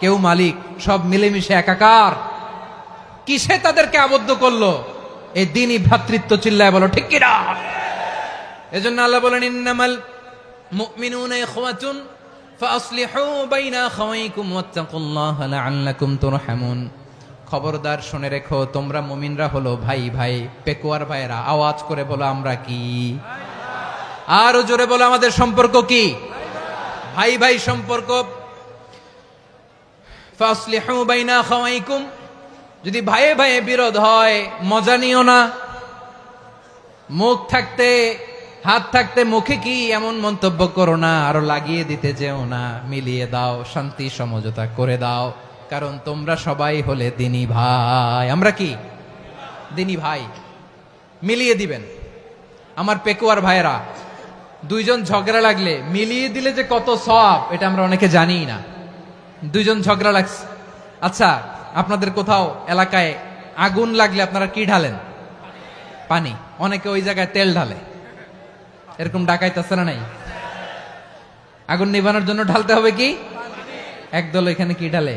কেউ মালিক, সব মিলেমিশে একাকার। কিসে তাদেরকে আবদ্ধ করলো? এই দিনই ভ্রাতৃত্ব। চিল্লায় বলো ঠিক কিনা? এজন্য আল্লাহ বলেন, ইন্নামাল মুমিনুনা ইখওয়াতুন ফাসলিহু বাইনা আখাওয়াইকুম ওয়াত্তাকুল্লাহা লাআল্লাকুম তুরহামুন। খবরদার শুনে রেখো, তোমরা মুমিনরা হলো ভাই ভাই। পেকুয়ার ভাইয়েরা আওয়াজ করে বলো আমরা কি? আরো জোরে বলো আমাদের সম্পর্ক কি? ভাই ভাই সম্পর্ক। ফাসলিহু বাইনা আখাওয়াইকুম, যদি ভাইয়ে ভাইয়ে বিরোধ হয় মজা নিও না। মুখ থাকতে হাত থাকতে মুখে কি এমন মন্তব্য করো না, আরো লাগিয়ে দিতে যেও না। মিলিয়ে দাও, শান্তি সমঝোতা করে দাও, কারণ তোমরা সবাই হলে দিনী ভাই। আমরা কি দিনী ভাই? মিলিয়ে দিবেন। আমার পেকুয়ার ভাইয়েরা, দুইজন ঝগড়া লাগলে মিলিয়ে দিলে যে কত সওয়াব, এটা আমরা অনেকে জানি না। দুইজন ঝগড়া লাগছে, আচ্ছা আপনাদের কোথাও এলাকায় আগুন লাগলে আপনারা কি ঢালেন? পানি। অনেকে ওই জায়গায় তেল ঢালে, এরকম ডাকাইতেছে না নাই? আগুন নিভানোর জন্য ঢালতে হবে কি? একদল এখানে কি ঢালে?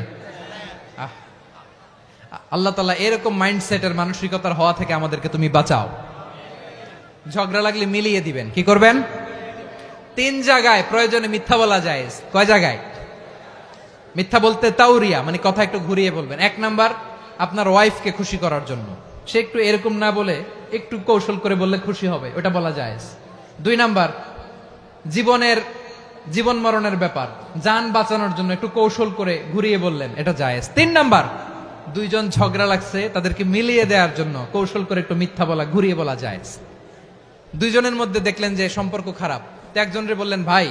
আল্লাহ তাআলা এরকম মাইন্ডসেটের মানসিকতার হওয়া থেকে আমাদেরকে তুমি বাঁচাও। ঝগড়া লাগলে মিলিয়ে দিবেন। কি করবেন? 3 জায়গায় প্রয়োজনে মিথ্যা বলা যায়। কয় জায়গায় মিথ্যা বলতে? তাউরিয়া, মানে কথা একটু ঘুরিয়ে বলবেন। 1 নাম্বার, আপনার ওয়াইফকে খুশি করার জন্য, সে একটু এরকম না বলে একটু কৌশল করে বললে খুশি হবে, ওটা বলা যায়। 2 নাম্বার, জীবন মরণের ব্যাপার, জান বাঁচানোর জন্য একটু কৌশল করে ঘুরিয়ে বললেন, এটা জায়েজ। 3 নাম্বার, দুইজন ঝগড়া লাগছে তাদেরকে মিলিয়ে দেওয়ার জন্য কৌশল করে একটু মিথ্যা বলা, ঘুরিয়ে বলা জায়েজ। দুইজনের মধ্যে দেখলেন যে সম্পর্ক খারাপ, তো একজনরে বললেন, ভাই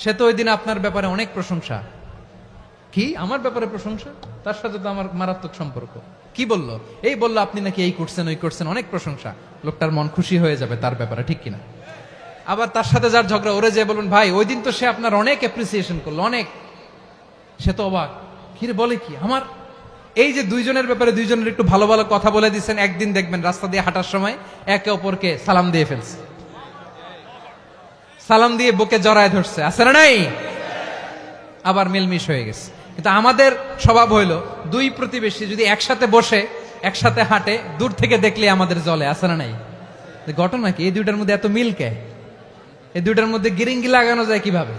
সে তো ওই দিন আপনার ব্যাপারে অনেক প্রশংসা। কি আমার ব্যাপারে প্রশংসা? তার সাথে তো আমার মারাত্মক সম্পর্ক। কি বললো? এই বললো আপনি নাকি এই করছেন ওই করছেন, অনেক প্রশংসা। লোকটার মন খুশি হয়ে যাবে তার ব্যাপারে, ঠিক কিনা? আবার তার সাথে যার ঝগড়া, ওরে যে বলবেন, ভাই ওই দিন তো সে আপনার অনেক অ্যাপ্রিসিয়েশন করলো, অনেক। সে তো অবাক, কিরে বলে কি আমার? এই যে দুইজনের ব্যাপারে দুইজনের একটু ভালো ভালো কথা বলে দিচ্ছেন, একদিন দেখবেন রাস্তা দিয়ে হাঁটার সময় একে অপরকে সালাম দিয়ে ফেলছে, সালাম দিয়ে বুকে জড়ায় ধরছে, আছে না নাই? আবার মিলমিশ হয়ে গেছে। কিন্তু আমাদের স্বভাব হইলো, দুই প্রতিবেশী যদি একসাথে বসে একসাথে হাঁটে, দূর থেকে দেখলে আমাদের জলে, আছে না নাই? ঘটনা কি? এই দুইটার মধ্যে এত মিল কে? এই দুইটার মধ্যে গিরিঙ্গি লাগানো যায় কিভাবে?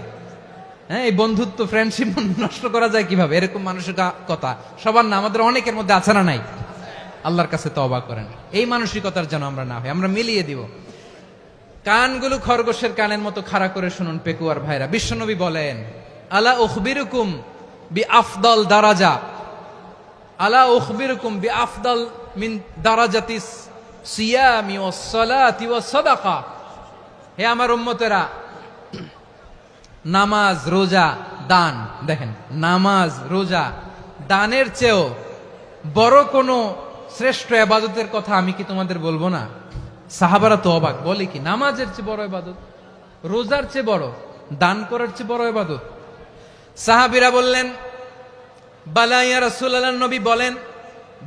হ্যাঁ, এই বন্ধুত্ব ফ্রেন্ডশিপ নষ্ট করা যায় কিভাবে? এরকম মানসিকতা সবার না, আমাদের অনেকের মধ্যে আছে না নাই? আল্লাহর কাছে তওবা করেন, এই মানসিকতার যেন আমরা না হই, আমরা মিলিয়ে দিব। কানগুলো খরগোশের কানের মতো খাড়া করে শুনুন পেকুয়ার ভাইরা। বিশ্বনবী বলেন, আলা উখবিরুকুম বি আফদল দারাজা, আলা উখবিরুকুম বি আফদল মিন দারাজাতিস সিয়ামি ওয়াস সালাতি ওয়াস সাদাকা। হে আমার উম্মতেরা, নামাজ, রোজা, দান, দেখেন নামাজ, রোজা, দানের চেয়েও বড় কোনো শ্রেষ্ঠ ইবাদতের কথা আমি কি তোমাদের বলবো না? সাহাবারা তো অবাক, বলে কি নামাজের চেয়ে বড় ইবাদত, রোজার চেয়ে বড়, দান করার চেয়ে বড় ইবাদত? সাহাবীরা বললেন, বালা ইয়া রাসূলুল্লাহ। নবী বলেন,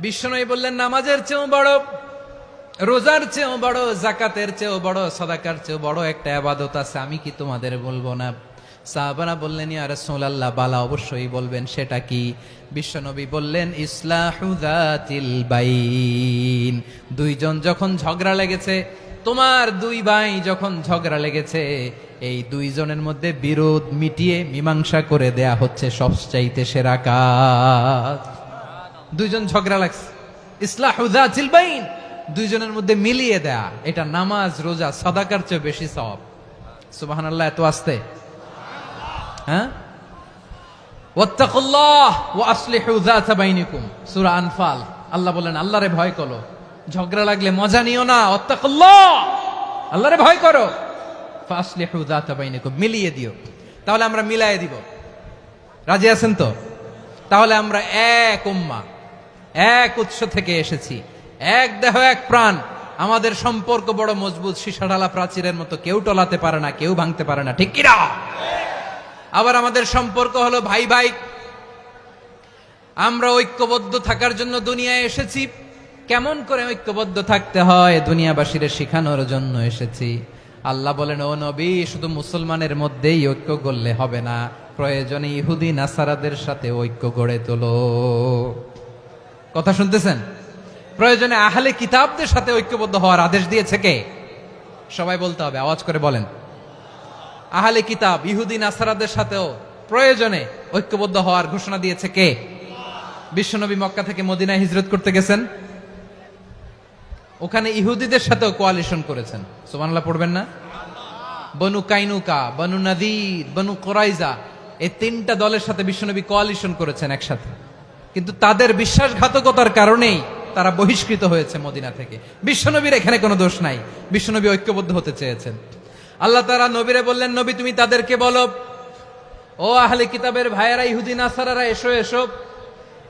বিশ্বনবী বললেন, নামাজের চেয়েও বড়, রোজার চেয়েও বড়, যাকাতের চেয়েও বড়, সাদাকার চেয়েও বড় একটা ইবাদত আছে, আমি কি তোমাদের বলবো না? সাহাবারা বললেন, ইয়া রাসূলুল্লাহ, বালা, অবশ্যই বলবেন, সেটা কি? বিশ্বনবী বললেন, ইসলাহু যাতিল বাইন। দুইজন যখন ঝগড়া লেগেছে, তোমার দুই ভাই যখন ঝগড়া লেগেছে, এই দুইজনের মধ্যে বিরোধ মিটিয়ে মীমাংসা করে দেয়া হচ্ছে সবচাইতে সেরা কাজ। দুইজন ঝগড়া লাগছে, ইসলাহু যাতিল বাইন, দুইজনের মধ্যে মিলিয়ে দেয়া, এটা নামাজ, রোজা, সাদাকার চেয়ে বেশি সওয়াব। সুবহানাল্লাহ, এত আসতে। হ্যাঁ, ওয়াত্তাকুল্লাহ ওয়া আসলিহু যাতা বাইনিকুম, সূরা আনফাল। আল্লাহ বলেন, আল্লাহরে ভয় করো, ঝগড়া লাগলে মজা নিও না, ওয়াত্তাকুল্লাহ, আল্লাহরে ভয় করো, ফাসলিহু যাতা বাইনিকুম, মিলিয়ে দিও। তাহলে আমরা মিলায়ে দিব, রাজি আছেন তো? তাহলে আমরা এক উম্মাহ, এক উৎস থেকে এসেছি, এক দেহ এক প্রাণ, আমাদের সম্পর্ক বড় মজবুত, সীসাঢালা প্রাচীরের মতো, কেউ টলাতে পারে না, কেউ ভাঙতে পারে না, ঠিক কিনা? আবার আমাদের সম্পর্ক হলো ভাই ভাই, আমরা ঐক্যবদ্ধ থাকার জন্য দুনিয়ায় এসেছি। কেমন করে ঐক্যবদ্ধ থাকতে হয় দুনিয়াবাসীর শেখানোর জন্য এসেছি। আল্লাহ বলেন, ও নবী, শুধু মুসলমানের মধ্যেই ঐক্য গড়লে হবে না, প্রয়োজনে ইহুদি নাসারাদের সাথে ঐক্য গড়ে তোলো। কথা শুনতেছেন? প্রয়োজনে আহলে কিতাবদের সাথে ঐক্যবদ্ধ হওয়ার আদেশ দিয়েছে কে? সবাই বলতে হবে, আওয়াজ করে বলেন। আহলে কিতাব, ইহুদি নাসারাদের সাথেও প্রয়োজনে ঐক্যবদ্ধ হওয়ার ঘোষণা দিয়েছে কে? বিশ্বনবী মক্কা থেকে মদিনায় হিজরত করতে গেছেন, ওখানে ইহুদিদের সাথেও কোয়ালিশন করেছেন। সুবহানাল্লাহ পড়বেন না? বনু কাইনুকা, বনু নাদির, বনু কোরাইজা, এই তিনটা দলের সাথে বিশ্বনবী কোয়ালিশন করেছেন একসাথে। কিন্তু তাদের বিশ্বাসঘাতকতার কারণেই তারা বহিষ্কৃত হয়েছে মদিনা থেকে। বিশ্বনবীর এখানে কোনো দোষ নাই, বিশ্বনবী ঐক্যবদ্ধ হতে চেয়েছেন। আল্লাহ তাআলা নবীরে বললেন, নবী তুমি তাদেরকে বলো, ও আহলে কিতাবের ভাইয়েরা, ইহুদি নাসারারা, এসো এসো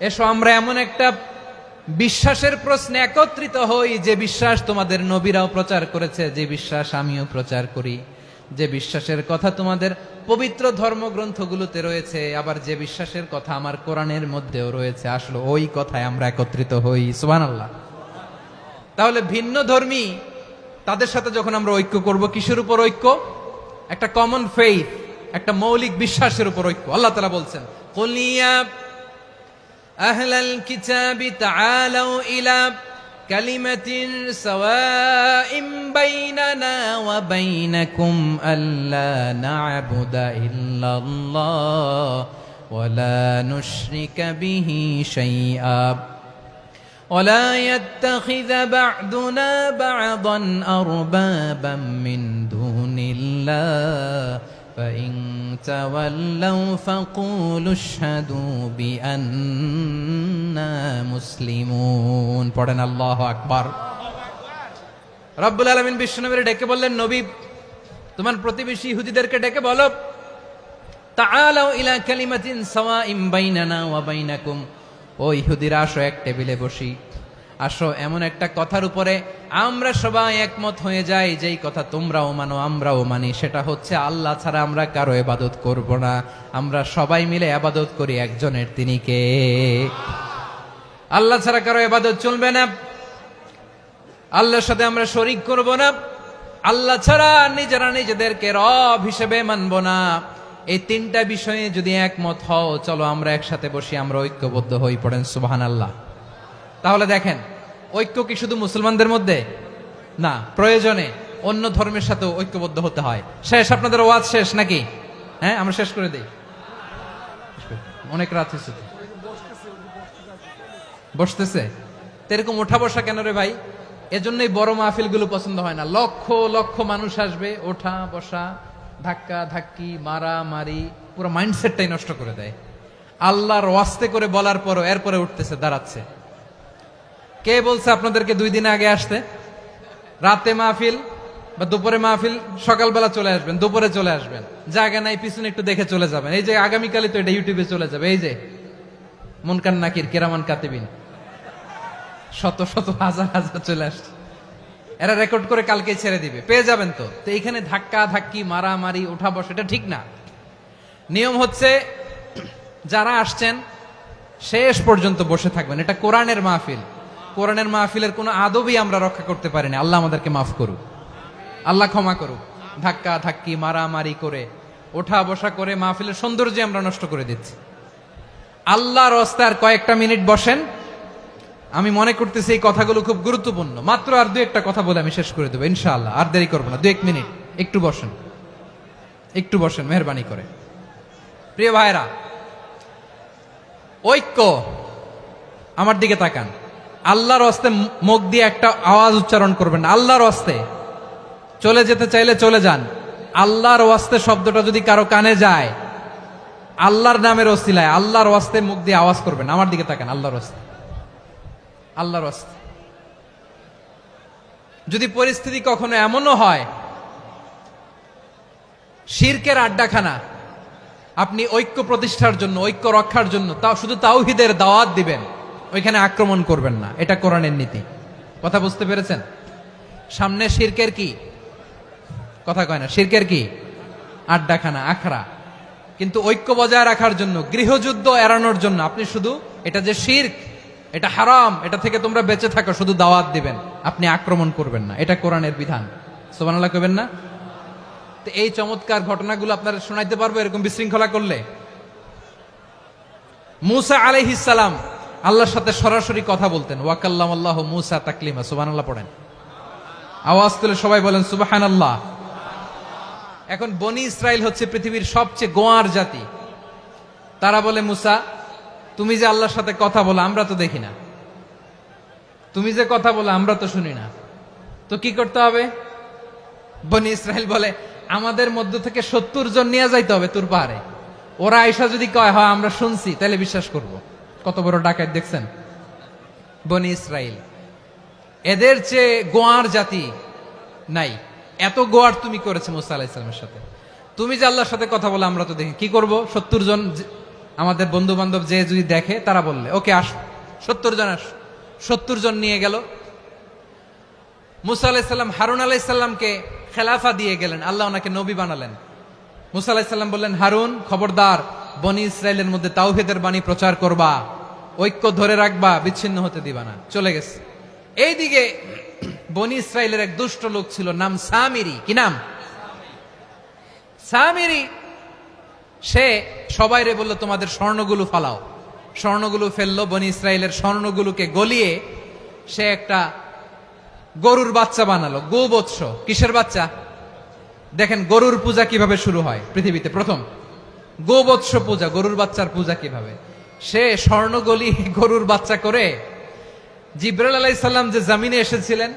এসো, আমরা এমন একটা বিশ্বাসের প্রশ্নে একত্রিত হই যে বিশ্বাস তোমাদের নবীরাও প্রচার করেছে, যে বিশ্বাস আমিও প্রচার করি, যে বিশ্বাসের কথা তোমাদের পবিত্র ধর্মগ্রন্থগুলোতে রয়েছে, আবার যে বিশ্বাসের কথা আমার কোরআনের মধ্যেও রয়েছে, আসলে ওই কথায় আমরা একত্রিত হই। সুবহানাল্লাহ। তাহলে ভিন্ন ধর্মী তাদের সাথে যখন আমরা ঐক্য করব, কিসের উপর ঐক্য? একটা কমন ফেইথ, একটা মৌলিক বিশ্বাসের উপর ঐক্য। আল্লাহ তাআলা বলছেন, কুল ইয়া আহলাল কিতাবি তাআলাউ ইলা কালিমাতিন সাওয়াইন বাইনানা ওয়া বাইনাকুম আল্লা না'বুদা ইল্লাল্লাহ ওয়া লা নুশরিকা বিহি শাইআ ولا يتخذ بعضنا بعضا أربابا من دون الله فإن تولوا فقولوا اشهدوا بأننا مسلمون পড়েন আল্লাহু আকবার। রব্বুল আলামিন বিশ্বনবীর ডেকে বললেন, নবী তোমার প্রতিবেশী ইহুদিদেরকে ডেকে বলো, তাআলাউ ইলা কালিমাতিন সাওয়াইন বাইনানা ওয়া বাইনাকুম, ও ইহুদিরা আসো এক টেবিলে বসি, আসো এমন একটা কথার উপরে আমরা সবাই একমত হয়ে যাই, যেই কথা তোমরাও মানো আমরাও মানি, সেটা হচ্ছে আল্লাহ ছাড়া আমরা কারো ইবাদত করব না, আমরা সবাই মিলে ইবাদত করি একজনের, তিনি কে? আল্লাহ ছাড়া কারো ইবাদত চলবে না, আল্লাহর সাথে আমরা শরীক করব না, আল্লাহ ছাড়া নিজেরা নিজেদেরকে রব হিসেবে মানব না। এই তিনটা বিষয়ে যদি একমত হও, চলো আমরা একসাথে বসি, আমরা ঐক্যবদ্ধ হই। পড়েন সুবহানাল্লাহ। তাহলে দেখেন, ঐক্য কি শুধু মুসলমানদের মধ্যে না, প্রয়োজনে অন্য ধর্মের সাথে ঐক্যবদ্ধ হতে হয়। শেষ, আপনাদের ওয়াজ শেষ নাকি? হ্যাঁ, আমরা শেষ করে দেই, অনেক রাত হয়েছে। বসতেছে তো এরকম ওঠা বসা কেন রে ভাই? এজন্যই বড় মাহফিল গুলো পছন্দ হয় না। লক্ষ লক্ষ মানুষ আসবে, ওঠা বসা, ধাক্কা ধাক্কি, মারা মারি, পুরো মাইন্ডসেটটাই নষ্ট করে দেয়। আল্লাহর ওয়াস্তে করে বলার পরও এরপরে উঠতেছে, দাঁড়াচ্ছে। কে বলছে আপনাদেরকে 2 দিন আগে আসতে? রাতে মাহফিল বা দুপুরে মাহফিল, সকালবেলা চলে আসবেন, দুপুরে চলে আসবেন, জায়গা নাই পিছনে একটু দেখে চলে যাবেন। এই যে আগামীকালই তো এটা ইউটিউবে চলে যাবে, এই যে মুনকার নাকির কিরামান কাতিবিন, শত শত হাজার হাজার চলে আসছে, এরা রেকর্ড করে কালকে ছেড়ে দিবে, পেয়ে যাবেন। তো এইখানে ধাক্কা ধাক্কি, মারামারি, ওঠা বসা, এটা ঠিক না। নিয়ম হচ্ছে যারা আসছেন শেষ পর্যন্ত বসে থাকবেন। এটা কোরআনের মাহফিল, কোরআনের মাহফিলের কোনো আদবই আমরা রক্ষা করতে পারিনি। আল্লাহ আমাদেরকে মাফ করুক, আল্লাহ ক্ষমা করুক। ধাক্কা ধাক্কি, মারামারি করে, ওঠা বসা করে মাহফিলের সৌন্দর্য আমরা নষ্ট করে দিচ্ছি। আল্লাহর রাস্তায় কয়েকটা মিনিট বসেন। আমি মনে করতেছি এই কথাগুলো খুব গুরুত্বপূর্ণ। মাত্র আর 2-1টা কথা বলে আমি শেষ করে দেবো ইনশাআল্লাহ, আর দেরি করবো না। 2-1 মিনিট একটু বসেন, একটু বসেন মেহরবানি করে। প্রিয় ভাইরা, ঐক্য, আমার দিকে তাকান। আল্লাহর রাস্তে মুখ দিয়ে একটা আওয়াজ উচ্চারণ করবেন, আল্লাহর রাস্তে। চলে যেতে চাইলে চলে যান। আল্লাহর ওয়াস্তে শব্দটা যদি কারো কানে যায়, আল্লাহর নামের ওসিলায় আল্লাহর ওয়াস্তে মুখ দিয়ে আওয়াজ করবেন। আমার দিকে তাকান, আল্লাহর ওয়াস্তে, আল্লাহর ওয়াস্তে। যদি পরিস্থিতি কখনো এমনও হয় শিরকের আড্ডাখানা, আপনি ঐক্য প্রতিষ্ঠার জন্য, ঐক্য রক্ষার জন্য তাও শুধু তাওহীদের দাওয়াত দিবেন, ওইখানে আক্রমণ করবেন না। এটা কোরআনের নীতি। কথা বুঝতে পেরেছেন? সামনে শিরকের কি কথা কয় না, শিরকের কি আড্ডাখানা, আখড়া। কিন্তু ঐক্য বজায় রাখার জন্য, গৃহযুদ্ধ এড়ানোর জন্য আপনি শুধু এটা যে শিরক, এটা হারাম, এটা থেকে তোমরা বেঁচে থাকো, শুধু দাওয়াত দিবেন, আপনি আক্রমণ করবেন না। এটা কোরআনের বিধান। সুবহানাল্লাহ কইবেন না? তো এই চমৎকার ঘটনাগুলো আপনারা শোনাইতে পারবো এরকম বিশৃঙ্খলা করলে। মুসা আলাইহিস সালাম আল্লাহর সাথে সরাসরি কথা বলতেন। ওয়াকাল্লামাল্লাহু মুসা তাকলিমা। সুবহানাল্লাহ পড়েন, আওয়াজ তুলে সবাই বলেন সুবহানাল্লাহ। এখন বনি ইসরাইল হচ্ছে পৃথিবীর সবচেয়ে গোয়ার জাতি। তারা বলে, মুসা তুমি যে আল্লাহর সাথে কথা বলো আমরা তো দেখি না, তুমি যে কথা বলো আমরা তো শুনি না, তো কি করতে হবে? বনি ইসরাইল বলে আমাদের মধ্য থেকে 70 জন নিয়ে যাইতে হবে তুর পাহাড়ে। ওরা আয়সা যদি কয় হয় আমরা শুনছি, তাহলে বিশ্বাস করব। কত বড় ডাকাত দেখছেন বনি ইসরাইল। এদের চেয়ে গোয়ার জাতি নাই, এত গোয়ার তুমি করেছে মুসা আলাইহিস সালামের সাথে। তুমি যে আল্লাহর সাথে কথা বলে আমরা তো দেখি, কি করব? 70 জন আমাদের বন্ধু বান্ধব যে যদি দেখে তারা বললে ওকে আস, 70 জন আস। 70 জন নিয়ে গেল। মুসা আলাইহিস সালাম হারুন আলাইহিস সালামকে খেলাফা দিয়ে গেলেন, আল্লাহ ওনাকে নবী বানালেন। মুসা আলাইহিস সালাম বললেন, হারুন খবরদার, বনি ইসরায়েলের মধ্যে তাওহীদের বাণী প্রচার করবা, ঐক্য ধরে রাখবা, বিচ্ছিন্ন হতে দিবা না। চলে গেছে। এইদিকে বনি ইসরায়েলের এক দুষ্ট লোক ছিল, নাম সামিরি। কি নাম? সামিরি। সে সবাইরে বলল তোমাদের স্বর্ণগুলো ফালাও। স্বর্ণগুলো ফেললো, বনি ইসরায়েলের স্বর্ণগুলোকে গলিয়ে সে একটা গরুর বাচ্চা বানালো, গোবৎস। কিসের বাচ্চা? দেখেন গরুর পূজা কিভাবে শুরু হয় পৃথিবীতে প্রথম, গোবৎস পূজা, গরুর বাচ্চার পূজা কিভাবে। সে স্বর্ণ গলি গরুর বাচ্চা করে জিবরাইল আলাইহিস সালাম যে জমিনে এসেছিলেন,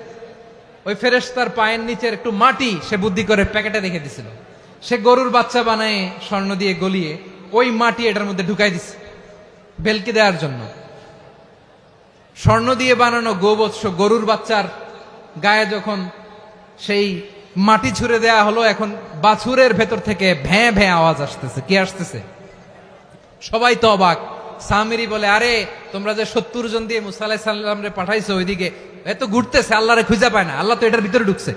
ওই ফেরেশতার পায়ের নিচের একটু মাটি সে বুদ্ধি করে প্যাকেটে রেখে দিছিল। সে গরুর বাচ্চা বানায় স্বর্ণ দিয়ে গলিয়ে ওই মাটি এটার মধ্যে ঢুকাই দিছে ভেলকি দেওয়ার জন্য। স্বর্ণ দিয়ে বানানো গোবৎস গরুর বাচ্চার গায়ে যখন সেই মাটি ছুঁড়ে দেয়া হলো, এখন বাছুরের ভেতর থেকে ভ্যাঁ ভ্যাঁ আওয়াজ আসতেছে। কি আসতেছে? সবাই তো অবাক। সামিরি বলে, আরে তোমরা যে 70 জন দিয়ে মুসা আলাইহিস সালাম রে পাঠাইছো, ওইদিকে এত ঘুরতেছে, আল্লাহরে খুঁজে পায় না, আল্লাহ তো এটার ভিতরে ঢুকছে।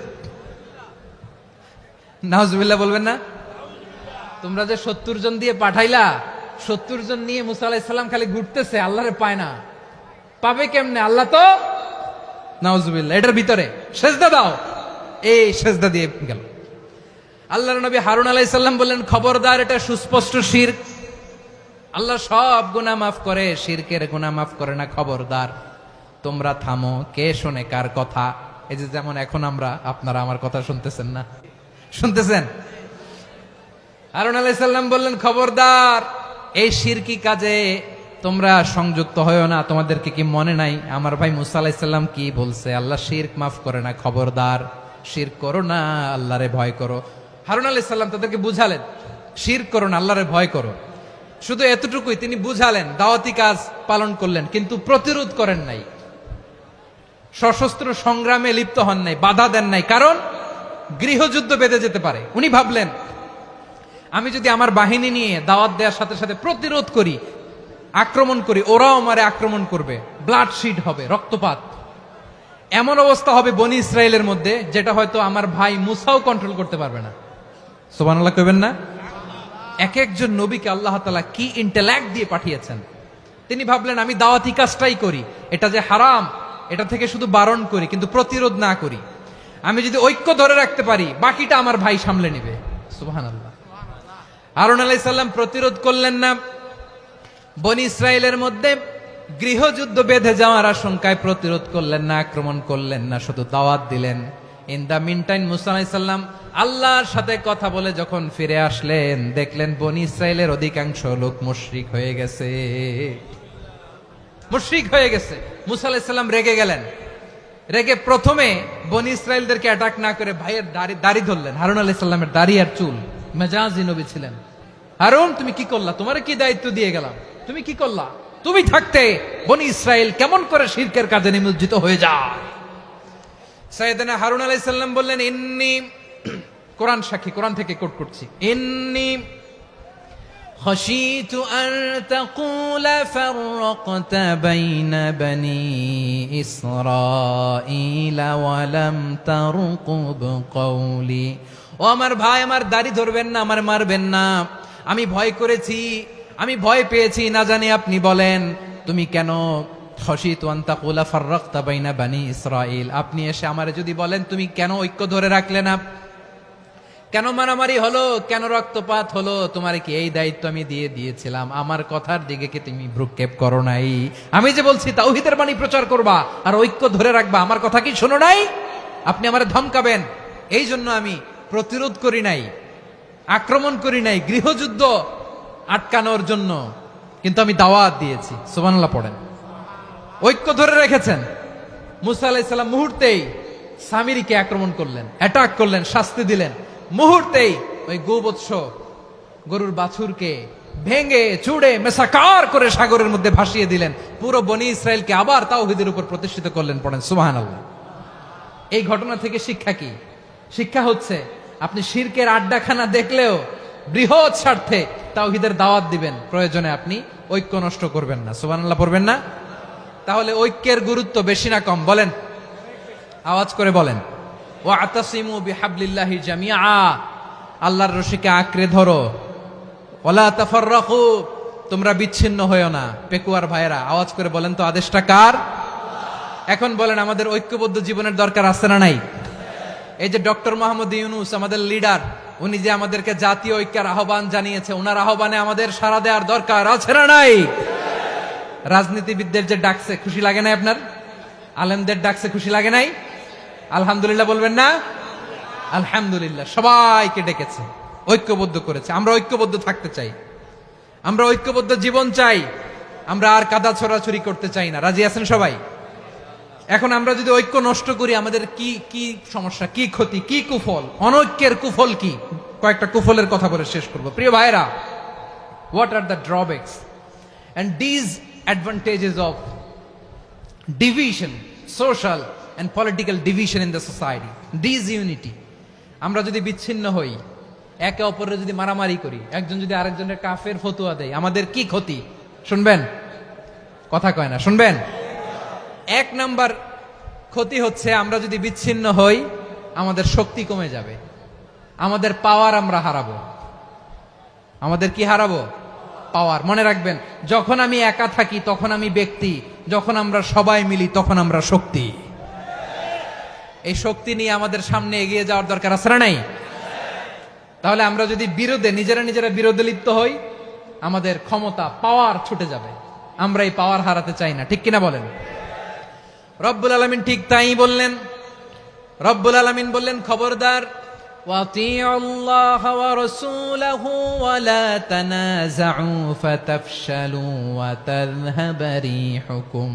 নাউজুবিল্লাহ বলবেন না? তোমরা যে 70 জন দিয়ে পাঠাইলা, 70 জন নিয়ে মুসা আলাইহিস সালাম খালি ঘুরতেছে, আল্লাহরে পায় না। পাবে কেমনে? আল্লাহ তো, নাউজুবিল্লাহ, এটার ভিতরে সেজদা দাও। এই সেজদা দিয়ে গেল। আল্লাহর নবী হারুন আলাইহিস সালাম বললেন, খবরদার, এটা সুস্পষ্ট শিরক। আল্লাহ সব গুনাহ মাফ করে, শিরকের গুনাহ মাফ করে না, খবরদার তোমরা থামো। কে শোনে কার কথা? এই যে যেমন এখন আপনারা আমার কথা শুনতেছেন না? শুনতেছেন? হারুন আলাইহিস সালাম বললেন, খবরদার, এই শিরকি কাজে তোমরা সংযুক্ত হয়ো না। তোমাদেরকে কি মনে নাই আমার ভাই মুসা আলাইহিস সালাম কি বলছে? আল্লাহ শিরক মাফ করে না, খবরদার শিরক করো না, আল্লাহরে ভয় করো। হারুন আলাইহিস সালাম তাদেরকে বুঝালেন, শিরক করো না, আল্লাহরে ভয় করো। শুধু এতটুকুই তিনি বুঝালেন, দাওয়াতি কাজ পালন করলেন, কিন্তু প্রতিরোধ করেন নাই, সশস্ত্র সংগ্রামে লিপ্ত হন নাই, বাধা দেন নাই, কারণ গৃহযুদ্ধ বেঁধে যেতে পারে। উনি ভাবলেন, আমি যদি আমার বাহিনী নিয়ে দাওয়াত দেওয়ার সাথে সাথে প্রতিরোধ করি, আক্রমণ করি, ওরাও আমারে আক্রমণ করবে, ব্লাডশিড হবে, রক্তপাত, এমন অবস্থা হবে বনি ইসরায়েলের মধ্যে যেটা হয়তো আমার ভাই মুসাও কন্ট্রোল করতে পারবে না। সুবহানাল্লাহ কইবেন না? এক একজন নবীকে আল্লাহ তাআলা কি ইন্টেলেক্ট দিয়ে পাঠিয়েছেন। তিনি ভাবলেন, আমি দাওয়াতি কাজটাই করি, এটা যে হারাম এটা থেকে শুধু বারণ করি, কিন্তু প্রতিরোধ না করি। আমি যদি ঐক্য ধরে রাখতে পারি, বাকিটা আমার ভাই সামলে নেবে। সুবহানাল্লাহ। হারুন আলাইহিস সালাম প্রতিরোধ করলেন না। বনি ইসরায়েলের মধ্যে গৃহযুদ্ধ বেঁধে যাওয়ার আশঙ্কায় প্রতিরোধ করলেন না, আক্রমণ করলেন না, শুধু দাওয়াত দিলেন। ইন দা মিন টাইম মুসা আলাইহিস সালাম আল্লাহর সাথে কথা বলে যখন ফিরে আসলেন, দেখলেন বনি ইসরায়েলের অধিকাংশ লোক মুশরিক হয়ে গেছে, মুশরিক হয়ে গেছে। মুসা আলাইহিস সালাম রেগে গেলেন। রেগে প্রথমে বনি ইসরায়েলদেরকে অ্যাটাক না করে ভাইয়ের দাড়ি ধরলেন। হারুন আলাইহিস সালামের দাড়ি আর চুল, মেজাজি নবী ছিলেন। হারুন, তুমি কি করলা? তোমার কি দায়িত্ব দিয়ে গেলাম, তুমি কি করলা? তুমি থাকতে বনি ইসরায়েল কেমন করে শিরকের কাজে নিমজ্জিত হয়ে যায়? সাইয়েদনা হারুন আলাইহিস সালাম বললেন, ইন্নী, কোরআন সাক্ষী, কোরআন থেকে কোট করছি, ইন্নী খাশিতু আন তাকুলা ফাররাকতা বাইনা বনি ইসরাঈলা ওয়া লাম তারকুব কওলি। ও আমার ভাই, আমার দাড়ি ধরবেন না, আমার মারবেন না। আমি ভয় করেছি, আমি ভয় পেয়েছি, না জানি আপনি বলেন তুমি কেন খাশিতু আন তাকুলা ফাররাকতা বাইনা বনি ইসরাঈল, আপনি এসে আমারে যদি বলেন তুমি কেন ঐক্য ধরে রাখলে না, কেন মারামারি হলো, কেন রক্তপাত হলো, তোমার কি এই দায়িত্ব আমি দিয়ে দিয়েছিলাম? আমার কথার দিকে কি তুমি ভ্রুক্ষেপ করো নাই? আমি যে বলছি তাওহীদের বাণী প্রচার করবা আর ঐক্য ধরে রাখবা, আমার কথা কি শোনো নাই? আপনি আমারে ধমকাবেন, এই জন্য আমি প্রতিরোধ করি নাই, আক্রমণ করি নাই, গৃহযুদ্ধ আটকানোর জন্য কিন্তু আমি দাওয়াত দিয়েছি। সুবহানাল্লাহ পড়েন। ঐক্য ধরে রেখেছেন। মুসা আলাইহিস সালাম মুহূর্তেই সামিরীকে আক্রমণ করলেন, অ্যাটাক করলেন, শাস্তি দিলেন। মুহূর্তেই ওই গোবৎস গরুর বাছুরকে ভেঙে চুড়ে মেসাকার করে সাগরের মধ্যে ভাসিয়ে দিলেন। পুরো বনি ইসরায়েলকে আবার তাওহীদের উপর প্রতিষ্ঠিত করলেন। পড়েন সুবহানাল্লাহ। এই ঘটনা থেকে শিক্ষা কি? শিক্ষা হচ্ছে আপনি শিরকের আড্ডাখানা দেখলেও বৃহৎ স্বার্থে তাওহীদের দাওয়াত দিবেন, প্রয়োজনে আপনি ঐক্য নষ্ট করবেন না। সুবহানাল্লাহ পড়বেন না? তাহলে ঐক্যের গুরুত্ব বেশি না কম বলেন? আওয়াজ করে বলেন। ওয়াতাসিমু বিহাবলিল্লাহি জামিআ, আল্লাহর রশিকে আঁকড়ে ধরো। ওয়ালা তাফাররাকু, তোমরা বিচ্ছিন্ন হয়ো না। পেকুয়ার ভাইরা আওয়াজ করে বলেন তো আদেশটা কার? এখন বলেন আমাদের ঐক্যবদ্ধ জীবনের দরকার আছে না নাই? এই যে ডক্টর মোহাম্মদ ইউনূস আমাদের লিডার, উনি যে আমাদেরকে জাতীয় ঐক্যের আহ্বান জানিয়েছে, ওনার আহ্বানে আমাদের সাড়া দেওয়ার দরকার আছে না নাই? রাজনীতিবিদদের যে ডাকছে খুশি লাগে নাই আপনার? আলেমদের ডাকছে খুশি লাগে নাই? আলহামদুলিল্লাহ বলবেন না? আলহামদুলিল্লাহ। সবাইকে ডেকেছে, ঐক্যবদ্ধ করেছে। আমরা ঐক্যবদ্ধ থাকতে চাই, আমরা ঐক্যবদ্ধ জীবন চাই, আমরা আর কাদা ছড়াছড়ি করতে চাই না। রাজি আছেন সবাই? এখন আমরা যদি ঐক্য নষ্ট করি আমাদের কি কি সমস্যা, কি ক্ষতি, কি কুফল? অনৈক্যের কুফল কি? কয়েকটা কুফলের কথা বলে শেষ করব। প্রিয় ভাইরা, what are the drawbacks and disadvantages of division, social and political division in the society, disunity? আমরা যদি বিচ্ছিন্ন হই, একে অপরের যদি মারামারি করি, একজন যদি আরেকজনের কাফের ফতোয়া দেয়, আমাদের কি ক্ষতি? শুনবেন? কথা কয় না, শুনবেন? এক নাম্বার ক্ষতি হচ্ছে আমরা যদি বিচ্ছিন্ন হই আমাদের শক্তি কমে যাবে, আমাদের পাওয়ার আমরা হারাবো। আমাদের কি হারাবো? পাওয়ার। মনে রাখবেন, যখন আমি একা থাকি তখন আমি ব্যক্তি, যখন আমরা সবাই মিলি তখন আমরা শক্তি। এই শক্তি নিয়ে আমাদের সামনে এগিয়ে যাওয়ার দরকার আছে না নাই? তাহলে আমরা যদি বিরোধে নিজেরা বিরোধে লিপ্ত হই আমাদের ক্ষমতা, পাওয়ার ছুটে যাবে। আমরা এই পাওয়ার হারাতে চাই না, ঠিক কিনা বলেন? রব্বুল আলামিন ঠিক তাই বললেন। রব্বুল আলামিন বললেন, খবরদার, ওয়াতিউল্লাহ ওয়া রাসূলাহু ওয়া লা তানাযাউ ফাতাফশালু ওয়া তাযহাবা রিহুকুম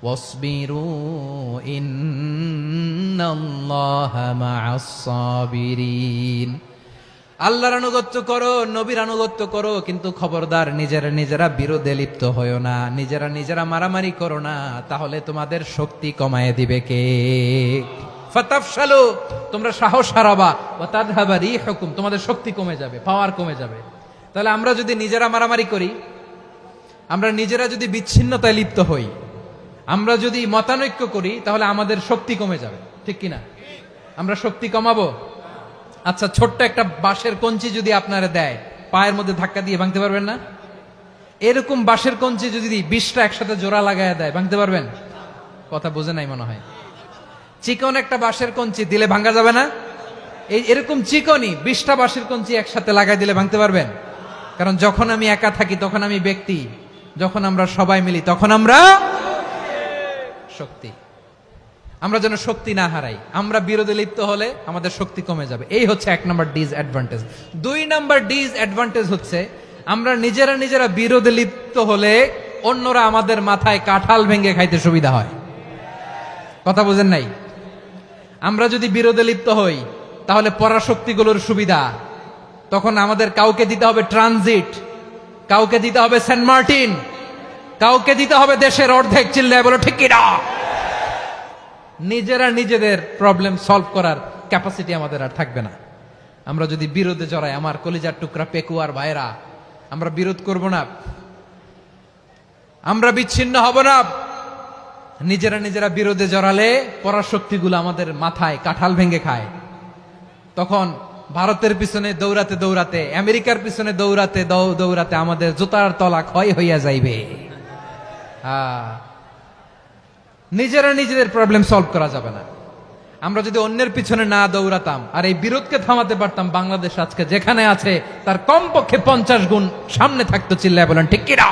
ওয়াসবিরু ইন্নাল্লাহা মা'আস সাবিরিন। আল্লাহর আনুগত্য করো, নবীর আনুগত্য করো, কিন্তু খবরদার নিজেরা বিরোধে লিপ্ত হয়ো না, নিজেরা মারামারি করো না, তাহলে তোমাদের শক্তি কমায় দিবে কে? ফাতাফশালু, তোমরা সাহস হারাবা, ওয়া তাযহাবা রিহুকুম, তোমাদের শক্তি কমে যাবে, পাওয়ার কমে যাবে। তাহলে আমরা যদি নিজেরা মারামারি করি, আমরা নিজেরা যদি বিচ্ছিন্নতায় লিপ্ত হই, আমরা যদি মতানৈক্য করি, তাহলে আমাদের শক্তি কমে যাবে, ঠিক কিনা? আমরা শক্তি কমাবো। আচ্ছা, ছোট্ট একটা বাঁশের কঞ্চি যদি আপনারা দেয়, পায়ের মধ্যে ধাক্কা দিয়ে ভাঙতে পারবেন না? এরকম বাঁশের কঞ্চি যদি 20টা একসাথে জোড়া লাগায় দেয়, ভাঙতে পারবেন? কথা বোঝে নাই মনে হয়। চিকন একটা বাঁশের কঞ্চি দিলে ভাঙা যাবে না? এরকম চিকনই 20টা বাঁশের কঞ্চি একসাথে লাগাই দিলে ভাঙতে পারবেন? কারণ যখন আমি একা থাকি তখন আমি ব্যক্তি, যখন আমরা সবাই মিলি তখন আমরা শক্তি। আমরা যেন শক্তি না হারাই। আমরা বিরোধে লিপ্ত হলে আমাদের শক্তি কমে যাবে। এই হচ্ছে 1 নাম্বার ডিসঅ্যাডভান্টেজ। 2 নাম্বার ডিসঅ্যাডভান্টেজ হচ্ছে আমরা নিজেরা বিরোধে লিপ্ত হলে অন্যরা আমাদের মাথায় কাঁঠাল ভেঙে খাইতে সুবিধা হয়। কথা বুঝেন নাই? আমরা যদি বিরোধে লিপ্ত হই তাহলে পরাশক্তিগুলোর সুবিধা, তখন আমাদের কাউকে দিতে হবে ট্রানজিট, কাউকে দিতে হবে সেন্ট মার্টিন, কাউকে দিতে হবে দেশের অর্ধেক। চিল্লায় বলো ঠিক কিনা? নিজেদের প্রবলেম সলভ করার ক্যাপাসিটি আমাদের আর থাকবে না। আমরা যদি বিরোধে জড়াই, আমার কলিজার টুকরা পেকুয়ার ভাইরা, আমরা বিরোধ করব না, আমরা বিচ্ছিন্ন হব না। নিজেরা বিরোধে জড়ালে পরাশক্তিগুলো আমাদের মাথায় কাঁঠাল ভেঙে খায়। তখন ভারতের পিছনে দৌড়াতে, আমেরিকার পিছনে দৌড়াতে আমাদের জুতার তলা ক্ষয় হইয়া যাইবে। নিজেদের প্রবলেম সলভ করা যাবে না। আমরা যদি অন্যের পিছনে না দৌড়াতাম আর এই বিরোধকে থামাতে পারতাম, বাংলাদেশ আজকে যেখানে আছে তার কমপক্ষে 50 গুণ সামনে থাকতো। চিল্লায় বলেন ঠিক কিনা?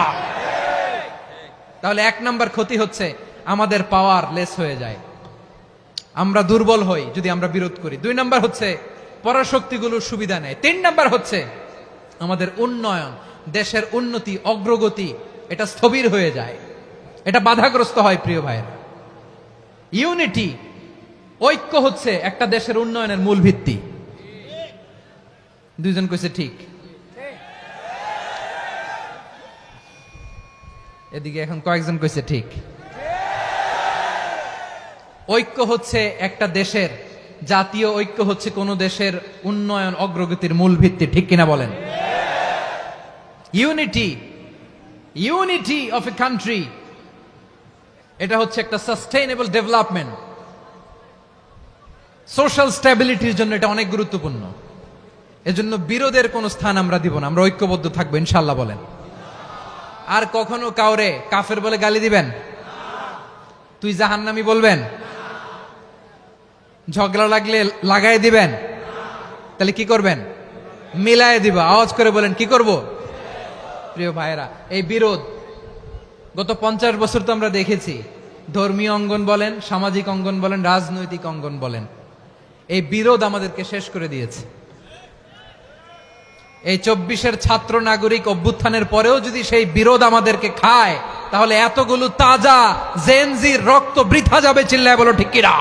তাহলে 1 নাম্বার ক্ষতি হচ্ছে আমাদের পাওয়ার লেস হয়ে যায়, আমরা দুর্বল হই যদি আমরা বিরোধ করি। 2 নাম্বার হচ্ছে পরাশক্তিগুলোর সুবিধা নেয়। 3 নাম্বার হচ্ছে আমাদের উন্নয়ন, দেশের উন্নতি, অগ্রগতি এটা স্থবির হয়ে যায়, এটা বাধাগ্রস্ত হয়। প্রিয় ভাইয়েরা, ইউনিটি, ঐক্য হচ্ছে একটা দেশের উন্নয়নের মূল ভিত্তি। দুইজন কইছে ঠিক, এদিকে এখন কয়েকজন কইছে ঠিক। ঐক্য হচ্ছে একটা দেশের, জাতীয় ঐক্য হচ্ছে কোন দেশের উন্নয়ন অগ্রগতির মূল ভিত্তি, ঠিক কিনা বলেন? Unity, unity of a country, এটা হচ্ছে একটা সাস্টেইনেবল ডেভেলপমেন্ট, সোশ্যাল স্ট্যাবিলিটির জন্য এটা অনেক গুরুত্বপূর্ণ। এজন্য বিরোধের কোনো স্থান আমরা দিব না, আমরা ঐক্যবদ্ধ থাকবো ইনশাআল্লাহ বলেন। আর কখনো কাউরে কাফের বলে গালি দিবেন? তুই জাহান্নামী বলবেন? ঝগড়া লাগলে লাগাই দিবেন? তাহলে কি করবেন? মিলায় দিব। আওয়াজ করে বলেন, কি করব? প্রিয় ভাইয়েরা, এই বিরোধ গত 50 বছর তো আমরা দেখেছি। ধর্মীয় অঙ্গন বলেন, সামাজিক অঙ্গন বলেন, রাজনৈতিক অঙ্গন বলেন, এই বিরোধ আমাদেরকে শেষ করে দিয়েছে। এই 24-এর ছাত্র নাগরিক অভ্যুত্থানের পরেও যদি সেই বিরোধ আমাদেরকে খায়, তাহলে এতগুলো তাজা জেনজির রক্ত বৃথা যাবে। চিল্লায় বলো ঠিক কিনা?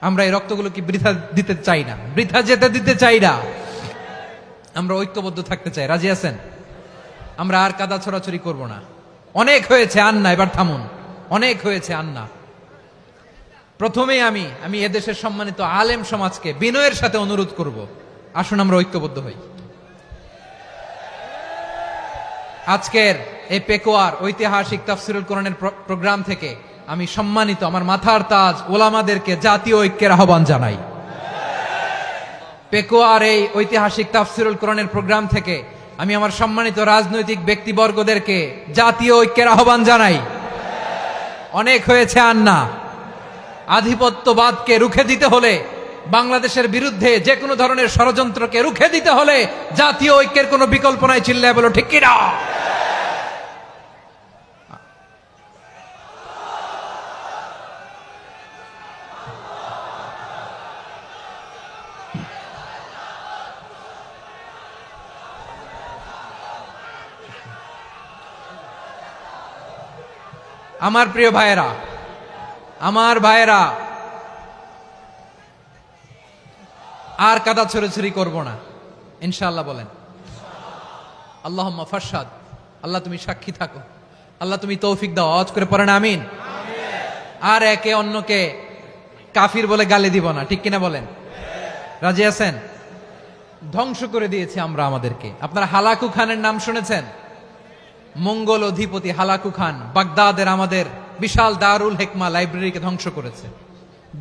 আমরা এই রক্তগুলো কি বৃথা দিতে চাই না, বৃথা যেতে দিতে চাই না। আমরা ঐক্যবদ্ধ থাকতে চাই। রাজি আছেন? আমরা আর কাদা ছড়াছড়ি করব না। অনেক হয়েছে, আন্না, এবার থামুন। অনেক হয়েছে, আন্না। প্রথমেই আমি এদেশের সম্মানিত আলেম সমাজকে বিনয়ের সাথে অনুরোধ করব, আসুন আমরা ঐক্যবদ্ধ হই। আজকের এই পেকুয়ার ঐতিহাসিক তাফসিরুল কোরআনের প্রোগ্রাম থেকে আমি সম্মানিত আমার মাথার তাজ ওলামাদেরকে জাতীয় ঐক্যের আহ্বান জানাই। পেকুয়ার এই ঐতিহাসিক তাফসিরুল কোরআনের প্রোগ্রাম থেকে আমি আমার সম্মানিত রাজনৈতিক ব্যক্তিবর্গদেরকে জাতীয় ঐক্যের আহ্বান জানাই। অনেক হয়েছে, আন্না। আধিপত্যবাদকে রুখে দিতে হলে, বাংলাদেশের বিরুদ্ধে যে কোনো ধরনের ষড়যন্ত্রকে রুখে দিতে হলে জাতীয় ঐক্যের কোনো বিকল্প নাই। চিল্লায় বলো ঠিক কিনা? আমার প্রিয় ভাইয়েরা, আমার ভাইয়েরা, আর কাদা ছড়াছড়ি করব না ইনশাআল্লাহ বলেন। আল্লাহুম্মা ফারশাদ। আল্লাহ তুমি সাক্ষী থাকো, আল্লাহ তুমি তৌফিক দাও। আওয়াজ করে পড়েন আমিন। আর একে অন্যকে কাফির বলে গালি দিব না, ঠিক কিনা বলেন? রাজি আছেন? ধ্বংস করে দিয়েছি আমরা আমাদেরকে। আপনারা হালাকু খানের নাম শুনেছেন? মঙ্গল অধিপতি হালাকু খান বাগদাদের আমাদের বিশাল দারুল হিকমা লাইব্রেরিকে ধ্বংস করেছে।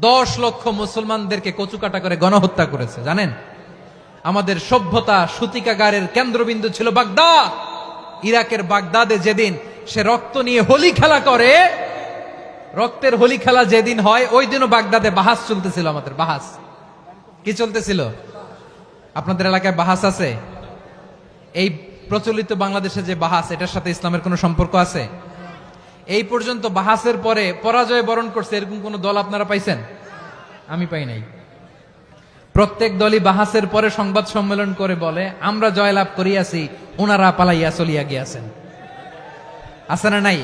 10 লক্ষ মুসলমানদেরকে কচুকাটা করে গণহত্যা করেছে। জানেন, আমাদের সভ্যতা সূতিকাগারের কেন্দ্রবিন্দু ছিল বাগদাদ। ইরাকের বাগদাদে যেদিন সে রক্ত নিয়ে হোলি খেলা করে, রক্তের হোলি খেলা যেদিন হয়, ওই দিনও বাগদাদে বাহাস চলতেছিল। আমাদের বাহাস কি চলতেছিল? আপনাদের এলাকায় বাহাস আছে? এই প্রচলিত বাংলাদেশে যে বাহাস, এটার সাথে ইসলামের কোনো সম্পর্ক আছে? এই পর্যন্ত বাহাসের পরে পরাজয় বরণ করছে এরকম কোন দল আপনারা পাইছেন? আমি পাই নাই। প্রত্যেক দলই বাহাসের পরে সংবাদ সম্মেলন করে বলে, আমরা জয়লাভ করিয়াছি, ওনারা পালাইয়া চলিয়া গিয়াছেন। আছে না নাই?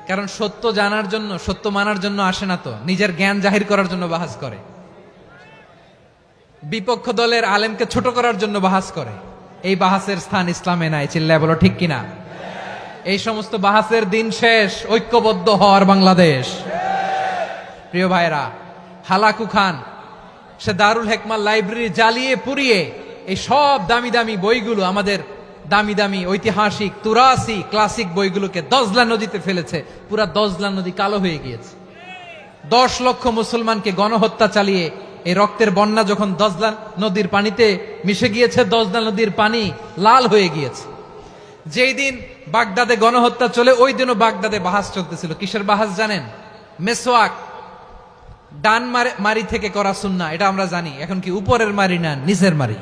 কারণ সত্য জানার জন্য, সত্য মানার জন্য আসে না তো, নিজের জ্ঞান জাহির করার জন্য বাহাস করে। বিপক্ষ দলের আলেমকে ছোট করার জন্য বাহাস করে। এই বাহাসের স্থান ইসলামে নাই। চিল্লায় বলো ঠিক কিনা? এই সমস্ত বাহাসের দিন শেষ। ঐক্যবদ্ধ হওয়ার বাংলাদেশ। প্রিয় ভাইরা, হালাকু খান সে দারুল হিকমা লাইব্রেরি জ্বালিয়ে পুড়িয়ে এই সব দামি দামি বইগুলো, আমাদের দামি দামি ঐতিহাসিক তুরাসি ক্লাসিক বইগুলোকে দজলা নদীতে ফেলেছে। পুরা দজলা নদী কালো হয়ে গিয়েছে। 10 লক্ষ মুসলমানকে গণহত্যা চালিয়ে এই রক্তের বন্যা যখন দজলা নদীর পানিতে মিশে গিয়েছে, দজলা নদীর পানি লাল হয়ে গিয়েছে। যেই দিন বাগদাদে গণহত্যা চলে, ওই দিনও বাগদাদে বাহাস চলতেছিল। কিসের বাহাস জানেন? মেসওয়াক, ডান মারি থেকে করা সুন্নাহ, এটা আমরা জানি। এখন কি উপরের মারি না নিচের মারি?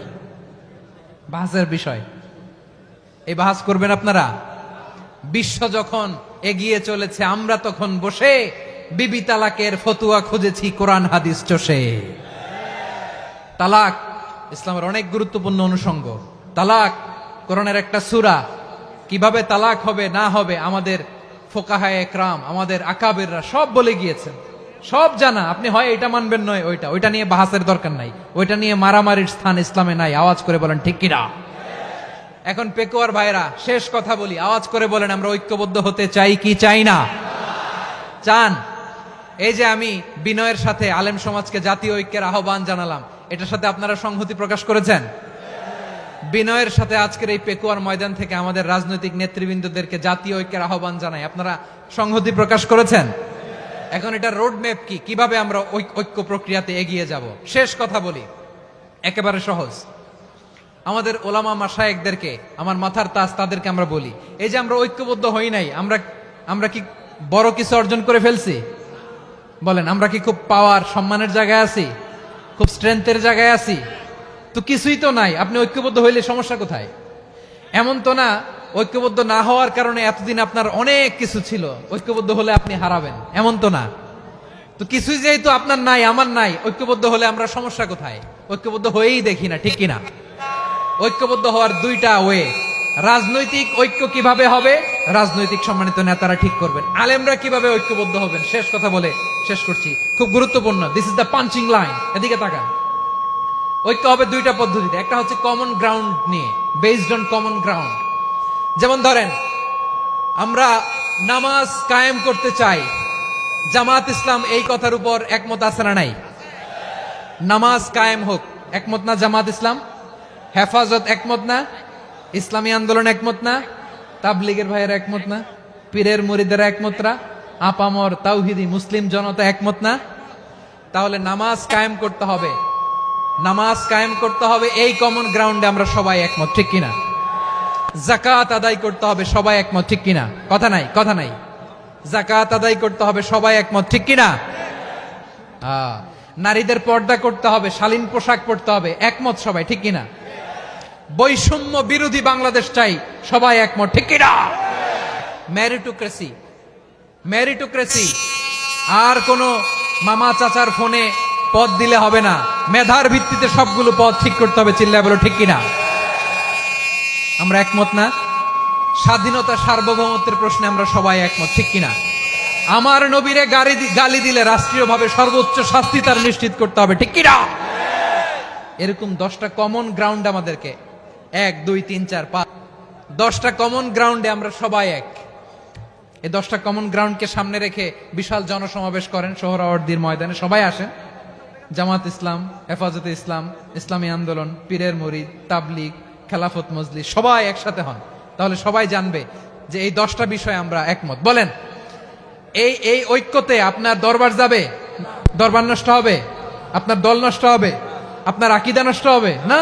বাহাসের বিষয়। এই বাহাস করবেন আপনারা? বিশ্ব যখন এগিয়ে চলেছে, আমরা তখন বসে বিবি তালাকের ফতুয়া খুঁজেছি কোরআন হাদিস চষে। তালাক ইসলামের অনেক গুরুত্বপূর্ণ অনুষঙ্গ। তালাক কোরআনের একটা সূরা। কিভাবে তালাক হবে না হবে আমাদের ফোকাহায়ে একরাম, আমাদের আকাবেররা সব বলে গিয়েছেন, সব জানা। আপনি হয় এটা মানবেন নয় ওইটা নিয়ে বাহাসের দরকার নাই, ওইটা নিয়ে মারামারির স্থান ইসলামে নাই। আওয়াজ করে বলেন ঠিক কিনা? এখন পেকুয়ার ভাইরা শেষ কথা বলি, আওয়াজ করে বলেন আমরা ঐক্যবদ্ধ হতে চাই কি চাই না? চান? এই যে আমি বিনয়ের সাথে আলেম সমাজকে জাতীয় ঐক্যের আহ্বান জানালাম, এটার সাথে আপনারা সংহতি প্রকাশ করেছেন? বিনয়ের সাথে আজকের এই পেকুয়ার ময়দান থেকে আমাদের রাজনৈতিক নেতৃবৃন্দদেরকে জাতীয় ঐক্যের আহ্বান জানাই, আপনারা সংহতি প্রকাশ করেছেন? এখন এটা রোড ম্যাপ কি, কিভাবে আমরা ঐক্য প্রক্রিয়াতে এগিয়ে যাব? শেষ কথা বলি, একেবারে সহজ। আমাদের ওলামা মাশায়েখদেরকে, আমার মাথার তাজ, তাদেরকে আমরা বলি, এই যে আমরা ঐক্যবদ্ধ হই নাই, আমরা কি বড় কিছু অর্জন করে ফেলছি? বলেন, আমরা কি খুব পাওয়ার সম্মানের জায়গায় আছি? খুব স্ট্রেংথের জায়গায় আছি? তো কিছুই তো নাই। আপনি ঐক্যবদ্ধ হইলে সমস্যা কোথায়? এমন তো না ঐক্যবদ্ধ না হওয়ার কারণে এতদিন আপনার অনেক কিছু ছিল, ঐক্যবদ্ধ হলে আপনি হারাবেন, এমন তো না। তো কিছুই যেহেতু আপনার নাই, আমার নাই, ঐক্যবদ্ধ হলে আমরা সমস্যা কোথায়? ঐক্যবদ্ধ হয়েই দেখি না, ঠিক কিনা? ঐক্যবদ্ধ হওয়ার দুইটা ওয়ে। রাজনৈতিক ঐক্য কিভাবে হবে? রাজনৈতিক সম্মানিত নেতারা ঠিক করবেন। আলেমরা কিভাবে ঐক্যবদ্ধ হবেন? শেষ কথা বলে শেষ করছি, খুব গুরুত্বপূর্ণ। This is the punching line. এদিকে তাকান। ঐক্য হবে দুইটা পদ্ধতিতে। একটা হচ্ছে কমন গ্রাউন্ড নিয়ে, বেসড অন কমন গ্রাউন্ড। যেমন ধরেন, আমরা নামাজ কায়েম করতে চাই, জামাত ইসলাম এই কথার উপর একমত আছে না নাই? নামাজ কায়েম হোক, একমত না জামাত ইসলাম? হেফাজত একমত না? ইসলামী আন্দোলন একমত না? তাবলীগের ভাইয়েরা একমত না? পীরের মুরিদেরা একমত না? আপামর তাওহিদি মুসলিম জনতা একমত না? তাহলে নামাজ কায়েম করতে হবে, নামাজ কায়েম করতে হবে এই কমন গ্রাউন্ডে আমরা সবাই একমত, ঠিক কিনা? যাকাত আদায় করতে হবে, সবাই একমত, ঠিক কিনা? কথা নাই, কথা নাই। যাকাত আদায় করতে হবে, সবাই একমত, ঠিক কিনা? নারীদের পর্দা করতে হবে, শালীন পোশাক পরতে হবে, একমত সবাই, ঠিক কিনা? বৈষম্য বিরোধী বাংলাদেশ চাই, সবাই একমত, ঠিক কিনা? মেরিটোক্রেসি, মেরিটোক্রেসি, আর কোন মামা চাচার ফোনে পদ দিলে হবে না, মেধার ভিত্তিতে সবগুলো পদ ঠিক করতে হবে, চিল্লায় বলো ঠিক কিনা? আমরা একমত না? স্বাধীনতা সার্বভৌমত্বের প্রশ্নে আমরা সবাই একমত, ঠিক কিনা? আমার নবীরে গালি দিলে রাষ্ট্রীয়ভাবে সর্বোচ্চ শাস্তি তার নিশ্চিত করতে হবে, ঠিক কিনা? এরকম 10টা কমন গ্রাউন্ড আমাদেরকে, 1 2 3 4 5, 10টা কমন গ্রাউন্ডে আমরা সবাই এক। এই 10টা কমন গ্রাউন্ডকে সামনে রেখে বিশাল জনসমাবেশ করেন সোহরাওয়ার্দীর ময়দানে, সবাই আসেন। জামাত ইসলাম, হেফাজতে ইসলাম, ইসলামী আন্দোলন, পীরের মুরিদ, তাবলীগ, খেলাফত মজলিস, সবাই একসাথে হন। তাহলে সবাই জানবে যে এই 10টা বিষয়ে আমরা একমত। বলেন, এই ঐক্যতে আপনার দরবার যাবে? দরবার নষ্ট হবে? আপনার দল নষ্ট হবে? আপনার আকীদা নষ্ট হবে না?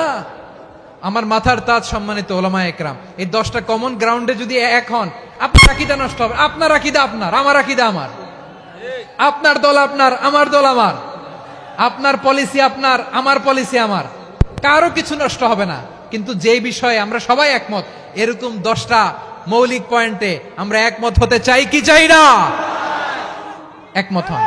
আমার মাথার তাজ সম্মানিত ওলামায়ে একরাম, এই 10টা কমন গ্রাউন্ডে যদি এক হন, আপনার আকীদা নষ্ট হবে। আপনার আকীদা আপনার, আমার আকীদা আমার, আপনার দল আপনার, আমার দল আমার, আপনার পলিসি আপনার, আমার পলিসি আমার, কারো কিছু নষ্ট হবে না। কিন্তু যে বিষয়ে আমরা সবাই একমত, এরকম 10টা মৌলিক পয়েন্টে আমরা একমত হতে চাই কি চাই না? একমত হন।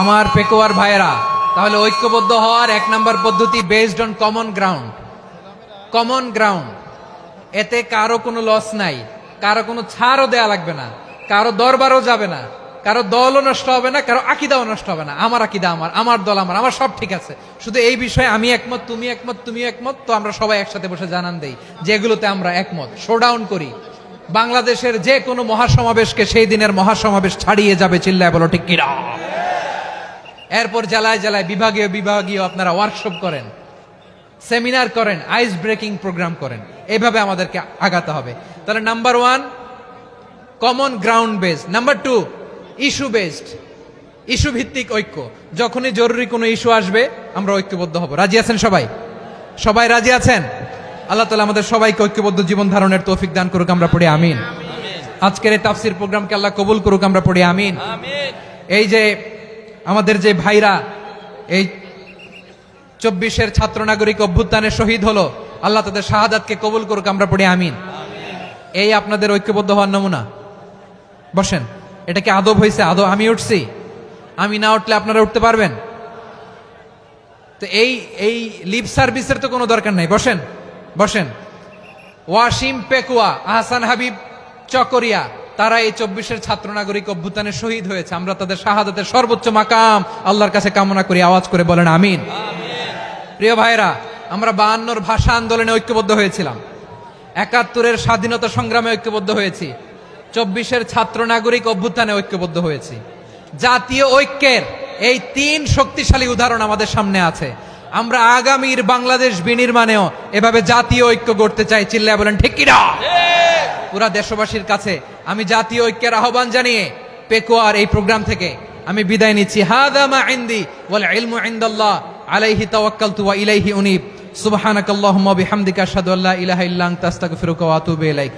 আমার পেকুয়ার ভাইয়েরা, তাহলে ঐক্যবদ্ধ হওয়ার 1 নম্বর পদ্ধতি based on common ground. Common ground, এতে কারো কোনো লস নাই, কারো কোনো ছাড়ও দেয়া লাগবে না, কারো দরবারও যাবে না, কারো দলও নষ্ট হবে না, কারো আকীদাও নষ্ট হবে না। আমার আকীদা আমার, আমার দল আমার, আমার সব ঠিক আছে। শুধু এই বিষয়ে আমি একমত, তুমি একমত, তুমি একমত, তো আমরা সবাই একসাথে বসে জানান দেই যেগুলোতে আমরা একমত, শোডাউন করি। বাংলাদেশের যে কোনো মহাসমাবেশকে সেই দিনের মহাসমাবেশ ছাড়িয়ে যাবে, চিল্লায় বলো ঠিক কিনা? এরপর জেলায় জেলায় বিভাগীয় বিভাগীয় আপনারা ওয়ার্কশপ করেন, সেমিনার করেন, আইস ব্রেকিং প্রোগ্রাম করেন। এইভাবে আমাদেরকে আগাতে হবে। তাহলে number 1 common ground based, number 2 issue based, issue ভিত্তিক ঐক্য। যখনই জরুরি কোনো ইস্যু আসবে আমরা ঐক্যবদ্ধ হব। রাজি আছেন সবাই? সবাই রাজি আছেন? আল্লাহ তাআলা আমাদের সবাইকে ঐক্যবদ্ধ জীবন ধারণের তৌফিক দান করুক, আমরা পড়ি আমিন। আজকের এই তাফসীর প্রোগ্রামকে আল্লাহ কবুল করুক, আমরা পড়ি আমিন। এই যে আমাদের যে ভাইরা এই 24-এর ছাত্র নাগরিক অভ্যুত্থানে শহীদ হলো, আল্লাহ তাদের শাহাদাতকে কবুল করুক, আমরা পড়ি আমিন। এই আপনাদের ঐক্যবদ্ধ হওয়ার নমুনা। বসেন, এটা কি আদব হয়েছে? আদব আমি উঠছি, আমি না উঠলে আপনারা উঠতে পারবেন? তো এই লিপ সার্ভিসের তো কোনো দরকার নাই। বসেন বসেন। ওয়াসিম পেকুয়া, আহসান হাবিব চকরিয়া, তারা এই 24-এর ছাত্র নাগরিক অভ্যুত্থানে শহীদ হয়েছে। আমরা তাদের শাহাদাতের সর্বোচ্চ মাকাম আল্লাহর কাছে কামনা করি। আওয়াজ করে বলেন আমিন। প্রিয় ভাইরা, আমরা 52-র ভাষা আন্দোলনে ঐক্যবদ্ধ হয়েছিলাম, 71-এর স্বাধীনতা সংগ্রামে ঐক্যবদ্ধ হয়েছি, 24-এর ছাত্র নাগরিক অভ্যুত্থানে ঐক্যবদ্ধ হয়েছি। জাতীয় ঐক্যের এই 3 শক্তিশালী উদাহরণ আমাদের সামনে আছে। আমরা আগামীর বাংলাদেশ বিনির্মাণেও এভাবে জাতীয় ঐক্য গড়তে চাই। চিল্লায় বলেন ঠিক কিনা? পুরা দেশবাসীর কাছে আমি জাতীয় ঐক্যের আহ্বান জানিয়ে পেকুয়ার এই প্রোগ্রাম থেকে আমি বিদায় নিচ্ছি। হাদা মা ইনদি ওয়াল ইলমু ইনদাল্লাহ আলাইহি তাওয়াক্কালতু ওয়া ইলাইহি উনীব। সুবহানাকাল্লাহুম্মা ওয়া বিহামদিকা আশহাদু আল্লা ইলাহা ইল্লা আনতা আস্তাগফিরুকা ওয়া আতুবু ইলাইক।